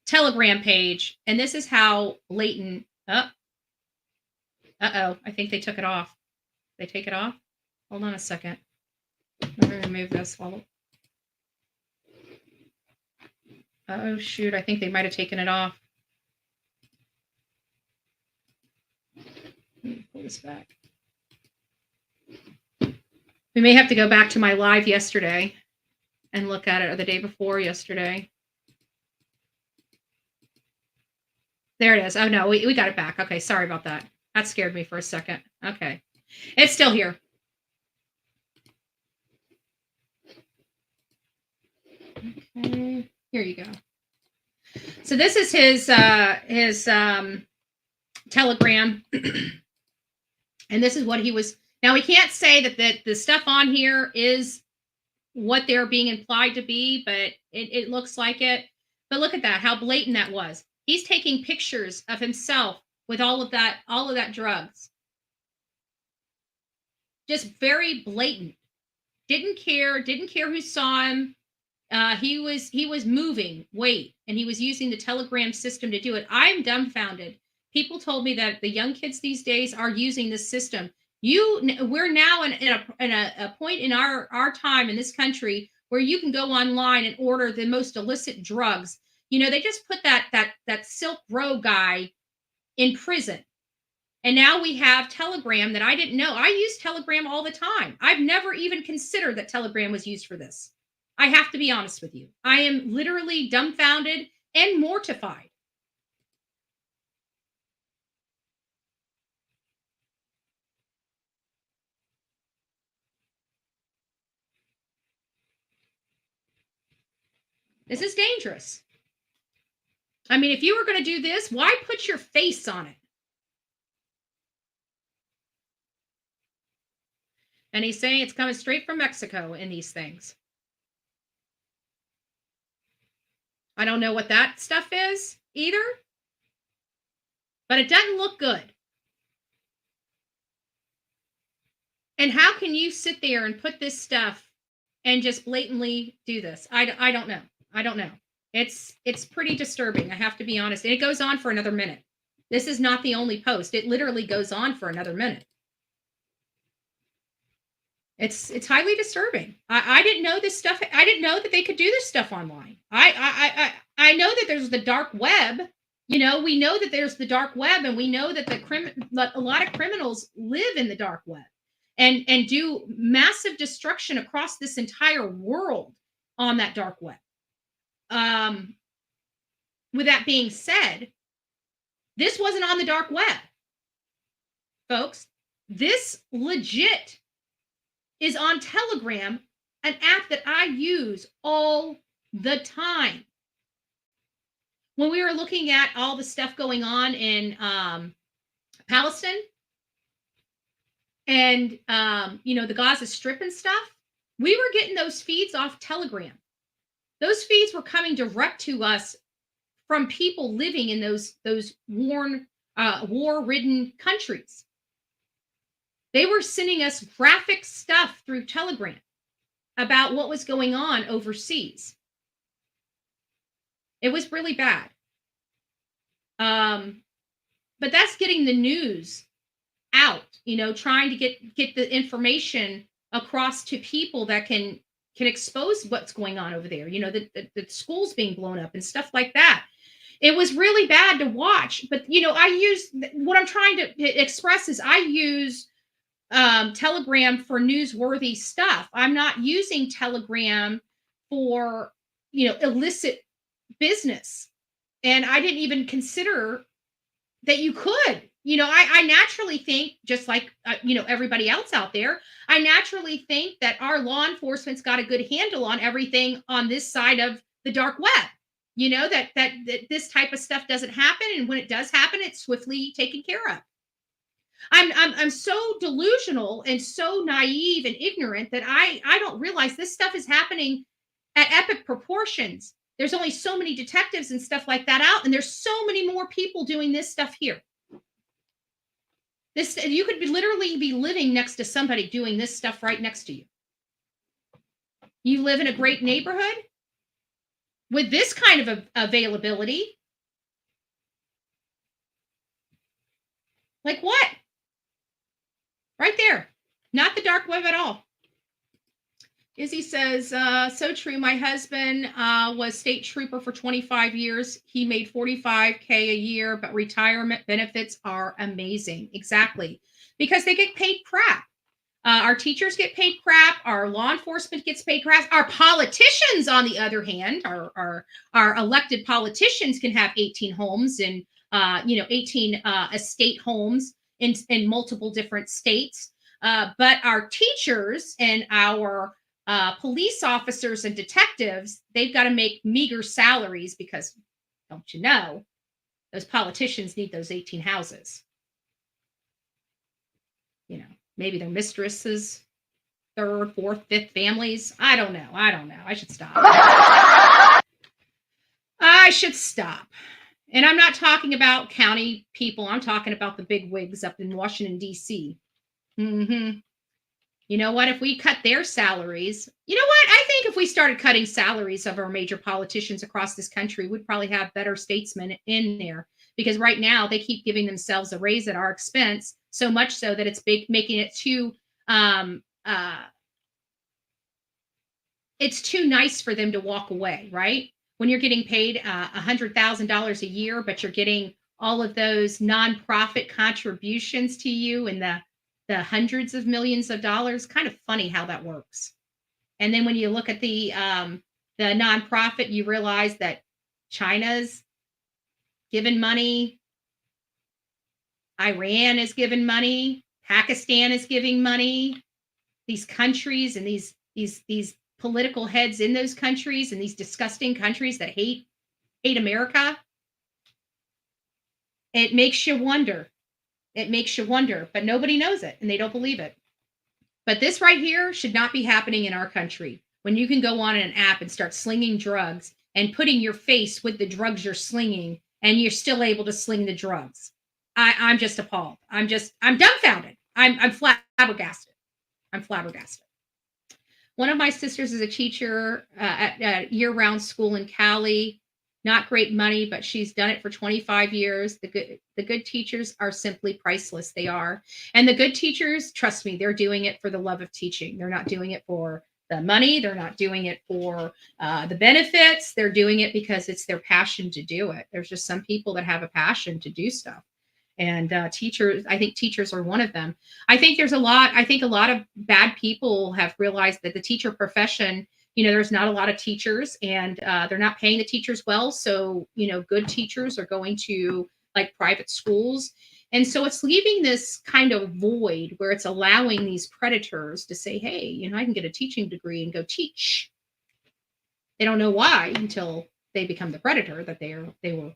Telegram page, and this is how blatant. I think they took it off. They take it off? Hold on a second. Let me remove this. Oh, shoot. I think they might have taken it off. Let me pull this back. We may have to go back to my live yesterday and look at it, or the day before yesterday. There it is. Oh, no, we got it back. Okay, sorry about that. That scared me for a second. Okay. It's still here. Okay, here you go. So this is his Telegram, and this is what he was. Now we can't say that the stuff on here is what they're being implied to be, but it looks like it. But look at that, how blatant that was. He's taking pictures of himself with all of that drugs. Just very blatant. Didn't care who saw him. He was moving weight, and he was using the Telegram system to do it. I'm dumbfounded. People told me that the young kids these days are using this system. We're now in a point in our time in this country where you can go online and order the most illicit drugs. They just put that Silk Road guy in prison. And now we have Telegram that I didn't know. I use Telegram all the time. I've never even considered that Telegram was used for this. I have to be honest with you. I am literally dumbfounded and mortified This is dangerous. I mean, if you were going to do this, why put your face on it? And he's saying it's coming straight from Mexico in these things. I don't know what that stuff is either, but it doesn't look good. And how can you sit there and put this stuff and just blatantly do this? I don't know. I don't know. It's pretty disturbing. I have to be honest. And it goes on for another minute. This is not the only post. It literally goes on for another minute. It's highly disturbing. I didn't know this stuff. I didn't know that they could do this stuff online. I know that there's the dark web. You know, we know that there's the dark web, and we know that a lot of criminals live in the dark web and do massive destruction across this entire world on that dark web. With that being said, this wasn't on the dark web, folks. This legit is on Telegram, an app that I use all the time. When we were looking at all the stuff going on in Palestine and, the Gaza Strip and stuff, we were getting those feeds off Telegram. Those feeds were coming direct to us from people living in those war-ridden countries. They were sending us graphic stuff through Telegram about what was going on overseas. It was really bad. But that's getting the news out, trying to get the information across to people that can expose what's going on over there. The schools being blown up and stuff like that. It was really bad to watch. But, what I'm trying to express is I use Telegram for newsworthy stuff. I'm not using Telegram for, illicit business. And I didn't even consider that you could. I naturally think, just like, everybody else out there, I naturally think that our law enforcement's got a good handle on everything on this side of the dark web. That this type of stuff doesn't happen. And when it does happen, it's swiftly taken care of. I'm so delusional and so naive and ignorant that I don't realize this stuff is happening at epic proportions. There's only so many detectives and stuff like that out, and there's so many more people doing this stuff here. You could literally be living next to somebody doing this stuff right next to you. You live in a great neighborhood with this kind of availability. Like what? Right there. Not the dark web at all. Izzy says, so true. My husband was state trooper for 25 years. He made $45K a year, but retirement benefits are amazing. Exactly. Because they get paid crap. Our teachers get paid crap. Our law enforcement gets paid crap. Our politicians, on the other hand, our elected politicians can have 18 homes and 18 estate homes in multiple different states. But our teachers and our police officers and detectives, they've got to make meager salaries because, don't you know, those politicians need those 18 houses. Maybe their mistresses, third, fourth, fifth families. I don't know. I should stop. I should stop. And I'm not talking about county people. I'm talking about the big wigs up in Washington, D.C. Mm-hmm. You know what? If we cut their salaries, I think if we started cutting salaries of our major politicians across this country, we'd probably have better statesmen in there. Because right now they keep giving themselves a raise at our expense, so much so that it's making it too it's too nice for them to walk away, right? When you're getting paid $100,000 a year, but you're getting all of those nonprofit contributions to you in the hundreds of millions of dollars, kind of funny how that works. And then when you look at the nonprofit, you realize that China's given money, Iran is giving money, Pakistan is giving money. These countries and these political heads in those countries, and these disgusting countries that hate America, it makes you wonder. It makes you wonder, but nobody knows it and they don't believe it. But this right here should not be happening in our country, when you can go on an app and start slinging drugs and putting your face with the drugs you're slinging, and you're still able to sling the drugs. I'm just appalled. I'm dumbfounded. I'm flabbergasted. I'm flabbergasted. One of my sisters is a teacher at a year-round school in Cali. Not great money, but she's done it for 25 years. The good teachers are simply priceless. They are. And the good teachers, trust me, they're doing it for the love of teaching. They're not doing it for the money. They're not doing it for the benefits. They're doing it because it's their passion to do it. There's just some people that have a passion to do stuff. And teachers, I think teachers are one of them. I think a lot of bad people have realized that the teacher profession, there's not a lot of teachers, and they're not paying the teachers well. So, good teachers are going to like private schools. And so it's leaving this kind of void where it's allowing these predators to say, hey, I can get a teaching degree and go teach. They don't know why until they become the predator that they were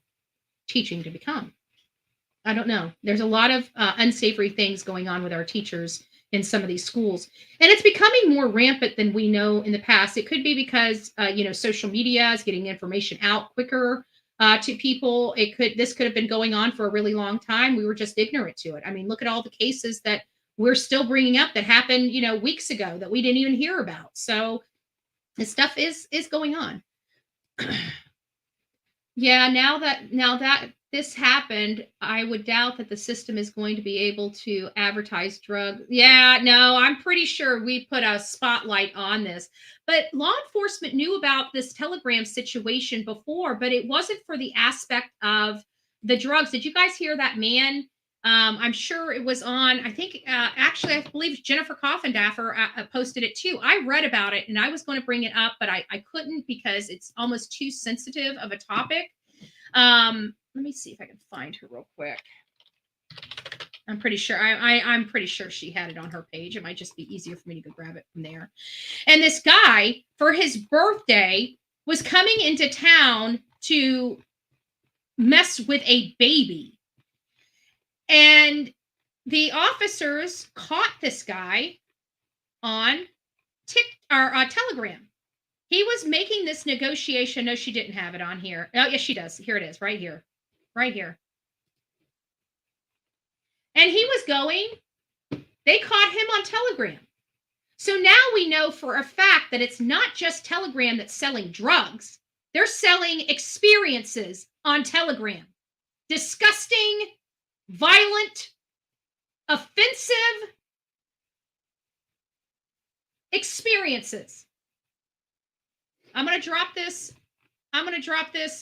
teaching to become. I don't know. There's a lot of unsavory things going on with our teachers in some of these schools, and it's becoming more rampant than we know in the past. It could be because social media is getting information out quicker to people. This could have been going on for a really long time. We were just ignorant to it. I mean, look at all the cases that we're still bringing up that happened, weeks ago that we didn't even hear about. So this stuff is going on. Yeah, now that this happened, I would doubt that the system is going to be able to advertise drugs. Yeah, no, I'm pretty sure we put a spotlight on this. But law enforcement knew about this Telegram situation before, but it wasn't for the aspect of the drugs. Did you guys hear that man? I'm sure it was on, I think, actually, I believe Jennifer Coffindaffer posted it too. I read about it and I was going to bring it up, but I couldn't because it's almost too sensitive of a topic. Let me see if I can find her real quick. I'm pretty sure I'm pretty sure she had it on her page. It might just be easier for me to go grab it from there. And this guy, for his birthday, was coming into town to mess with a baby. And the officers caught this guy on Telegram. He was making this negotiation. No, she didn't have it on here. Oh, yes, she does. Here it is, right here. Right here. And he was they caught him on Telegram. So now we know for a fact that it's not just Telegram that's selling drugs. They're selling experiences on Telegram. Disgusting, violent, offensive experiences. I'm going to drop this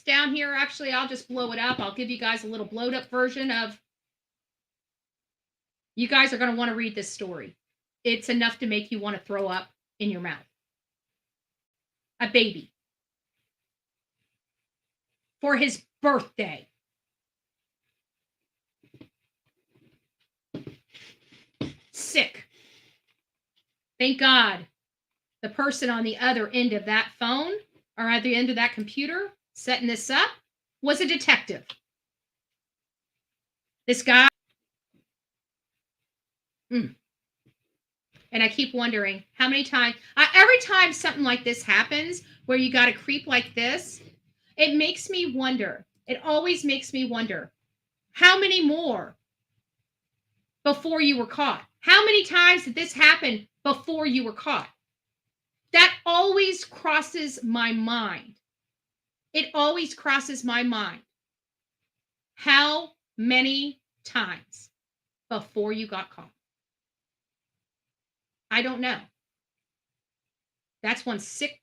down here. Actually, I'll just blow it up. I'll give you guys a little blowed up version of. You guys are going to want to read this story. It's enough to make you want to throw up in your mouth. A baby. For his birthday. Sick. Thank God the person on the other end of that phone or at the end of that computer setting this up was a detective. This guy. And I keep wondering how many times, every time something like this happens where you got a creep like this, it makes me wonder. It always makes me wonder how many more before you were caught? How many times did this happen before you were caught? That always crosses my mind. It always crosses my mind. How many times before you got caught? I don't know. That's one sick.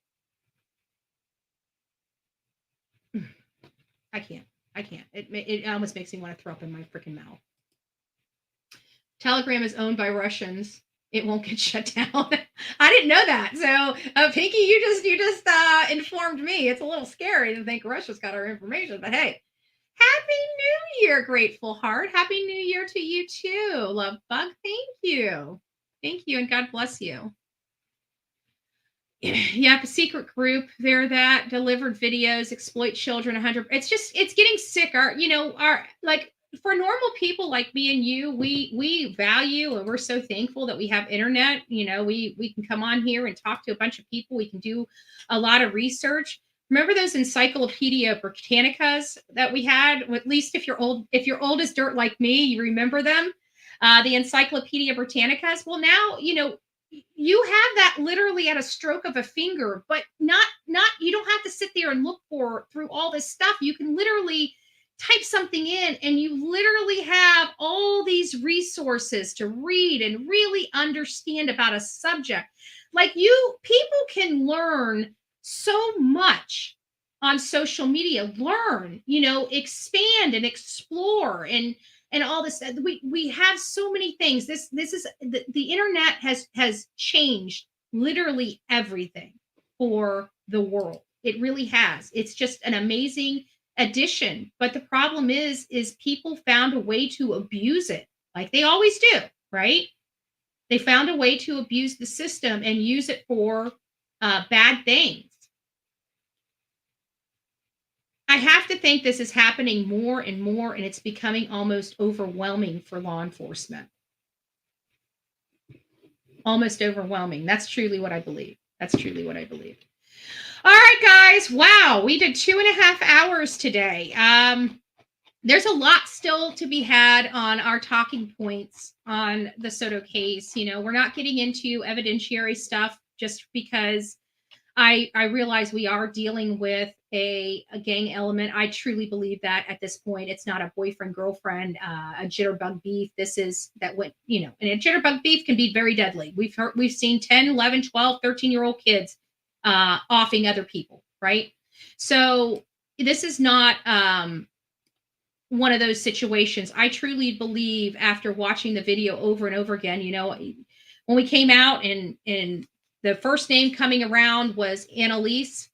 I can't. It almost makes me want to throw up in my freaking mouth. Telegram is owned by Russians. It won't get shut down. I didn't know that. So, Pinky, you just informed me. It's a little scary to think Russia's got our information. But hey, Happy New Year, Grateful Heart. Happy New Year to you too, Love Bug. Thank you. Thank you, and God bless you. you have a secret group there that delivered videos, exploit children 100. It's getting sick. Our like for normal people like me and you, we value and we're so thankful that we have internet. We can come on here and talk to a bunch of people. We can do a lot of research. Remember those Encyclopedia Britannicas that we had? At least if you're old as dirt like me, you remember them. The Encyclopedia Britannicas. Well, now, you have that literally at a stroke of a finger, but not you don't have to sit there and look through all this stuff. You can literally type something in and you literally have all these resources to read and really understand about a subject. Like people can learn so much on social media, expand and explore and all this. We have so many things. This is the internet has changed literally everything for the world. It really has. It's just an amazing addition. But the problem is people found a way to abuse it, like they always do, right? They found a way to abuse the system and use it for bad things. I have to think this is happening more and more, and it's becoming almost overwhelming for law enforcement. Almost overwhelming. That's truly what I believe. All right, guys. Wow. We did 2.5 hours today. There's a lot still to be had on our talking points on the Soto case. We're not getting into evidentiary stuff just because I realize we are dealing with a gang element. I truly believe that at this point, it's not a boyfriend, girlfriend, a jitterbug beef. This is that what, and a jitterbug beef can be very deadly. We've seen 10, 11, 12, 13-year-old kids offing other people, right? So this is not one of those situations. I truly believe after watching the video over and over again, when we came out and the first name coming around was Annalisa,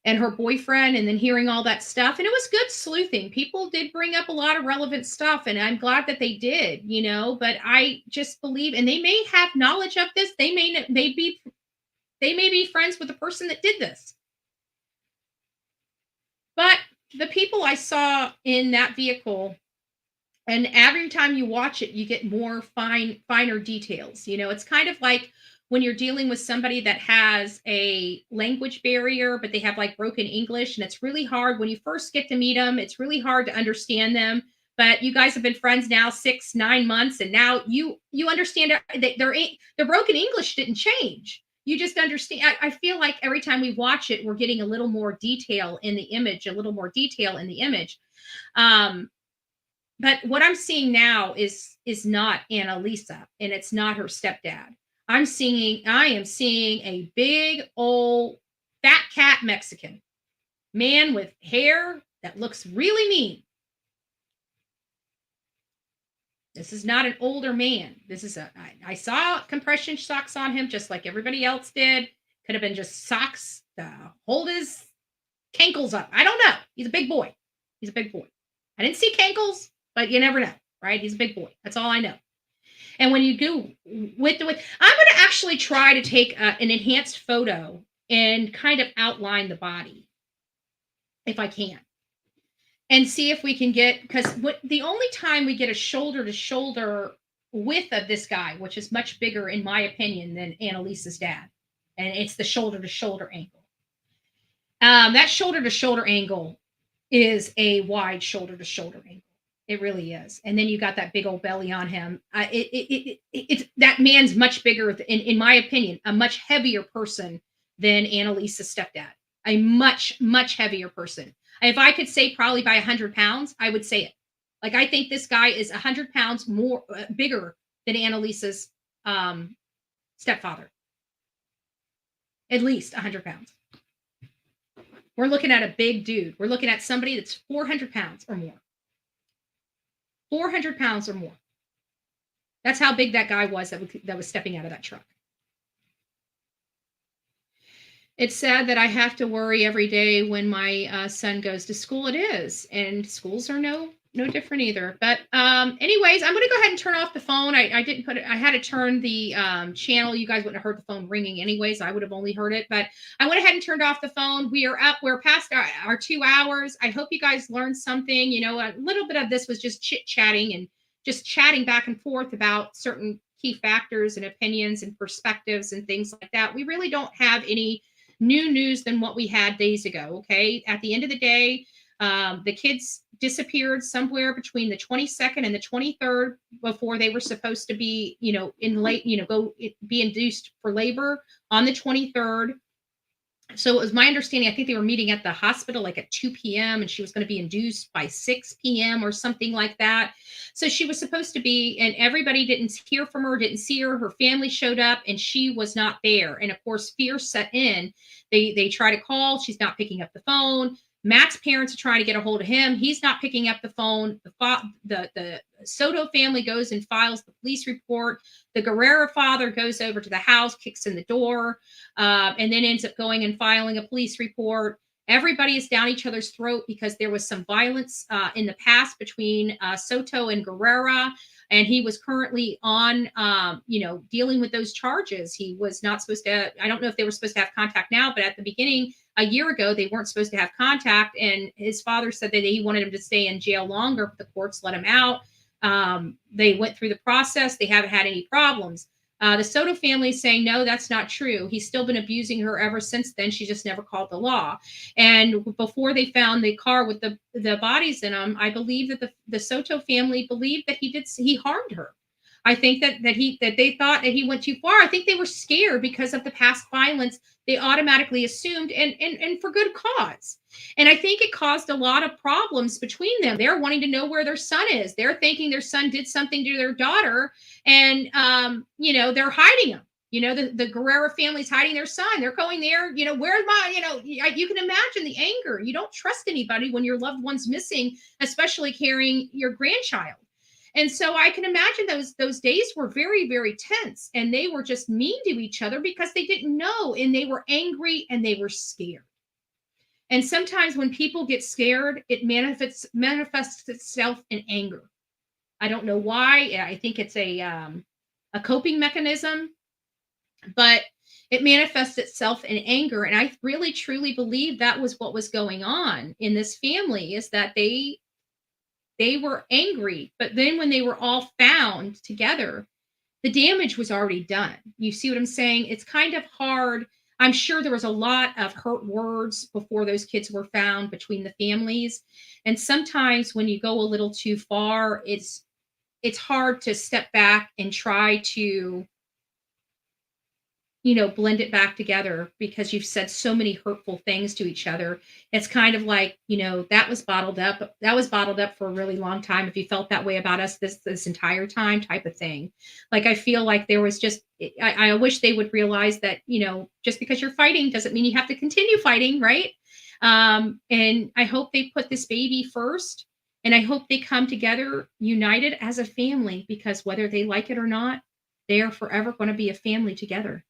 and her boyfriend, and then hearing all that stuff. And it was good sleuthing. People did bring up a lot of relevant stuff, and I'm glad that they did, but I just believe, and they may have knowledge of this. They may be friends with the person that did this. But the people I saw in that vehicle, and every time you watch it, you get more finer details. It's kind of like when you're dealing with somebody that has a language barrier, but they have like broken English, and it's really hard when you first get to meet them. It's really hard to understand them. But you guys have been friends now 6-9 months, and now you understand that their broken English didn't change. You just understand. I feel like every time we watch it, we're getting a little more detail in the image, But what I'm seeing now is not Annalisa, and it's not her stepdad. I am seeing a big old fat cat Mexican man with hair that looks really mean. This is not an older man. This is I saw compression socks on him just like everybody else did. Could have been just socks to hold his cankles up. I don't know. He's a big boy. I didn't see cankles, but you never know, right? He's a big boy. That's all I know. And when you do I'm going to actually try to take an enhanced photo and kind of outline the body, if I can, and see if we can get, because the only time we get a shoulder to shoulder width of this guy, which is much bigger in my opinion than Annalisa's dad, and it's the shoulder to shoulder angle. That shoulder to shoulder angle is a wide shoulder to shoulder angle. It really is. And then you got that big old belly on him. It's that man's much bigger, in my opinion, a much heavier person than Annalisa's stepdad. A much, much heavier person. If I could say probably by 100 pounds, I would say it. Like, I think this guy is 100 pounds more bigger than Annalisa's stepfather. At least 100 pounds. We're looking at a big dude. We're looking at somebody that's 400 pounds or more. 400 pounds or more. That's how big that guy was that was stepping out of that truck. It's sad that I have to worry every day when my son goes to school. It is. And schools are no no different either. But anyways, I'm going to go ahead and turn off the phone. I didn't put it. I had to turn the channel. You guys wouldn't have heard the phone ringing anyways. I would have only heard it. But I went ahead and turned off the phone. We are up. We're past our 2 hours. I hope you guys learned something. You know, a little bit of this was just chit-chatting and just chatting back and forth about certain key factors and opinions and perspectives and things like that. We really don't have any new news than what we had days ago. Okay. At the end of the day, the kids disappeared somewhere between the 22nd and the 23rd before they were supposed to be, you know, be induced for labor on the 23rd. So it was my understanding, I think they were meeting at the hospital like at 2 p.m. and she was going to be induced by 6 p.m. or something like that. So she was supposed to be, and everybody didn't hear from her, didn't see her. Her family showed up and she was not there. And of course, fear set in. They try to call. She's not picking up the phone. Matt's parents are trying to get a hold of him. He's not picking up the phone. The Soto family goes and files the police report. The Guerrera father goes over to the house, kicks in the door, and then ends up going and filing a police report. Everybody is down each other's throat because there was some violence in the past between Soto and Guerrera, and he was currently on, dealing with those charges. He was not supposed to. I don't know if they were supposed to have contact now, but at the beginning, a year ago, they weren't supposed to have contact, and his father said that he wanted him to stay in jail longer, but the courts let him out. They went through the process. They haven't had any problems. The Soto family is saying, no, that's not true. He's still been abusing her ever since then. She just never called the law. And before they found the car with the bodies in them, I believe that the Soto family believed that he harmed her. I think that they thought that he went too far. I think they were scared because of the past violence. They automatically assumed, and for good cause. And I think it caused a lot of problems between them. They're wanting to know where their son is. They're thinking their son did something to their daughter, and they're hiding him. The Guerrera family's hiding their son. They're going there. Where's my? You can imagine the anger. You don't trust anybody when your loved one's missing, especially carrying your grandchild. And so I can imagine those days were very, very tense, and they were just mean to each other because they didn't know, and they were angry and they were scared. And sometimes when people get scared, it manifests itself in anger. I don't know why. I think it's a coping mechanism, but it manifests itself in anger. And I really, truly believe that was what was going on in this family, is that they were angry, but then when they were all found together, the damage was already done. You see what I'm saying? It's kind of hard. I'm sure there was a lot of hurt words before those kids were found between the families. And sometimes when you go a little too far, it's hard to step back and try to blend it back together, because you've said so many hurtful things to each other. It's kind of like, that was bottled up. That was bottled up for a really long time. If you felt that way about us this entire time, type of thing. Like, I feel like there was just, I wish they would realize that, just because you're fighting doesn't mean you have to continue fighting. Right. And I hope they put this baby first, and I hope they come together united as a family, because whether they like it or not, they are forever going to be a family together.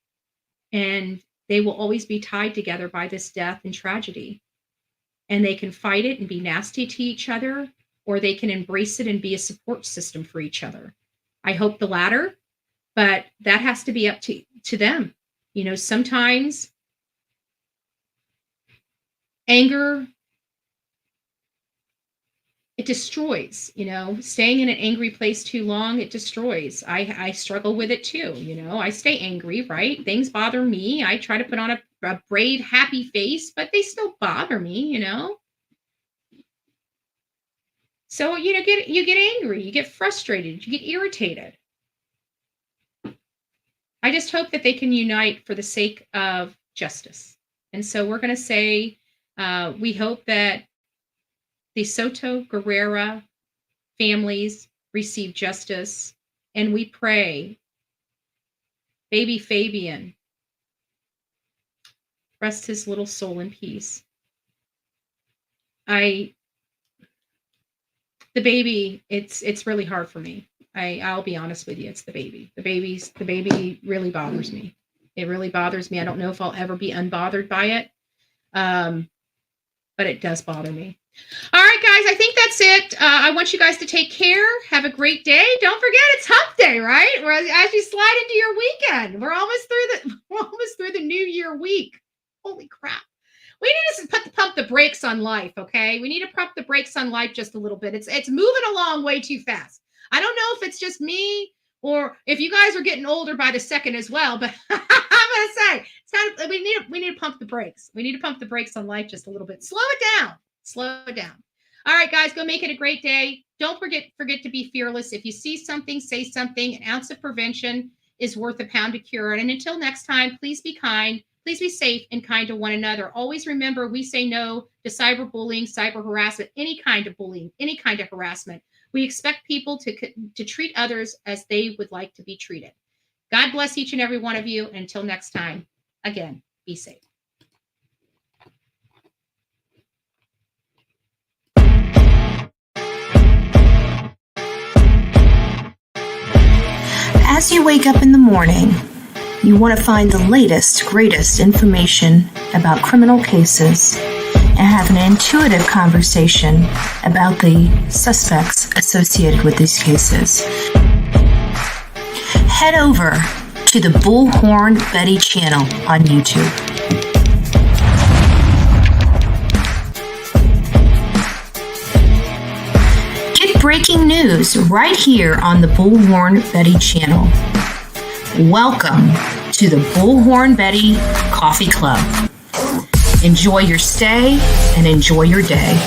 And they will always be tied together by this death and tragedy. And they can fight it and be nasty to each other, or they can embrace it and be a support system for each other. I hope the latter, but that has to be up to them. Sometimes anger, it destroys. Staying in an angry place too long, it destroys. I struggle with it too. I stay angry, right? Things bother me. I try to put on a brave, happy face, but they still bother me. So you get angry, you get frustrated, you get irritated. I just hope that they can unite for the sake of justice. And so we're going to say, we hope that the Soto Guerrera families receive justice, and we pray baby Fabian rest his little soul in peace. The baby, it's really hard for me. I'll be honest with you, it's the baby. The baby really bothers me. It really bothers me. I don't know if I'll ever be unbothered by it, but it does bother me. All right, guys, I think that's it. I want you guys to take care. Have a great day. Don't forget, it's Hump Day, right? As you slide into your weekend, we're almost through the New Year week. Holy crap! We need to pump the brakes on life. Okay, we need to pump the brakes on life just a little bit. It's moving along way too fast. I don't know if it's just me or if you guys are getting older by the second as well, but I'm gonna say it's kind of, we need to pump the brakes. We need to pump the brakes on life just a little bit. Slow it down. Slow it down. All right, guys, go make it a great day. Don't forget to be fearless. If you see something, say something. An ounce of prevention is worth a pound of cure. And until next time, please be kind. Please be safe and kind to one another. Always remember, we say no to cyberbullying, cyber harassment, any kind of bullying, any kind of harassment. We expect people to treat others as they would like to be treated. God bless each and every one of you. Until next time, again, be safe. As you wake up in the morning, you want to find the latest, greatest information about criminal cases and have an intuitive conversation about the suspects associated with these cases. Head over to the Bullhorn Betty channel on YouTube. Breaking news right here on the Bullhorn Betty channel. Welcome to the Bullhorn Betty Coffee Club. Enjoy your stay and enjoy your day.